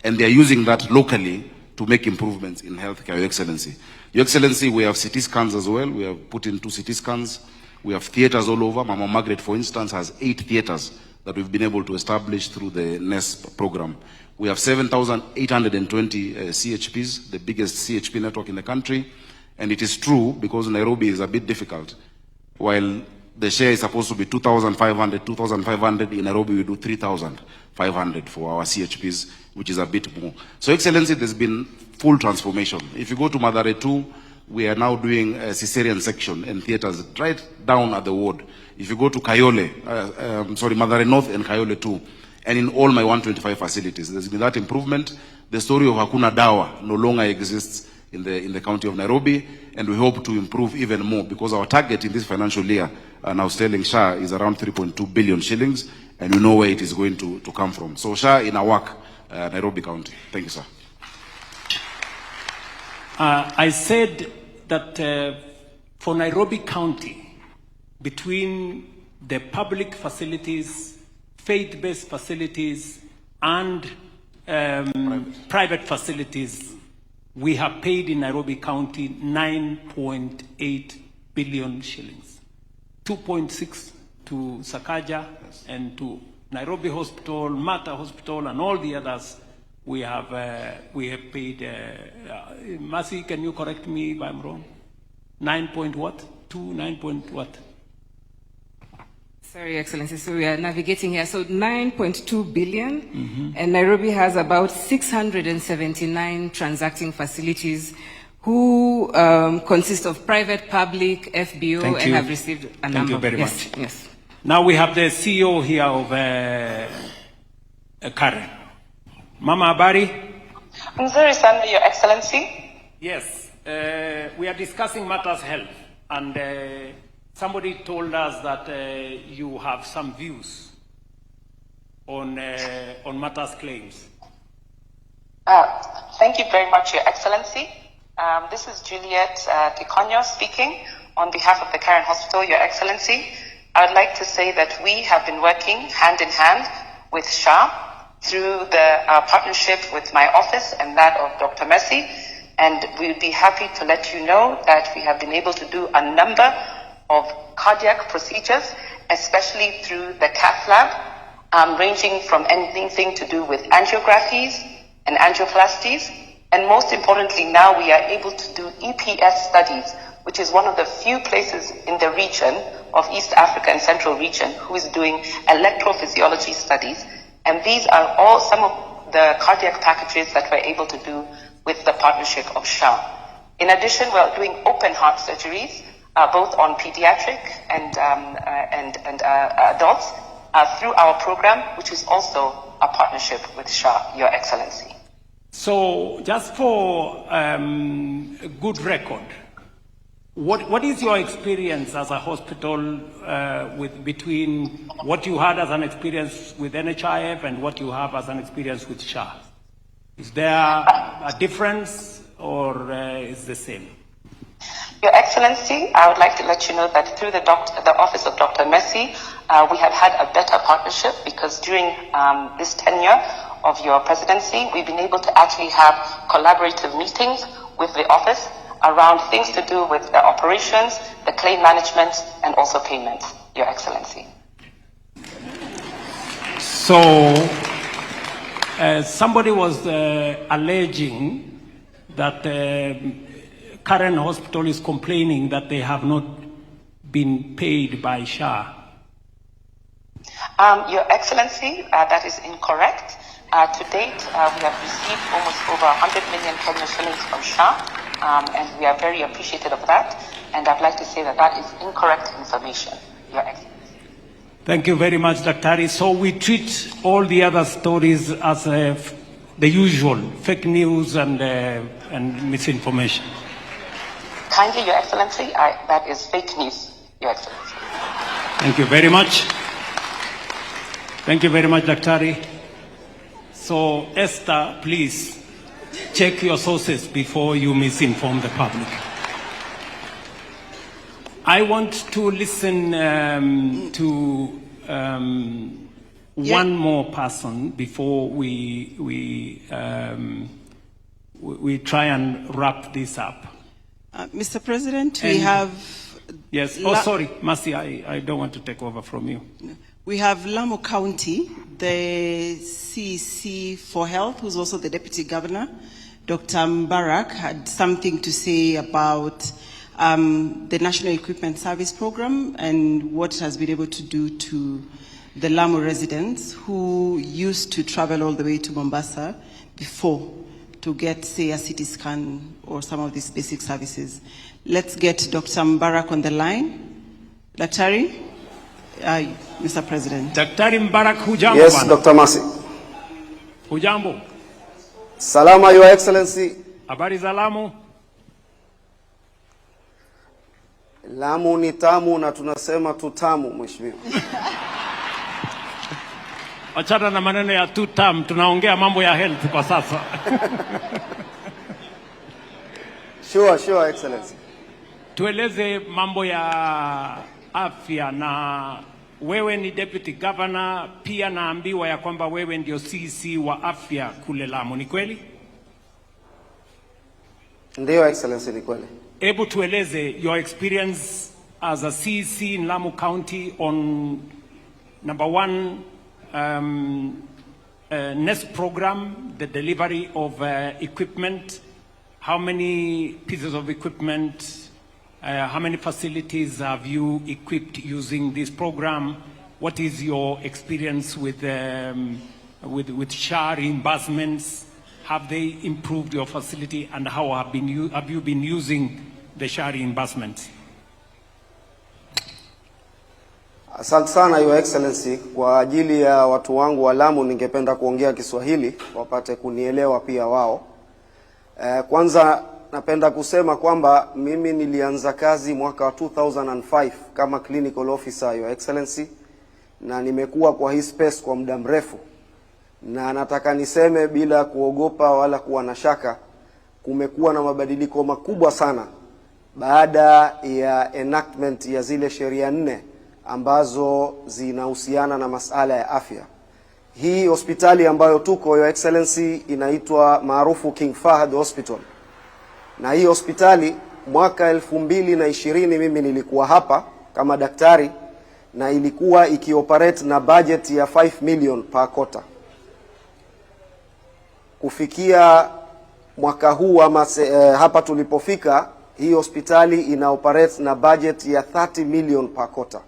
And they're using that locally to make improvements in healthcare, Your Excellency. Your Excellency, we have CT scans as well. We have put in 2 CT scans. We have theaters all over. Mama Margaret, for instance, has 8 theaters that we've been able to establish through the NESP program. We have 7,820 CHPs, the biggest CHP network in the country. And it is true, because Nairobi is a bit difficult. While the share is supposed to be 2,500, in Nairobi we do 3,500 for our CHPs, which is a bit more. So, Excellency, there's been full transformation. If you go to Mathare 2, we are now doing a cesarean section and theaters right down at the ward. If you go to Kayole, Mathare North and Kayole 2, and in all my 125 facilities, there's been that improvement. The story of Hakuna Dawa no longer exists in the county of Nairobi, and we hope to improve even more because our target in this financial year, now Sterling SHA, is around 3.2 billion shillings, and we know where it is going to come from. So SHA in our work, Nairobi County. Thank you, sir. I said that for Nairobi County, between the public facilities, faith-based facilities, and private facilities, we have paid in Nairobi County 9.8 billion shillings. 2.6 to Sakaja and to Nairobi Hospital, Mata Hospital, and all the others. We have paid. Mercy, can you correct me if I'm wrong? 9 point what? 9 point what? Sorry, Excellency. So we are navigating here. So 9.2 billion, and Nairobi has about 679 transacting facilities who consist of private, public, FBO, and have received a number. Thank you very much. Yes. Now we have the CEO here of Karen. Mama Abari. Mzuri sana, Your Excellency. Yes, we are discussing matters health, and somebody told us that you have some views on matters claims. Thank you very much, Your Excellency. This is Juliet Kikonyo speaking on behalf of the Karen Hospital, Your Excellency. I would like to say that we have been working hand in hand with SHA through the partnership with my office and that of Dr. Messi. And we'll be happy to let you know that we have been able to do a number of cardiac procedures, especially through the cath lab, ranging from anything to do with angiographies and angioplasties. And most importantly, now we are able to do EPS studies, which is one of the few places in the region of East Africa and Central region who is doing electrophysiology studies. And these are all some of the cardiac packages that we're able to do with the partnership of SHA. In addition, we're doing open heart surgeries, both on pediatric and adults, through our program, which is also a partnership with SHA, Your Excellency. So, just for a good record, what is your experience as a hospital between what you had as an experience with NHIF and what you have as an experience with SHA? Is there a difference or is the same? Your Excellency, I would like to let you know that through the office of Dr. Messi, we have had a better partnership because during this tenure of your presidency, we've been able to actually have collaborative meetings with the office around things to do with the operations, the claim management, and also payments, Your Excellency. So, somebody was alleging that the current hospital is complaining that they have not been paid by SHA. Your Excellency, that is incorrect. To date, we have received almost over 100 million Kenya shillings from SHA. And we are very appreciative of that. And I'd like to say that that is incorrect information, Your Excellency. Thank you very much, Dr. So we treat all the other stories as the usual, fake news and misinformation. Kindly, Your Excellency, that is fake news, Your Excellency. Thank you very much. Thank you very much, Dr. So, Esther, please. Check your sources before you misinform the public. I want to listen to one more person before we try and wrap this up. Mr. President, we have... Yes. Oh, sorry, Mercy, I don't want to take over from you. We have Lamu County, the CEC for Health, who's also the Deputy Governor. Dr. Mbarak had something to say about the National Equipment Service Program and what it has been able to do to the Lamu residents who used to travel all the way to Mombasa before to get, say, a CT scan or some of these basic services. Let's get Dr. Mbarak on the line. Daktari? Mr. President. Daktari Mbarak, hujambo? Yes, Dr. Masi. Hujambo? Salama, Your Excellency. Habari za Lamu? Lamu ni tamu na tunasema tutamu, mheshimiwa. Achana na maneno ya tutam, tunaongea mambo ya health kwa sasa. Sure, Excellency. Tueleze mambo ya afya, na wewe ni Deputy Governor, pia naambiwa ya kwamba wewe ndio CC wa afya kule Lamu, ni kweli? Ndio, Excellency, ni kweli. Hebu tueleze your experience as a CC in Lamu County on number one, NEST program, the delivery of equipment. How many pieces of equipment, how many facilities have you equipped using this program? What is your experience with SHA reimbursements? Have they improved your facility, and how have you been using the SHA reimbursements? Asante sana, Your Excellency. Kwa ajili ya watu wangu wa Lamu ningependa kuongea Kiswahili wapate kunielewa pia wao. Kwanza napenda kusema kwamba mimi nilianza kazi mwaka wa 2005 kama clinical officer, Your Excellency, na nimekuwa kwa hii space kwa muda mrefu. Na nataka niseme bila kuogopa wala kuwa na shaka, kumekuwa na mabadiliko makubwa sana baada ya enactment ya zile sheria 4 ambazo zinahusiana na masuala ya afya. Hii hospitali ambayo tuko, Your Excellency, inaitwa maarufu King Fahd Hospital. Na hii hospitali mwaka 2020 mimi nilikuwa hapa kama daktari, na ilikuwa ikioperate na budget ya 5 million per quarter. Kufikia mwaka huu ama hapa tulipofika, hii hospitali ina operate na budget ya 30 million per quarter.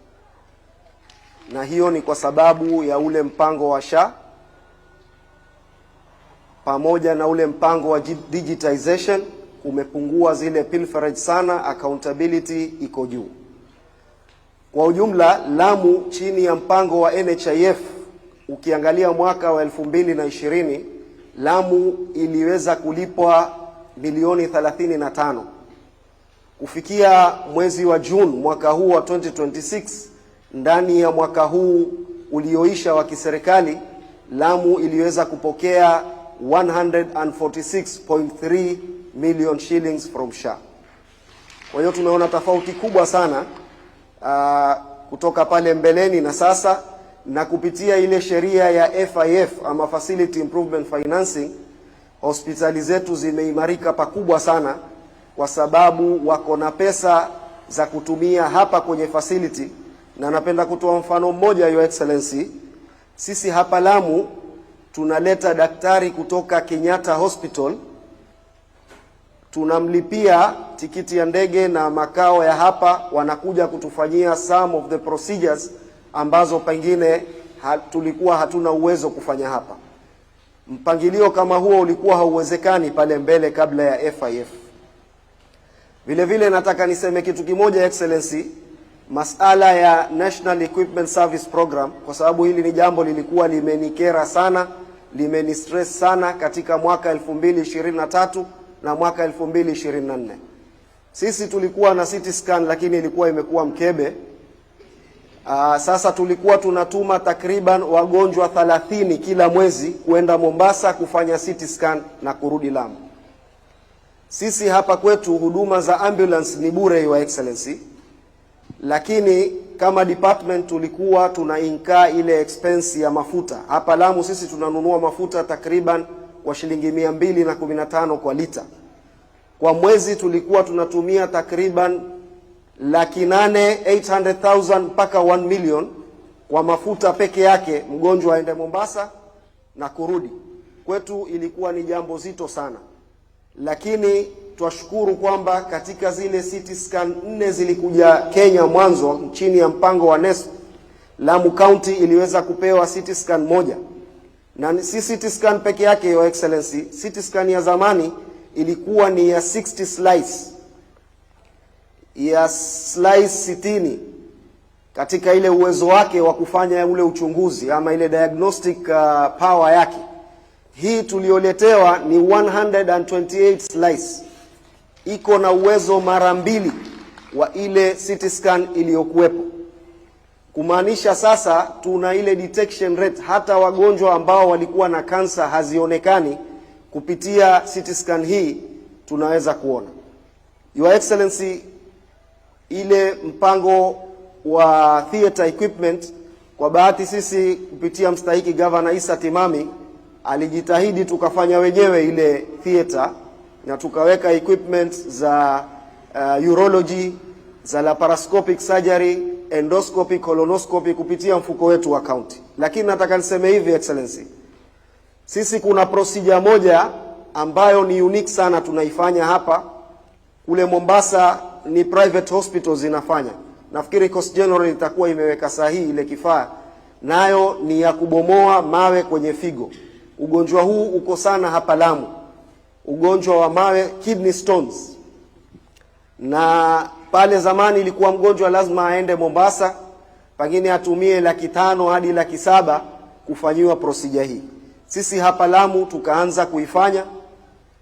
Na hiyo ni kwa sababu ya ule mpango wa SHA pamoja na ule mpango wa digitization. Umepungua zile pilferage sana, accountability iko juu. Kwa ujumla, Lamu chini ya mpango wa NHIF, ukiangalia mwaka wa 2020, Lamu iliweza kulipwa milioni 35. Kufikia mwezi wa June mwaka huu wa 2026, ndani ya mwaka huu ulioisha wa kiserikali, Lamu iliweza kupokea 146.3 million shillings from SHA. Kwa hiyo tumeona tofauti kubwa sana kutoka pale mbeleni na sasa, na kupitia ile sheria ya FIF ama Facility Improvement Financing, hospitali zetu zimeimarika pakubwa sana, kwa sababu wako na pesa za kutumia hapa kwenye facility. Na napenda kutoa mfano mmoja, Your Excellency. Sisi hapa Lamu tunaleta daktari kutoka Kenyatta Hospital, tunamlipia tikiti ya ndege na makao ya hapa, wanakuja kutufanyia some of the procedures ambazo pengine tulikuwa hatuna uwezo kufanya hapa. Mpangilio kama huo ulikuwa hauwezekani pale mbele kabla ya FIF. Vile vile nataka niseme kitu kimoja, Excellency, masala ya National Equipment Service Program, kwa sababu hili ni jambo lilikuwa limenikera sana, limenistress sana katika mwaka 2023 na mwaka 2024. Sisi tulikuwa na CT scan lakini ilikuwa imekuwa mkebe. Sasa tulikuwa tunatuma takriban wagonjwa 30 kila mwezi kuenda Mombasa kufanya CT scan na kurudi Lamu. Sisi hapa kwetu huduma za ambulance ni bure, Your Excellency, lakini kama department tulikuwa tuna incur ile expense ya mafuta. Hapa Lamu sisi tunanunua mafuta takriban kwa shilingi 215 kwa lita. Kwa mwezi tulikuwa tunatumia takriban 800,000 mpaka 1 million kwa mafuta peke yake, mgonjwa aende Mombasa na kurudi. Kwetu ilikuwa ni jambo zito sana, lakini twashukuru kwamba katika zile CT scan 4 zilikuja Kenya mwanzo chini ya mpango wa NESP, Lamu County iliweza kupewa CT scan moja. Na si CT scan peke yake, Your Excellency, CT scan ya zamani ilikuwa ni ya 60 slice, ya slice 60 katika ile uwezo wake wa kufanya ule uchunguzi ama ile diagnostic power yake. Hii tulioletewa ni 128 slice, iko na uwezo mara 2 wa ile CT scan iliyokuwepo. Kumaanisha sasa tuna ile detection rate, hata wagonjwa ambao walikuwa na kansa hazionekani, kupitia CT scan hii tunaweza kuona. Your Excellency, ile mpango wa theater equipment, kwa bahati sisi kupitia mstahiki Governor Isa Timami alijitahidi tukafanya wenyewe ile theater, na tukaweka equipment za urology, za laparoscopic surgery, endoscopy, colonoscopy kupitia mfuko wetu wa county. Lakini nataka niseme hivi, Excellency, sisi kuna procedure moja ambayo ni unique sana tunaifanya hapa. Kule Mombasa ni private hospitals zinafanya. Nafikiri Coast General itakuwa imeweka sahihi ile kifaa, nayo ni ya kubomoa mawe kwenye figo. Ugonjwa huu uko sana hapa Lamu, ugonjwa wa mawe, kidney stones. Na pale zamani ilikuwa mgonjwa lazima aende Mombasa, pengine atumie 500,000 hadi 700,000 kufanyiwa procedure hii. Sisi hapa Lamu tukaanza kuifanya,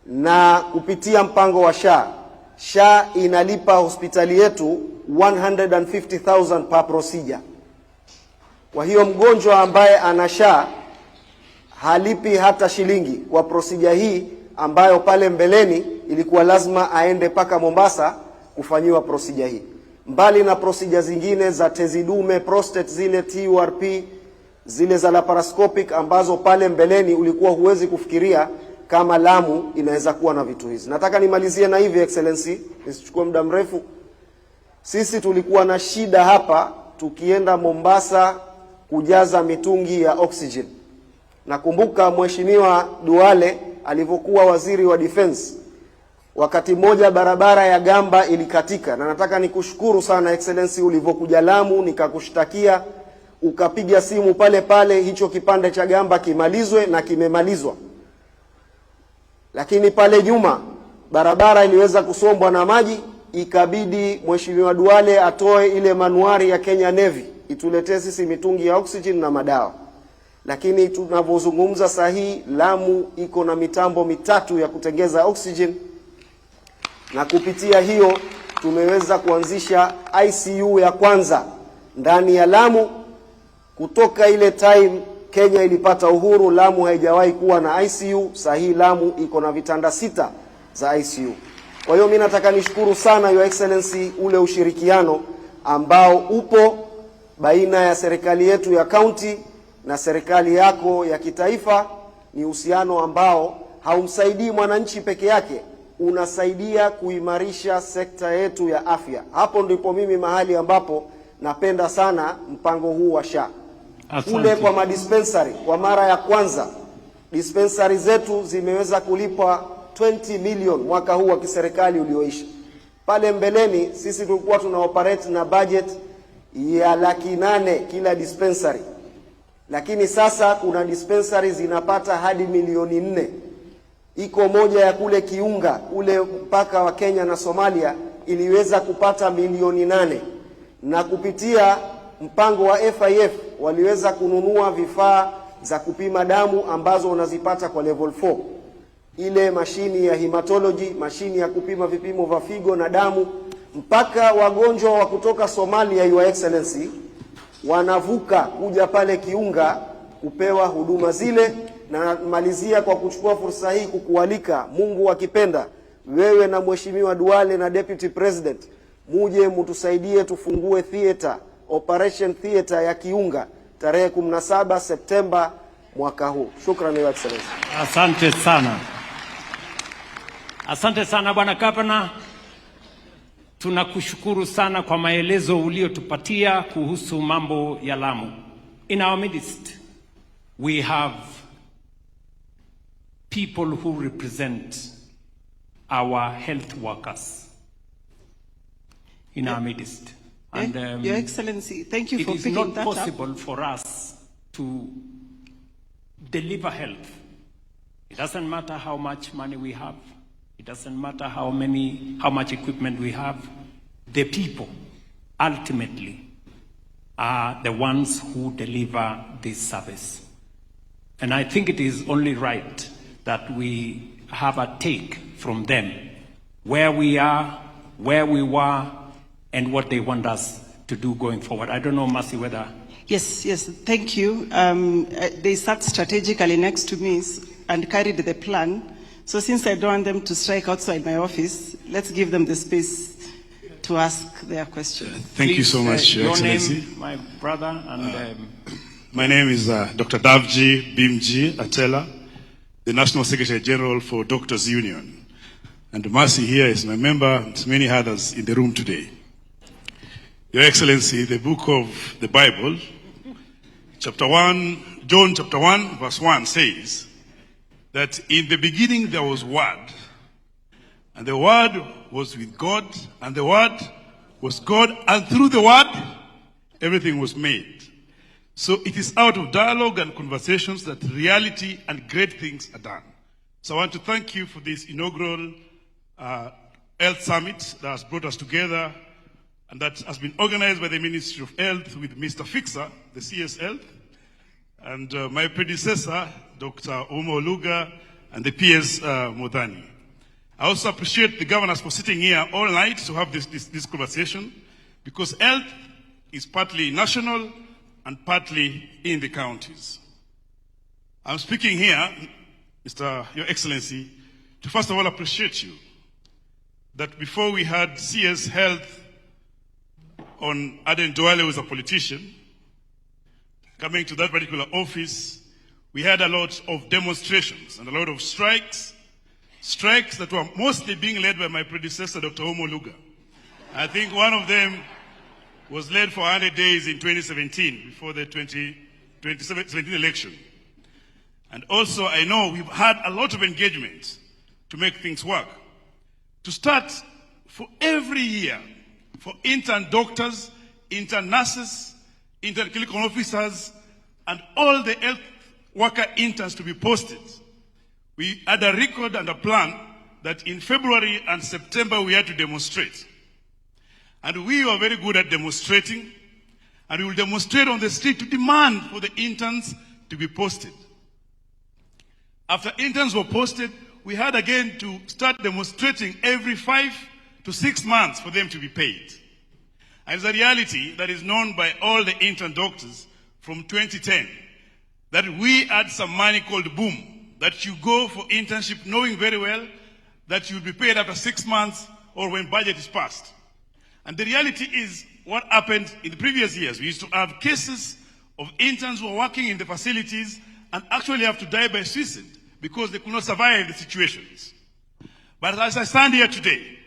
na kupitia mpango wa SHA, SHA inalipa hospitali yetu 150,000 per procedure. Kwa hiyo mgonjwa ambaye ana SHA halipi hata shilingi kwa procedure hii, ambayo pale mbeleni ilikuwa lazima aende paka Mombasa kufanyiwa procedure hii. Mbali na procedure zingine za tezi dume, prostate, zile TURP, zile za laparoscopic ambazo pale mbeleni ulikuwa huwezi kufikiria kama Lamu inaweza kuwa na vitu hizi. Nataka nimalizie na hivi Excellency, nisichukue muda mrefu. Sisi tulikuwa na shida hapa tukienda Mombasa kujaza mitungi ya oxygen. Nakumbuka Mheshimiwa Duale alivyokuwa waziri wa defense, wakati mmoja barabara ya Gamba ilikatika, na nataka nikushukuru sana Excellency ulivyokuja Lamu nikakushtakia, ukapiga simu pale pale hicho kipande cha Gamba kimalizwe, na kimemalizwa. Lakini pale nyuma barabara iliweza kusombwa na maji, ikabidi Mheshimiwa Duale atoe ile manuari ya Kenya Navy ituletee sisi mitungi ya oxygen na madawa. Lakini tunavyozungumza sahihi, Lamu iko na mitambo mitatu ya kutengeza oxygen, na kupitia hiyo tumeweza kuanzisha ICU ya kwanza ndani ya Lamu. Kutoka ile time Kenya ilipata uhuru, Lamu haijawahi kuwa na ICU. Sahihi Lamu iko na vitanda 6 za ICU. Kwa hiyo mimi nataka nishukuru sana Your Excellency ule ushirikiano ambao upo baina ya serikali yetu ya county na serikali yako ya kitaifa. Ni uhusiano ambao haumsaidii mwananchi peke yake, unasaidia kuimarisha sekta yetu ya afya. Hapo ndipo mimi mahali ambapo napenda sana mpango huu wa SHA. Kule kwa madispensary, kwa mara ya kwanza dispensary zetu zimeweza kulipwa 20 million mwaka huu wa kiserikali ulioisha. Pale mbeleni sisi tulikuwa tuna operate na budget ya 800,000 kila dispensary, lakini sasa kuna dispensary zinapata hadi 4,000,000. Iko moja ya kule Kiunga, ule mpaka wa Kenya na Somalia, iliweza kupata 8,000,000, na kupitia mpango wa FIF waliweza kununua vifaa za kupima damu ambazo unazipata kwa level 4. Ile mashini ya hematology, mashini ya kupima vipimo vya figo na damu, mpaka wagonjwa wa kutoka Somalia, Your Excellency, wanavuka kuja pale Kiunga kupewa huduma zile. Na malizia kwa kuchukua fursa hii kukualika, Mungu akipenda, wewe na Mheshimiwa Duale na Deputy President muje mtusaidie tufungue theater, operation theater ya Kiunga tarehe 17 Septemba mwaka huu. Shukrani Your Excellency. Asante sana. Asante sana Bwana Gavana. Tunakushukuru sana kwa maelezo uliotupatia kuhusu mambo ya Lamu. In our midst, we have people who represent our health workers in our midst. And Your Excellency, thank you for picking that up. It is not possible for us to deliver health. It doesn't matter how much money we have. It doesn't matter how much equipment we have. The people ultimately are the ones who deliver this service. And I think it is only right that we have a take from them where we are, where we were, and what they want us to do going forward. I don't know, Mercy, whether... Yes, thank you. They sat strategically next to me and carried the plan. So since I don't want them to strike outside my office, let's give them the space to ask their question. Thank you so much, Your Excellency. Name, my brother, and... my name is Dr. Davji Bimji Atela, the National Secretary General for Doctors Union. And Mercy here is my member, and many others in the room today. Your Excellency, the book of the Bible, John chapter 1, verse 1 says that in the beginning there was Word, and the Word was with God, and the Word was God, and through the Word everything was made. So it is out of dialogue and conversations that reality and great things are done. So I want to thank you for this inaugural Health Summit that has brought us together, and that has been organized by the Ministry of Health with Mr. Fixer, the CS Health, and my predecessor, Dr. Omo Luga, and the PS Modani. I also appreciate the governors for sitting here all night to have this conversation, because health is partly national and partly in the counties. I'm speaking here, Your Excellency, to first of all appreciate you that before we had CS Health on Aden Duale, who is a politician, coming to that particular office, we had a lot of demonstrations and a lot of strikes that were mostly being led by my predecessor, Dr. Omo Luga. I think one of them was led for 100 days in 2017, before the 2017 election. And also, I know we've had a lot of engagement to make things work. To start, for every year, for intern doctors, intern nurses, intern clinical officers, and all the health worker interns to be posted, we had a record and a plan that in February and September we had to demonstrate. And we were very good at demonstrating, and we will demonstrate on the street to demand for the interns to be posted. After interns were posted, we had again to start demonstrating every 5 to 6 months for them to be paid. And it's a reality that is known by all the intern doctors from 2010, that we had some money called boom, that you go for internship knowing very well that you'll be paid after 6 months or when budget is passed. And the reality is what happened in the previous years. We used to have cases of interns who were working in the facilities and actually have to die by suicide because they could not survive the situations. But as I stand here today,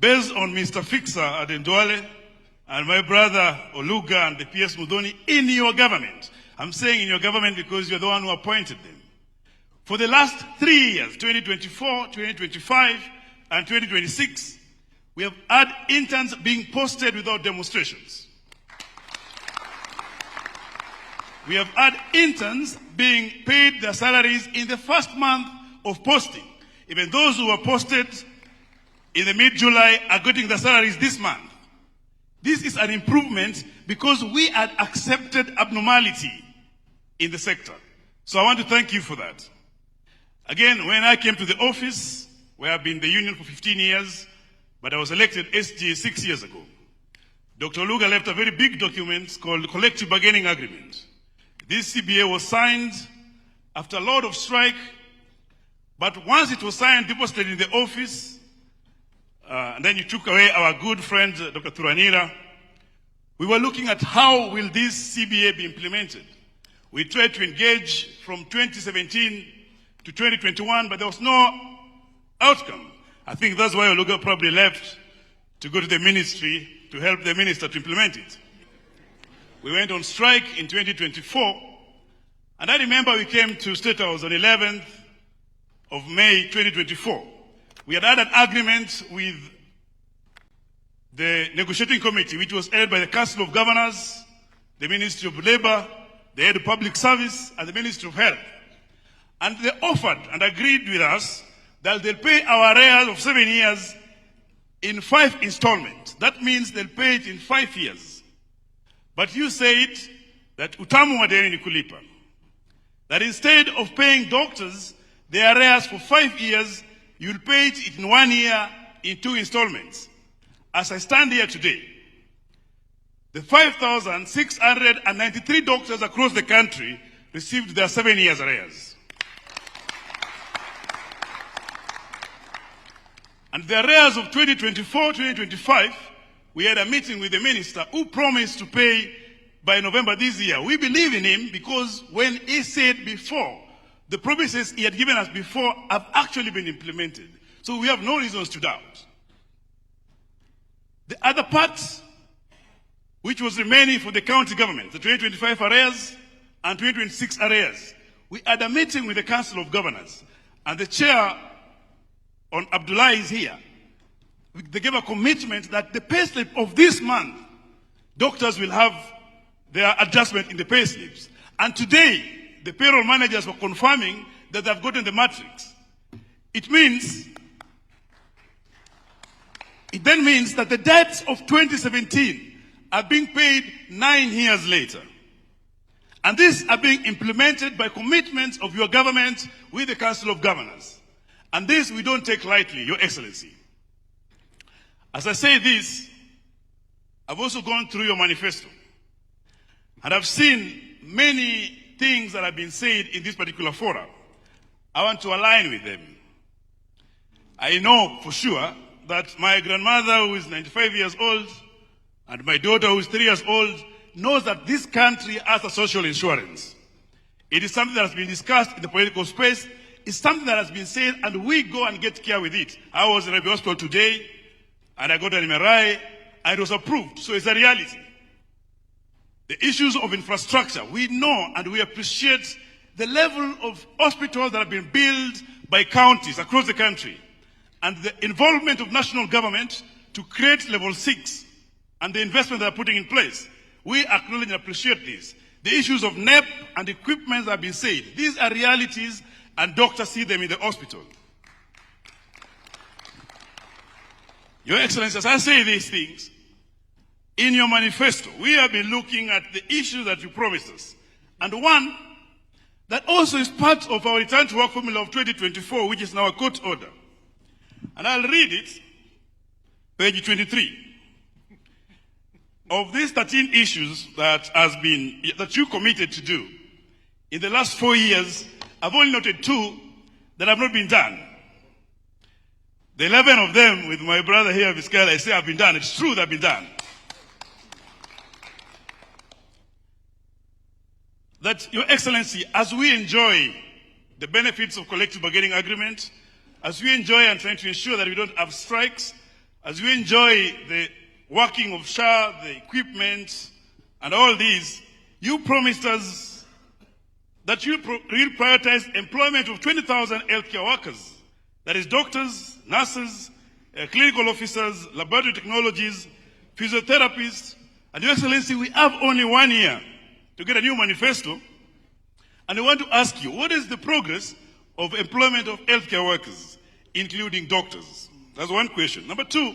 based on Mr. Fixer Adendwale and my brother Oluga and the PS Mudoni in your government, I'm saying in your government because you're the one who appointed them. For the last 3 years, 2024, 2025, and 2026, we have had interns being posted without demonstrations. We have had interns being paid their salaries in the first month of posting. Even those who were posted in the mid-July are getting their salaries this month. This is an improvement because we had accepted abnormality in the sector. So I want to thank you for that. Again, when I came to the office, where I've been in the union for 15 years, but I was elected SG 6 years ago, Dr. Luga left a very big document called Collective Bargaining Agreement. This CBA was signed after a lot of strike, but once it was signed, deposited in the office, and then you took away our good friend, Dr. Turanira, we were looking at how will this CBA be implemented. We tried to engage from 2017 to 2021, but there was no outcome. I think that's why Oluga probably left to go to the ministry to help the minister to implement it. We went on strike in 2024, and I remember we came to State House on 11th of May 2024. We had an agreement with the negotiating committee, which was led by the Council of Governors, the Ministry of Labor, the Head of Public Service, and the Ministry of Health. And they offered and agreed with us that they'll pay our arrears of 7 years in 5 installments. That means they'll pay it in 5 years. But you said that utamu wa deni ni kulipa. That instead of paying doctors their arrears for 5 years, you'll pay it in 1 year in 2 installments. As I stand here today, the 5,693 doctors across the country received their 7 years arrears. And the arrears of 2024, 2025, we had a meeting with the minister who promised to pay by November this year. We believe in him because when he said before, the promises he had given us before have actually been implemented. So we have no reasons to doubt. The other part, which was remaining for the county government, the 2025 arrears and 2026 arrears, we had a meeting with the Council of Governors, and the chair on Abdullah is here. They gave a commitment that the pay slip of this month, doctors will have their adjustment in the pay slips. And today, the payroll managers were confirming that they've gotten the matrix. It then means that the debts of 2017 are being paid 9 years later. And these are being implemented by commitments of your government with the Council of Governors. And this we don't take lightly, Your Excellency. As I say this, I've also gone through your manifesto. And I've seen many things that have been said in this particular forum. I want to align with them. I know for sure that my grandmother, who is 95 years old, and my daughter, who is 3 years old, knows that this country has a social insurance. It is something that has been discussed in the political space. It's something that has been said, and we go and get care with it. I was in a hospital today, and I got an MRI, and it was approved. So it's a reality. The issues of infrastructure, we know and we appreciate the level of hospitals that have been built by counties across the country, and the involvement of national government to create level 6 and the investment they are putting in place. We acknowledge and appreciate this. The issues of NEP and equipment have been said. These are realities, and doctors see them in the hospital. Your Excellency, as I say these things, in your manifesto, we have been looking at the issues that you promised us. And one that also is part of our return to work formula of 2024, which is now a court order. And I'll read it, page 23. Of these 13 issues that you committed to do, in the last 4 years, I've only noted 2 that have not been done. The 11 of them, with my brother here, Vizcaya, I say have been done. It's true they've been done. That, Your Excellency, as we enjoy the benefits of collective bargaining agreement, as we enjoy and trying to ensure that we don't have strikes, as we enjoy the working of SHA, the equipment, and all these, you promised us that you will prioritize employment of 20,000 healthcare workers. That is doctors, nurses, clinical officers, laboratory technologies, physiotherapists. And Your Excellency, we have only 1 year to get a new manifesto. And I want to ask you, what is the progress of employment of healthcare workers, including doctors? That's one question. Number 2,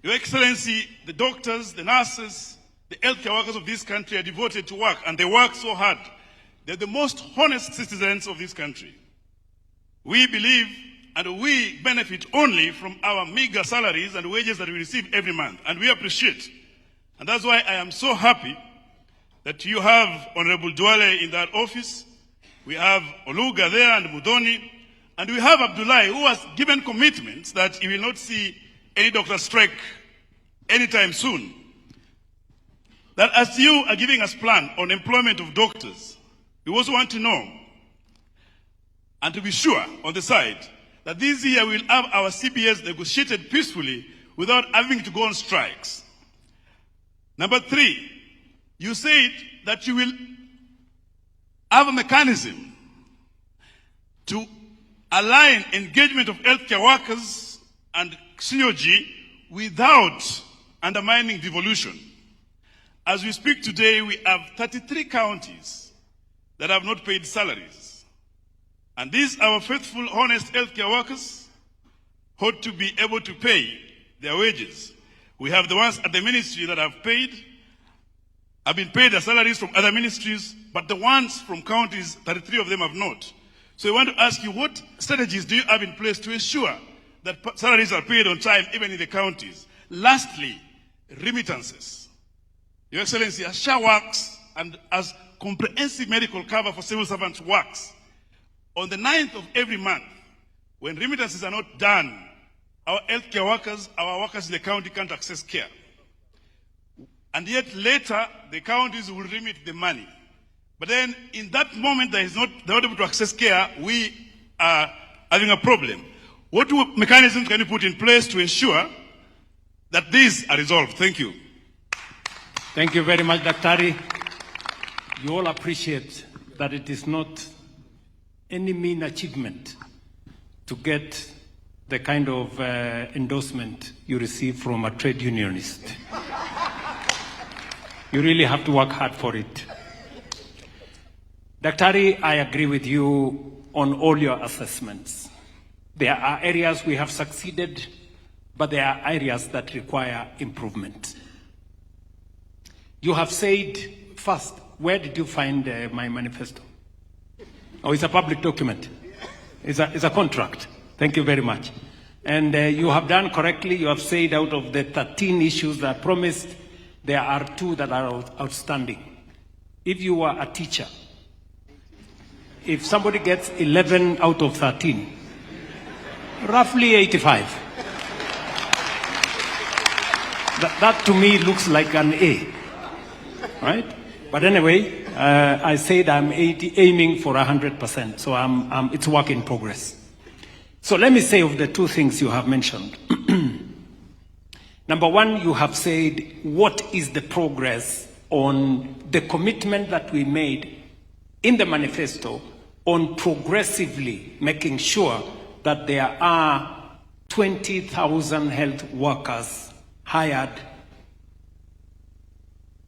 Your Excellency, the doctors, the nurses, the healthcare workers of this country are devoted to work, and they work so hard. They're the most honest citizens of this country. We believe and we benefit only from our meager salaries and wages that we receive every month, and we appreciate. And that's why I am so happy that you have Honorable Duale in that office. We have Oluga there and Mudoni, and we have Abdullahi, who has given commitments that he will not see any doctor strike anytime soon. That as you are giving us plan on employment of doctors, we also want to know and to be sure on the side that this year we'll have our CBS negotiated peacefully without having to go on strikes. Number 3, you said that you will have a mechanism to align engagement of healthcare workers and synergy without undermining devolution. As we speak today, we have 33 counties that have not paid salaries. And these, our faithful, honest healthcare workers, ought to be able to pay their wages. We have the ones at the ministry that have been paid their salaries from other ministries, but the ones from counties, 33 of them have not. So I want to ask you, what strategies do you have in place to ensure that salaries are paid on time, even in the counties? Lastly, remittances. Your Excellency, as SHA works and as comprehensive medical cover for civil servants works, on the 9th of every month, when remittances are not done, our healthcare workers, our workers in the county can't access care. And yet later, the counties will remit the money. But then in that moment, they're not able to access care, we are having a problem. What mechanisms can you put in place to ensure that these are resolved? Thank you. Thank you very much, Daktari. You all appreciate that it is not any mean achievement to get the kind of endorsement you receive from a trade unionist. You really have to work hard for it. Daktari, I agree with you on all your assessments. There are areas we have succeeded, but there are areas that require improvement. You have said, first, where did you find my manifesto? Oh, it's a public document. It's a contract. Thank you very much. And you have done correctly. You have said out of the 13 issues that I promised, there are 2 that are outstanding. If you were a teacher, if somebody gets 11 out of 13, roughly 85. That to me looks like an A. right? But anyway, I said I'm aiming for 100%, so it's work in progress. So let me say of the two things you have mentioned. Number one, you have said, what is the progress on the commitment that we made in the manifesto on progressively making sure that there are 20,000 health workers hired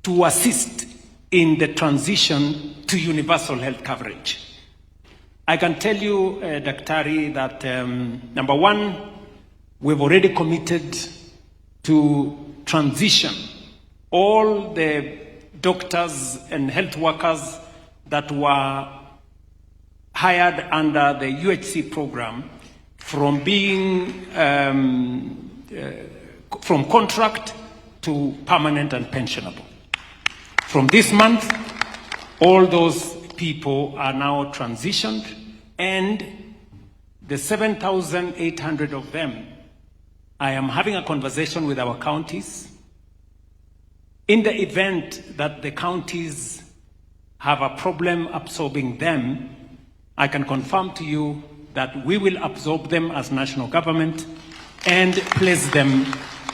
to assist in the transition to universal health coverage. I can tell you, Daktari, that number one, we've already committed to transition all the doctors and health workers that were hired under the UHC program from being from contract to permanent and pensionable. From this month, all those people are now transitioned, and the 7,800 of them, I am having a conversation with our counties. In the event that the counties have a problem absorbing them, I can confirm to you that we will absorb them as national government and place them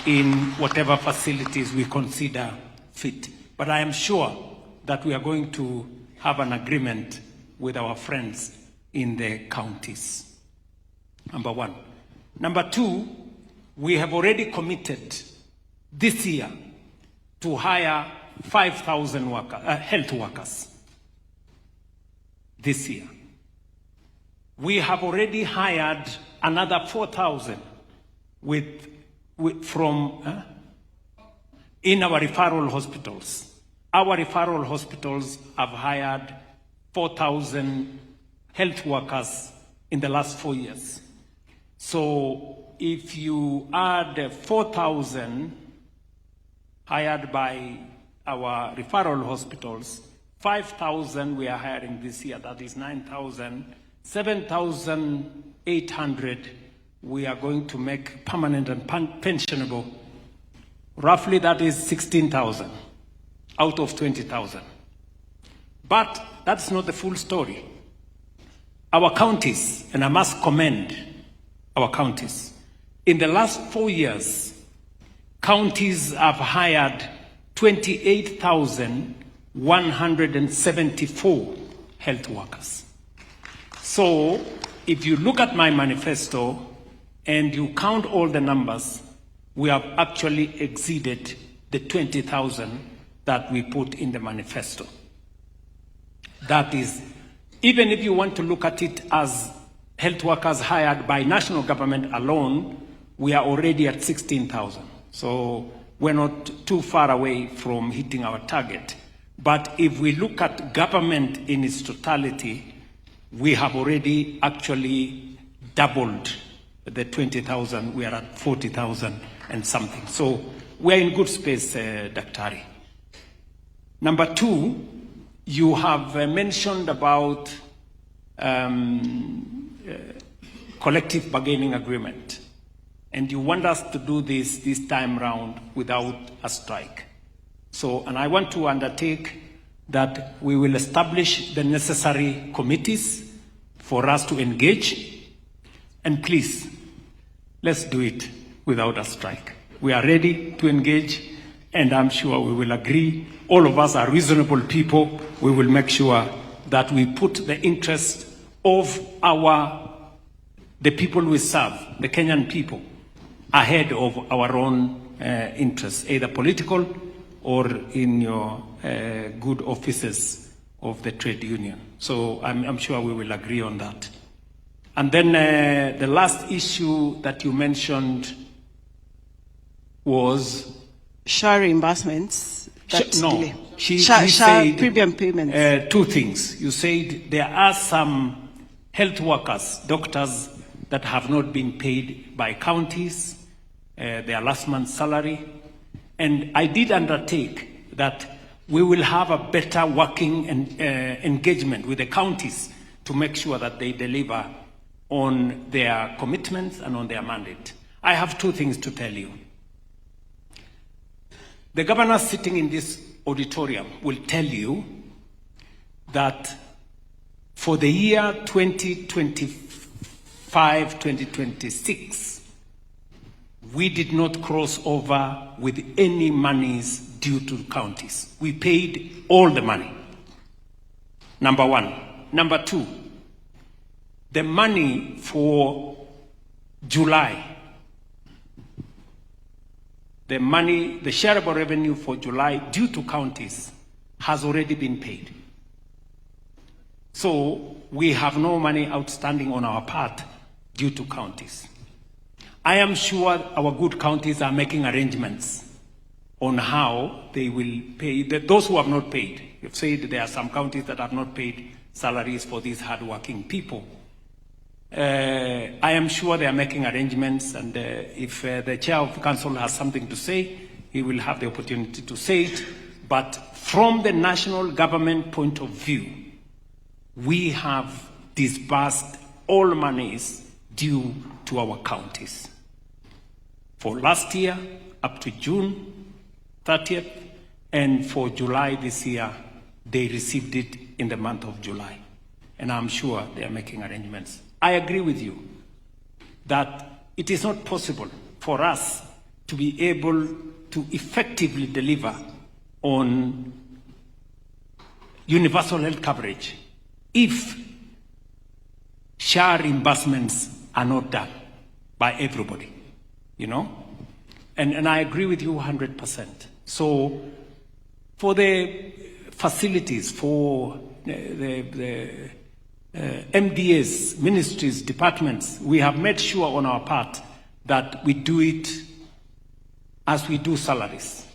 in whatever facilities we consider fit. But I am sure that we are going to have an agreement with our friends in the counties. Number one. Number two, we have already committed this year to hire 5,000 health workers. This year. We have already hired another 4,000 from in our referral hospitals. Our referral hospitals have hired 4,000 health workers in the last 4 years. So if you add 4,000 hired by our referral hospitals, 5,000 we are hiring this year, that is 9,000, 7,800 we are going to make permanent and pensionable. Roughly that is 16,000 out of 20,000. But that's not the full story. Our counties, and I must commend our counties, in the last 4 years, counties have hired 28,174 health workers. So if you look at my manifesto and you count all the numbers, we have actually exceeded the 20,000 that we put in the manifesto. That is, even if you want to look at it as health workers hired by national government alone, we are already at 16,000. So we're not too far away from hitting our target. But if we look at government in its totality, we have already actually doubled the 20,000. We are at 40,000 and something. So we're in good space, Daktari. Number two, you have mentioned about collective bargaining agreement. And you want us to do this time round without a strike. So, and I want to undertake that we will establish the necessary committees for us to engage. And please, let's do it without a strike. We are ready to engage, and I'm sure we will agree. All of us are reasonable people. We will make sure that we put the interest of the people we serve, the Kenyan people, ahead of our own interests, either political or in your good offices of the trade union. So I'm sure we will agree on that. And then the last issue that you mentioned was SHA reimbursements. She said premium payments. Two things. You said there are some health workers, doctors, that have not been paid by counties, their last month's salary. And I did undertake that we will have a better working engagement with the counties to make sure that they deliver on their commitments and on their mandate. I have two things to tell you. The governors sitting in this auditorium will tell you that for the year 2025-2026, we did not cross over with any monies due to counties. We paid all the money. Number one. Number two, the money for July, the shareable revenue for July due to counties has already been paid. So we have no money outstanding on our part due to counties. I am sure our good counties are making arrangements on how they will pay those who have not paid. You've said there are some counties that have not paid salaries for these hardworking people. I am sure they are making arrangements, and if the chair of the council has something to say, he will have the opportunity to say it. But from the national government point of view, we have disbursed all monies due to our counties. For last year, up to June 30th, and for July this year, they received it in the month of July. And I'm sure they are making arrangements. I agree with you that it is not possible for us to be able to effectively deliver on universal health coverage if SHA reimbursements are not done by everybody, you know? And I agree with you 100%. So for the facilities, for the MDAs, ministries, departments, we have made sure on our part that we do it as we do salaries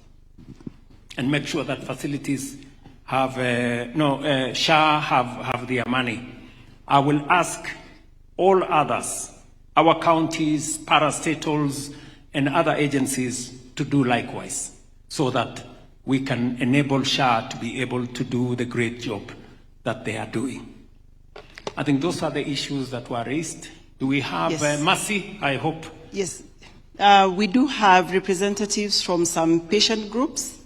and make sure that facilities have, SHA have their money. I will ask all others, our counties, parastatals, and other agencies to do likewise so that we can enable SHA to be able to do the great job that they are doing. I think those are the issues that were raised. Do we have Mercy, I hope? Yes. We do have representatives from some patient groups,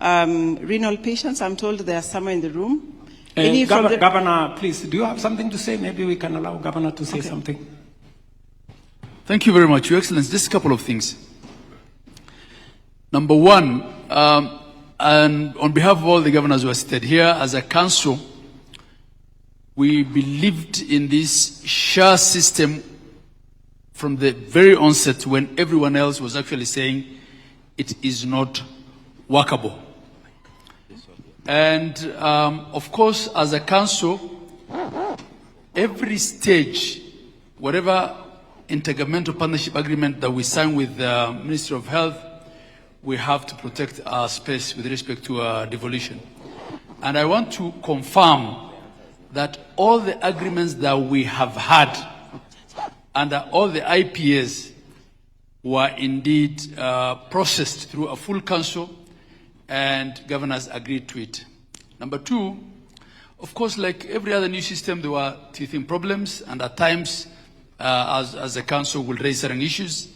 renal patients. I'm told they are somewhere in the room. Governor, please, do you have something to say? Maybe we can allow Governor to say something. Thank you very much, Your Excellency. Just a couple of things. Number one, and on behalf of all the governors who are seated here, as a council, we believed in this SHA system from the very onset when everyone else was actually saying it is not workable. And of course, as a council, every stage, whatever intergovernmental partnership agreement that we sign with the Ministry of Health, we have to protect our space with respect to devolution. And I want to confirm that all the agreements that we have had under all the IPAs were indeed processed through a full council, and governors agreed to it. Number two, of course, like every other new system, there were teething problems, and at times, as a council, will raise certain issues.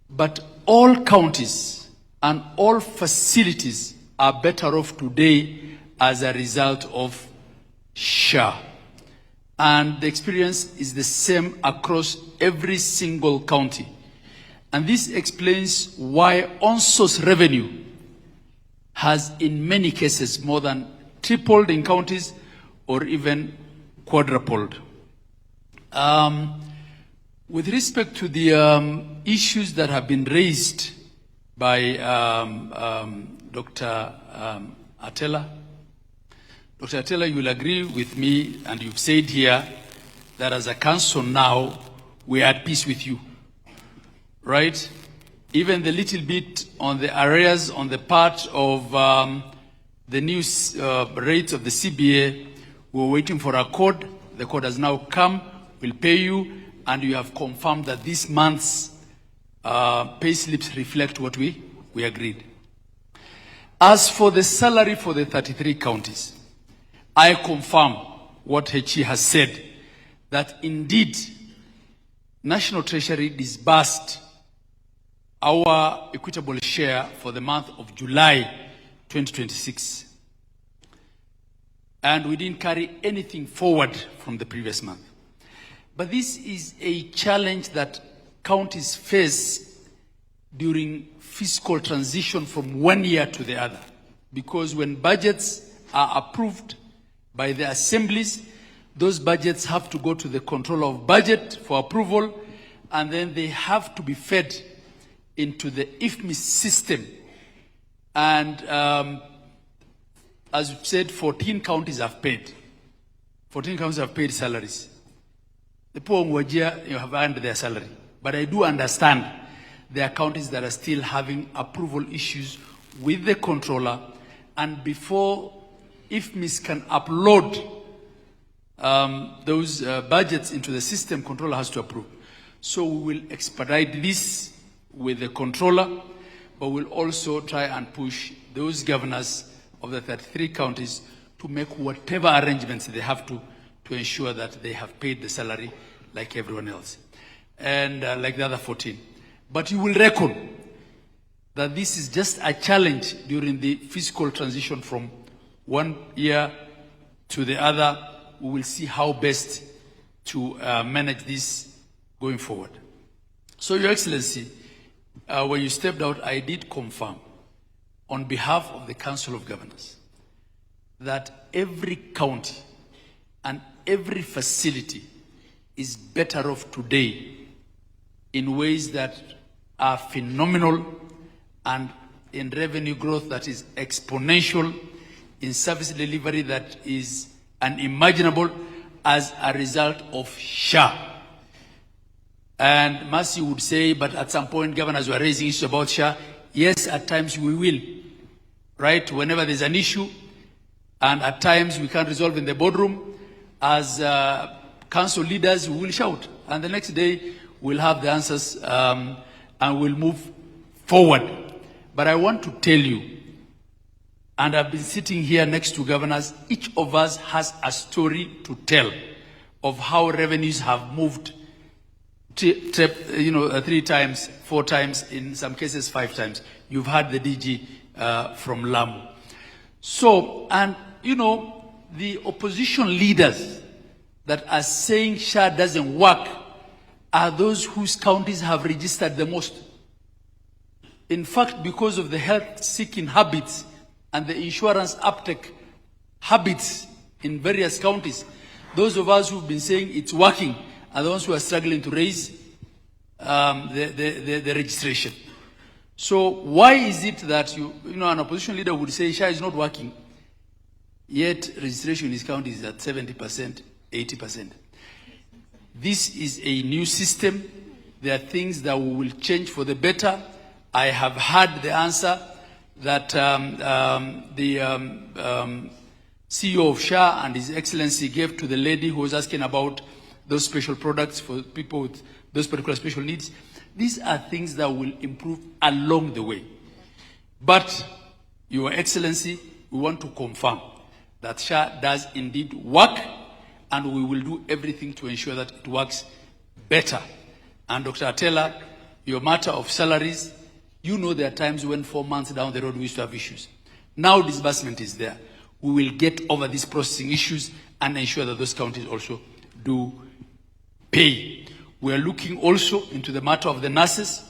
But all counties and all facilities are better off today as a result of SHA. And the experience is the same across every single county. And this explains why on-source revenue has in many cases more than tripled in counties or even quadrupled. With respect to the issues that have been raised by Dr. Atela, Dr. Atela, you will agree with me, and you've said here, that as a council now, we are at peace with you, right? Even the little bit on the areas on the part of the new rates of the CBA, we were waiting for a code. The code has now come, we'll pay you, and you have confirmed that this month's pay slips reflect what we agreed. As for the salary for the 33 counties, I confirm what HE has said, that indeed National Treasury disbursed our equitable share for the month of July 2026. And we didn't carry anything forward from the previous month. But this is a challenge that counties face during fiscal transition from one year to the other. Because when budgets are approved by the assemblies, those budgets have to go to the controller of budget for approval, and then they have to be fed into the IFMIS system. And as you said, 14 counties have paid. 14 counties have paid salaries. The poor Ngwajia, have earned their salary. But I do understand there are counties that are still having approval issues with the controller, and before IFMIS can upload those budgets into the system, controller has to approve. So we will expedite this with the controller, but we'll also try and push those governors of the 33 counties to make whatever arrangements they have to ensure that they have paid the salary like everyone else, and like the other 14. But you will reckon that this is just a challenge during the fiscal transition from one year to the other. We will see how best to manage this going forward. So, Your Excellency, when you stepped out, I did confirm on behalf of the Council of Governors that every county and every facility is better off today in ways that are phenomenal, and in revenue growth that is exponential, in service delivery that is unimaginable as a result of SHA. And Mercy would say, but at some point governors were raising issues about SHA. Yes, at times we will, right? Whenever there's an issue, and at times we can't resolve in the boardroom, as council leaders, we will shout. And the next day, we'll have the answers and we'll move forward. But I want to tell you, and I've been sitting here next to governors, each of us has a story to tell of how revenues have moved 3 times, 4 times, in some cases 5 times. You've had the DG from Lamu. So, and the opposition leaders that are saying SHA doesn't work are those whose counties have registered the most. In fact, because of the health-seeking habits and the insurance uptake habits in various counties, those of us who've been saying it's working are the ones who are struggling to raise the registration. So why is it that an opposition leader would say SHA is not working, yet registration in his county is at 70%, 80%? This is a new system. There are things that we will change for the better. I have heard the answer that the CEO of SHA and His Excellency gave to the lady who was asking about those special products for people with those particular special needs. These are things that will improve along the way. But, Your Excellency, we want to confirm that SHA does indeed work, and we will do everything to ensure that it works better. And Dr. Atela, your matter of salaries, there are times when 4 months down the road we used to have issues. Now disbursement is there. We will get over these processing issues and ensure that those counties also do pay. We are looking also into the matter of the nurses.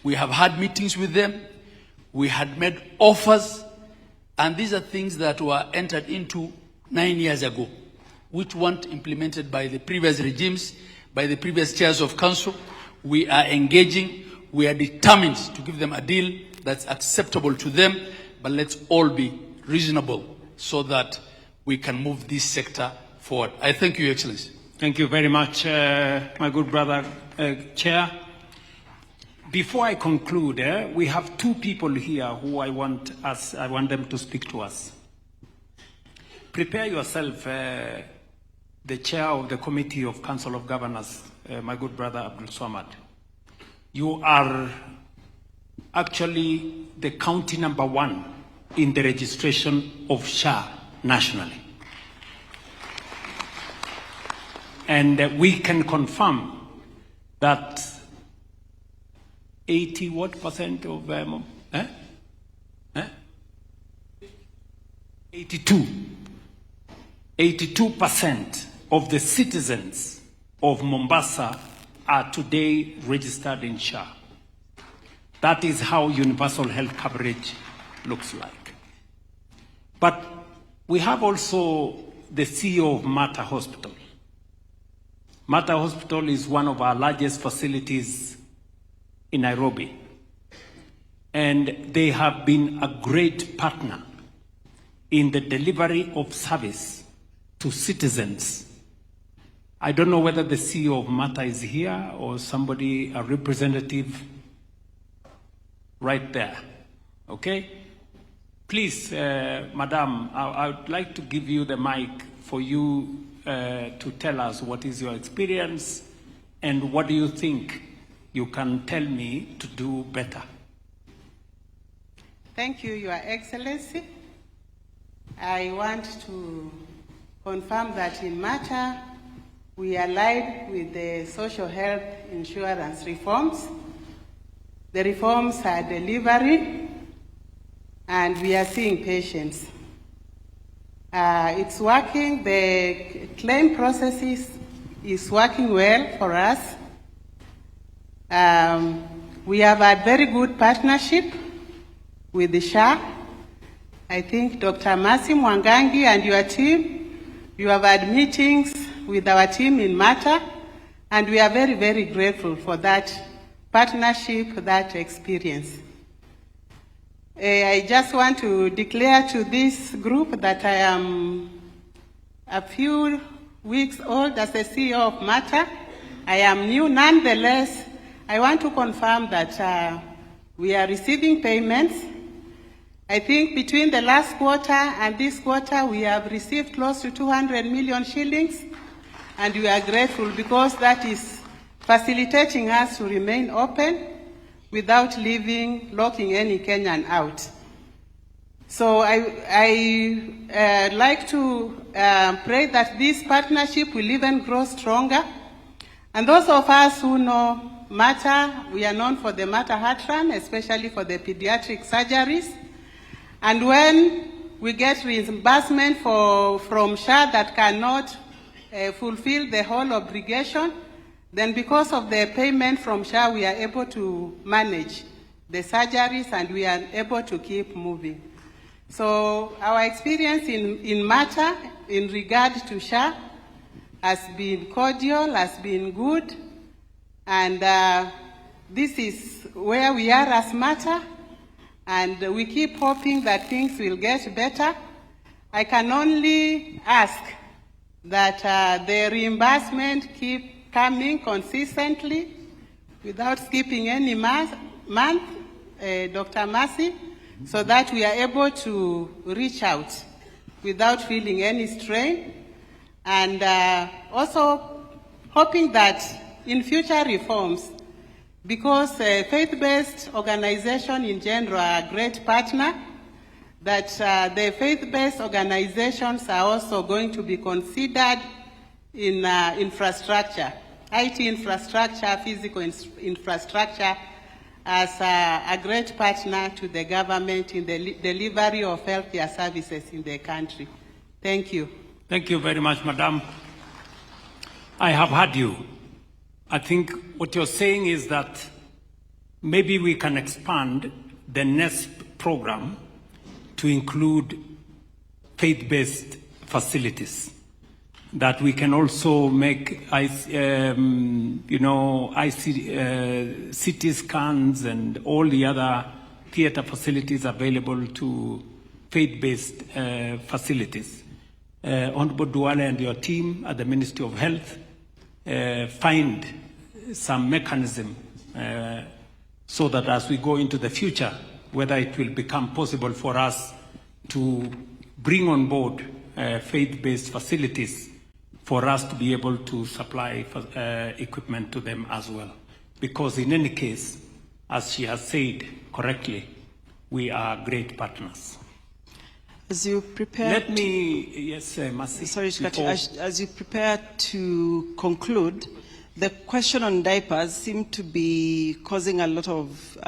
We have had meetings with them. We had made offers, and these are things that were entered into 9 years ago, which weren't implemented by the previous regimes, by the previous chairs of council. We are engaging. We are determined to give them a deal that's acceptable to them, but let's all be reasonable so that we can move this sector forward. I thank you, Your Excellency. Thank you very much, my good brother, Chair. Before I conclude, we have 2 people here who I want them to speak to us. Prepare yourself, the chair of the Committee of Council of Governors, my good brother Abdul Swamad. You are actually the county number 1 in the registration of SHA nationally. And we can confirm that 80% of 82% of the citizens of Mombasa are today registered in SHA. That is how universal health coverage looks like. But we have also the CEO of Mater Hospital. Mater Hospital is one of our largest facilities in Nairobi. And they have been a great partner in the delivery of service to citizens. I don't know whether the CEO of Mater is here or somebody, a representative right there, okay? Please, Madam, I would like to give you the mic for you to tell us what is your experience and what do you think you can tell me to do better. Thank you, Your Excellency. I want to confirm that in Mater, we allied with the social health insurance reforms. The reforms are delivering, and we are seeing patients. It's working. The claim processes is working well for us. We have a very good partnership with the SHA. I think Dr. Mercy Mwangangi and your team, you have had meetings with our team in Mater, and we are very, very grateful for that partnership, that experience. I just want to declare to this group that I am a few weeks old as the CEO of Mater. I am new. Nonetheless, I want to confirm that we are receiving payments. I think between the last quarter and this quarter, we have received close to 200 million shillings, and we are grateful because that is facilitating us to remain open without locking any Kenyan out. So I like to pray that this partnership will even grow stronger. And those of us who know Mater, we are known for the Mater Heart Run, especially for the pediatric surgeries. And when we get reimbursement from SHA that cannot fulfill the whole obligation, then because of the payment from SHA, we are able to manage the surgeries and we are able to keep moving. So our experience in Mater in regard to SHA has been cordial, has been good, and this is where we are as Mater. And we keep hoping that things will get better. I can only ask that the reimbursement keep coming consistently without skipping any month, Dr. Mercy, so that we are able to reach out without feeling any strain. And also hoping that in future reforms, because faith-based organizations in general are a great partner, that the faith-based organizations are also going to be considered in infrastructure, IT infrastructure, physical infrastructure, as a great partner to the government in the delivery of healthcare services in the country. Thank you. Thank you very much, Madam. I have heard you. I think what you're saying is that maybe we can expand the next program to include faith-based facilities, that we can also make CT scans and all the other theater facilities available to faith-based facilities. Honorable Duale and your team at the Ministry of Health find some mechanism so that as we go into the future, whether it will become possible for us to bring on board faith-based facilities for us to be able to supply equipment to them as well. Because in any case, as she has said correctly, we are great partners. As you prepare... Let me, yes, Mercy. Sorry, as you prepare to conclude, the question on diapers seemed to be causing a lot of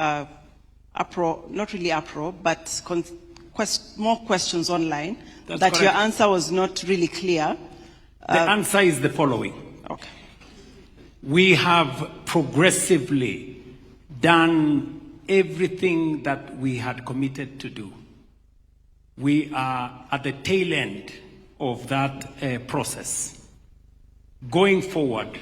uproar, not really uproar, but more questions online, That's that your correct. answer was not really clear. The answer is the following. Okay. We have progressively done everything that we had committed to do. We are at the tail end of that process. Going forward,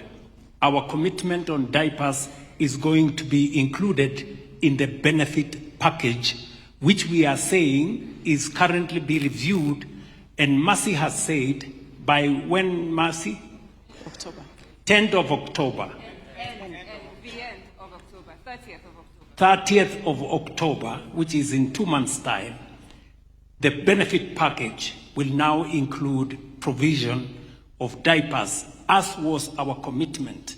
our commitment on diapers is going to be included in the benefit package, which we are saying is currently being reviewed, and Mercy has said by when, Mercy? October. 10th of October. And the end of October, 30th of October. 30th of October, which is in 2 months' time, the benefit package will now include provision of diapers, as was our commitment,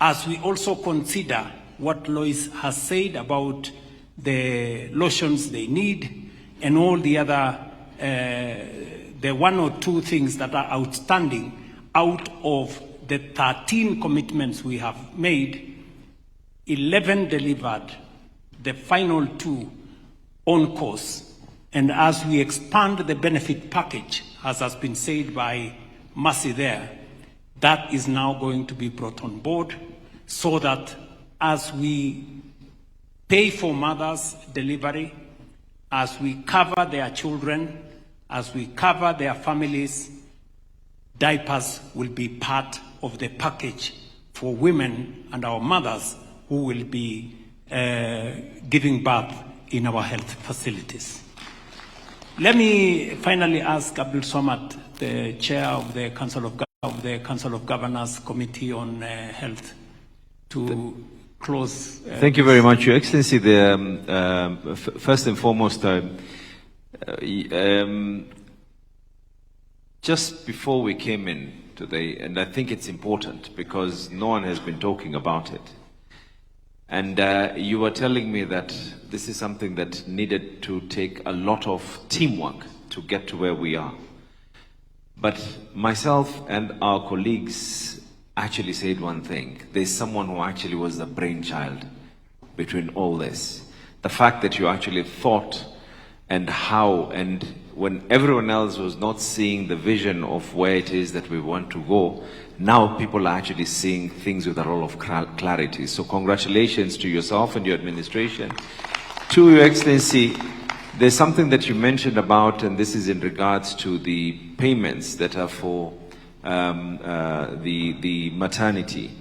as we also consider what Lois has said about the lotions they need and all the other, the 1 or 2 things that are outstanding out of the 13 commitments we have made. 11 delivered, the final 2 on course. And as we expand the benefit package, as has been said by Mercy there, that is now going to be brought on board so that as we pay for mothers' delivery, as we cover their children, as we cover their families, diapers will be part of the package for women and our mothers who will be giving birth in our health facilities. Let me finally ask Abdul Samad, the chair of the Council of Governors Committee on Health, to close. Thank you very much, Your Excellency. First and foremost, just before we came in today, and I think it's important because no one has been talking about it, and you were telling me that this is something that needed to take a lot of teamwork to get to where we are. But myself and our colleagues actually said one thing. There's someone who actually was the brainchild between all this. The fact that you actually thought and how, and when everyone else was not seeing the vision of where it is that we want to go, now people are actually seeing things with a lot of clarity. So congratulations to yourself and your administration. To Your Excellency, there's something that you mentioned about, and this is in regards to the payments that are for the maternity.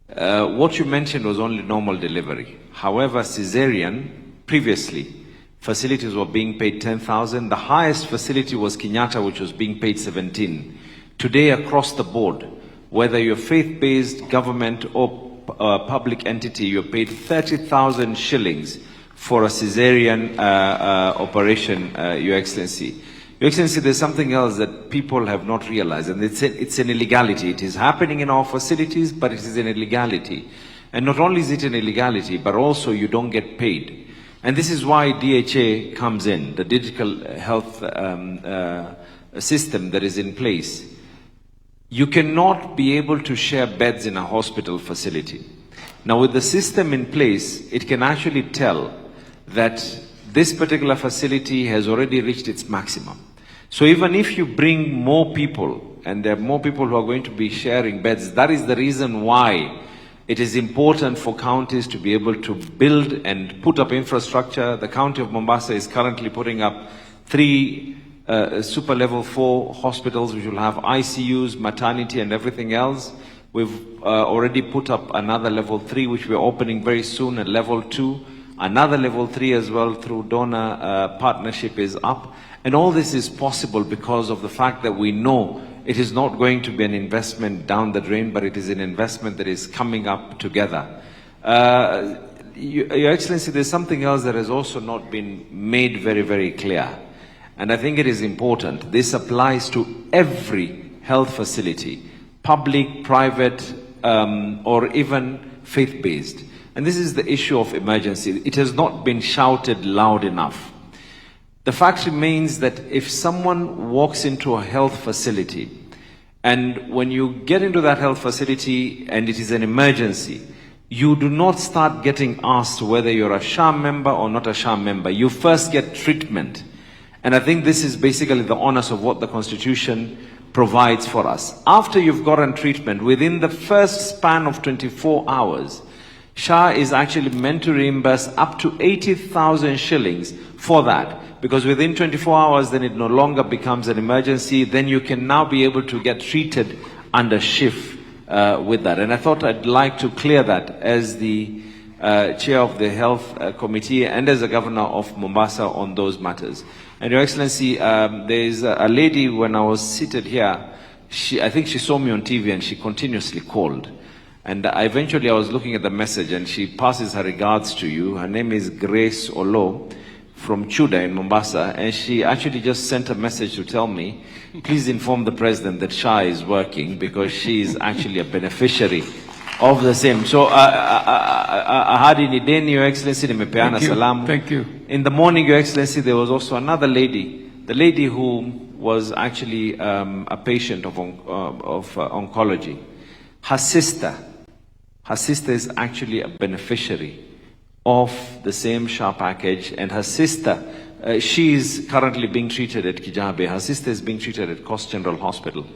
What you mentioned was only normal delivery. However, cesarean, previously, facilities were being paid 10,000. The highest facility was Kenyatta, which was being paid 17. Today, across the board, whether you're faith-based, government, or public entity, you're paid 30,000 shillings for a cesarean operation, Your Excellency. Your Excellency, there's something else that people have not realized, and it's an illegality. It is happening in our facilities, but it is an illegality. And not only is it an illegality, but also you don't get paid. And this is why DHA comes in, the digital health system that is in place. You cannot be able to share beds in a hospital facility. Now, with the system in place, it can actually tell that this particular facility has already reached its maximum. So even if you bring more people, and there are more people who are going to be sharing beds, that is the reason why it is important for counties to be able to build and put up infrastructure. The County of Mombasa is currently putting up 3 super level 4 hospitals, which will have ICUs, maternity, and everything else. We've already put up another level 3, which we're opening very soon, and level 2. Another level 3 as well through donor partnership is up. And all this is possible because of the fact that we know it is not going to be an investment down the drain, but it is an investment that is coming up together. Your Excellency, there's something else that has also not been made very, very clear. And I think it is important. This applies to every health facility, public, private, or even faith-based. And this is the issue of emergency. It has not been shouted loud enough. The fact remains that if someone walks into a health facility, and when you get into that health facility and it is an emergency, you do not start getting asked whether you're a SHA member or not a SHA member. You first get treatment. And I think this is basically the onus of what the Constitution provides for us. After you've gotten treatment, within the first span of 24 hours, SHA is actually meant to reimburse up to 80,000 shillings for that. Because within 24 hours, then it no longer becomes an emergency. Then you can now be able to get treated under SHIF with that. And I thought I'd like to clear that as the chair of the health committee and as the governor of Mombasa on those matters. And Your Excellency, there is a lady when I was seated here, I think she saw me on TV and she continuously called. And eventually I was looking at the message and she passes her regards to you. Her name is Grace Olo from Chuda in Mombasa. And she actually just sent a message to tell me, please inform the president that SHA is working because she is actually a beneficiary of the same. So, ahadi ni deni, Your Excellency, nimepeana salamu. Thank you. In the morning, Your Excellency, there was also another lady, the lady who was actually a patient of oncology. Her sister is actually a beneficiary of the same SHA package, and her sister, she is currently being treated at Kijabe. Her sister is being treated at Coast General Hospital.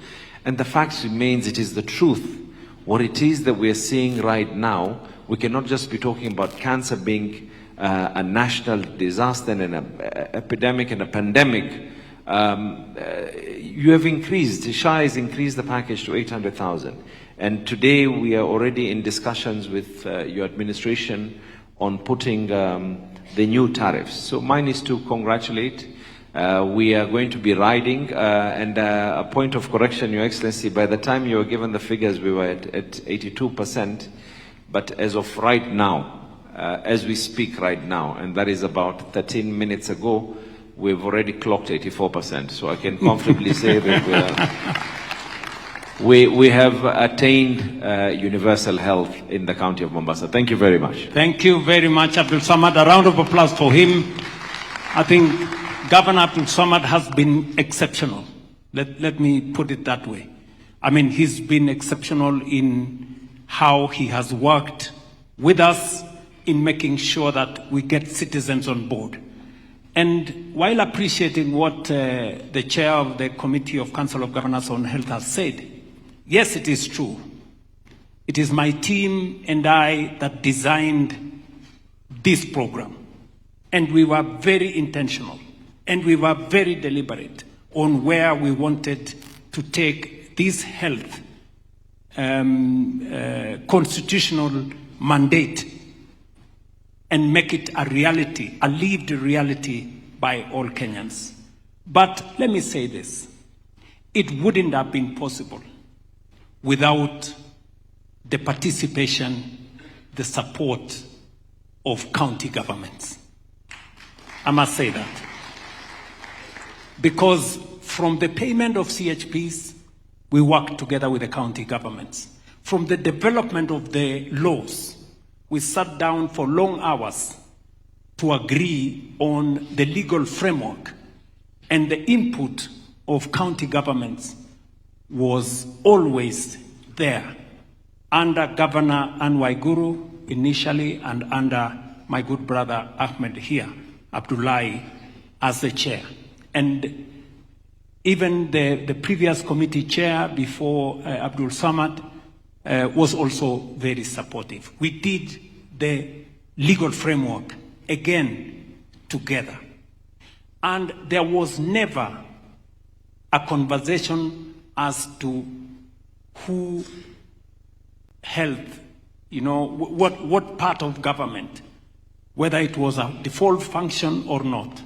And the fact remains, it is the truth. What it is that we are seeing right now, we cannot just be talking about cancer being a national disaster and an epidemic and a pandemic. You have increased, SHA has increased the package to 800,000. And today we are already in discussions with your administration on putting the new tariffs. So mine is to congratulate. We are going to be riding, and a point of correction, Your Excellency, by the time you were given the figures, we were at 82%, but as of right now, as we speak right now, and that is about 13 minutes ago, we've already clocked 84%. So I can comfortably say that we have attained universal health in the county of Mombasa. Thank you very much. Thank you very much, Abdul Samad. A round of applause for him. I think Governor Abdul Samad has been exceptional. Let me put it that way. I mean, he's been exceptional in how he has worked with us in making sure that we get citizens on board. And while appreciating what the chair of the Committee of Council of Governors on Health has said, yes, it is true. It is my team and I that designed this program. And we were very intentional. And we were very deliberate on where we wanted to take this health constitutional mandate and make it a reality, a lived reality by all Kenyans. But let me say this, it wouldn't have been possible without the participation, the support of county governments. I must say that. Because from the payment of CHPs, we worked together with the county governments. From the development of the laws, we sat down for long hours to agree on the legal framework, and the input of county governments was always there, under Governor Anne Waiguru initially, and under my good brother Ahmed here, Abdullahi, as the chair. And even the previous committee chair before Abdul Samad was also very supportive. We did the legal framework again together. And there was never a conversation as to who health, what part of government, whether it was a default function or not.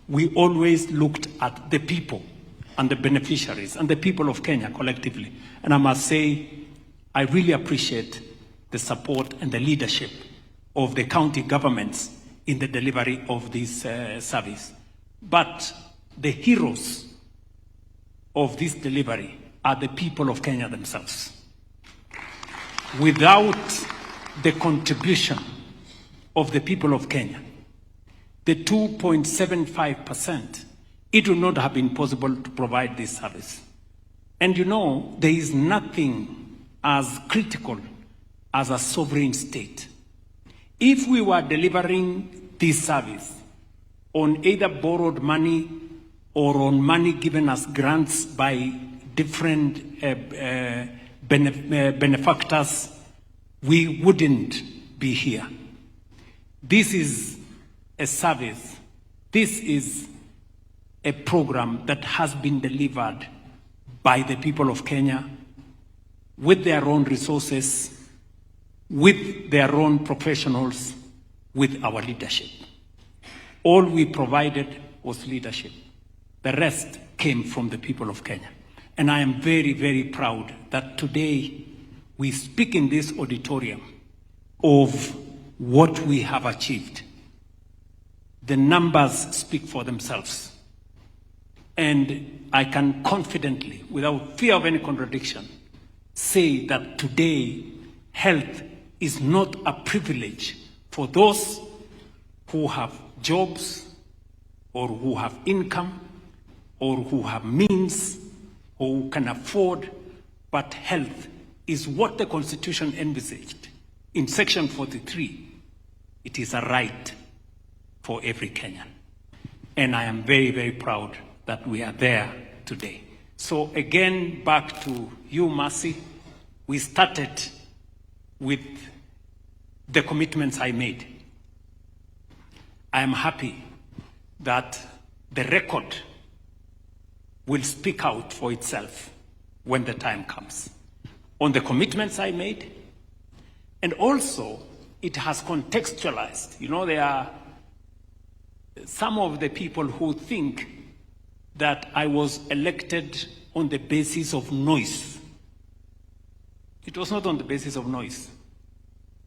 We always looked at the people and the beneficiaries and the people of Kenya collectively. And I must say, I really appreciate the support and the leadership of the county governments in the delivery of this service. But the heroes of this delivery are the people of Kenya themselves. Without the contribution of the people of Kenya, the 2.75%, it would not have been possible to provide this service. And there is nothing as critical as a sovereign state. If we were delivering this service on either borrowed money or on money given as grants by different benefactors, we wouldn't be here. This is a service. This is a program that has been delivered by the people of Kenya with their own resources, with their own professionals, with our leadership. All we provided was leadership. The rest came from the people of Kenya. And I am very, very proud that today we speak in this auditorium of what we have achieved. The numbers speak for themselves. And I can confidently, without fear of any contradiction, say that today health is not a privilege for those who have jobs or who have income or who have means or who can afford, but health is what the Constitution envisaged. In Section 43, it is a right for every Kenyan. And I am very, very proud that we are there today. So again, back to you, Mercy. We started with the commitments I made. I am happy that the record will speak out for itself when the time comes. On the commitments I made, and also it has contextualized. You know, there are some of the people who think that I was elected on the basis of noise. It was not on the basis of noise.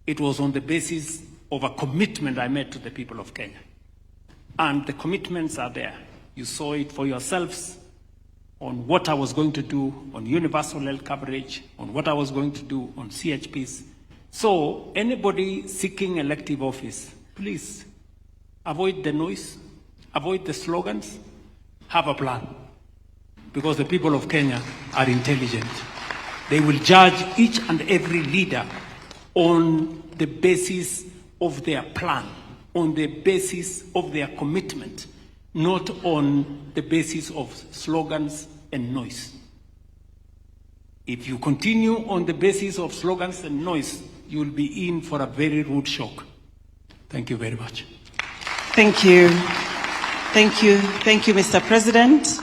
It was on the basis of a commitment I made to the people of Kenya. And the commitments are there. You saw it for yourselves on what I was going to do on universal health coverage, on what I was going to do on CHPs. So anybody seeking elective office, please avoid the noise, avoid the slogans, have a plan. Because the people of Kenya are intelligent. They will judge each and every leader on the basis of their plan, on the basis of their commitment, not on the basis of slogans and noise. If you continue on the basis of slogans and noise, you will be in for a very rude shock. Thank you very much. Thank you. Thank you. Thank you, Mr. President.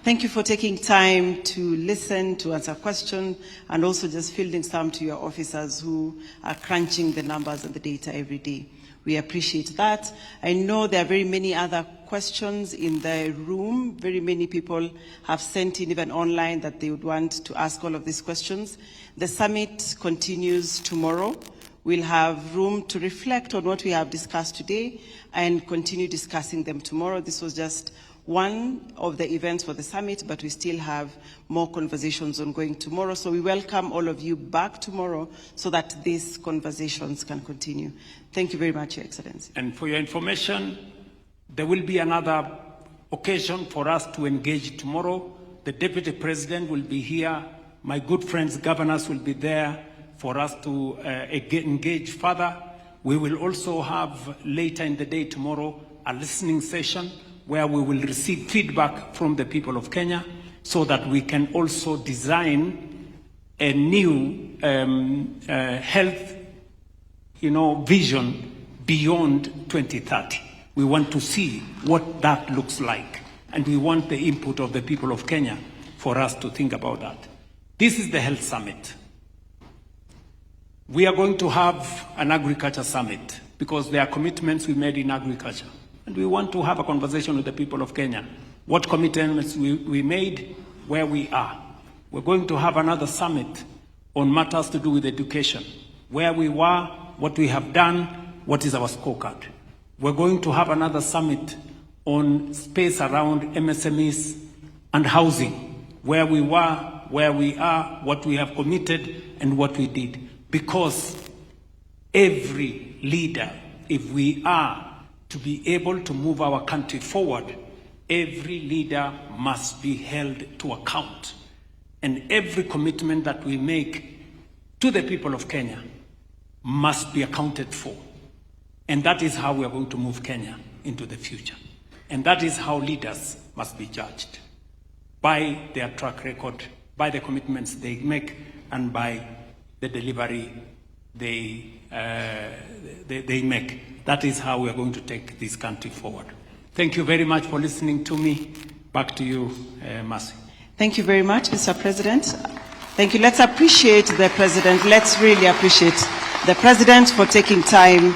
Thank you for taking time to listen, to answer questions, and also just fielding some to your officers who are crunching the numbers and the data every day. We appreciate that. I know there are very many other questions in the room. Very many people have sent in, even online, that they would want to ask all of these questions. The summit continues tomorrow. We'll have room to reflect on what we have discussed today and continue discussing them tomorrow. This was just one of the events for the summit, but we still have more conversations ongoing tomorrow. So we welcome all of you back tomorrow so that these conversations can continue. Thank you very much, Your Excellency. And for your information, there will be another occasion for us to engage tomorrow. The Deputy President will be here. My good friends, governors, will be there for us to engage further. We will also have later in the day tomorrow a listening session where we will receive feedback from the people of Kenya so that we can also design a new health vision beyond 2030. We want to see what that looks like, and we want the input of the people of Kenya for us to think about that. This is the Health Summit. We are going to have an Agriculture Summit because there are commitments we made in agriculture. And we want to have a conversation with the people of Kenya. What commitments we made, where we are. We're going to have another summit on matters to do with education. Where we were, what we have done, what is our scorecard. We're going to have another summit on space around MSMEs and housing. Where we were, where we are, what we have committed, and what we did. Because every leader, if we are to be able to move our country forward, every leader must be held to account. And every commitment that we make to the people of Kenya must be accounted for. And that is how we are going to move Kenya into the future. And that is how leaders must be judged, by their track record, by the commitments they make, and by the delivery they make. That is how we are going to take this country forward. Thank you very much for listening to me. Back to you, Mercy. Thank you very much, Mr. President. Thank you. Let's appreciate the President. Let's really appreciate the President for taking time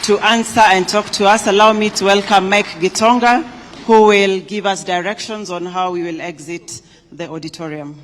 to answer and talk to us. Allow me to welcome Mike Gitonga, who will give us directions on how we will exit the auditorium.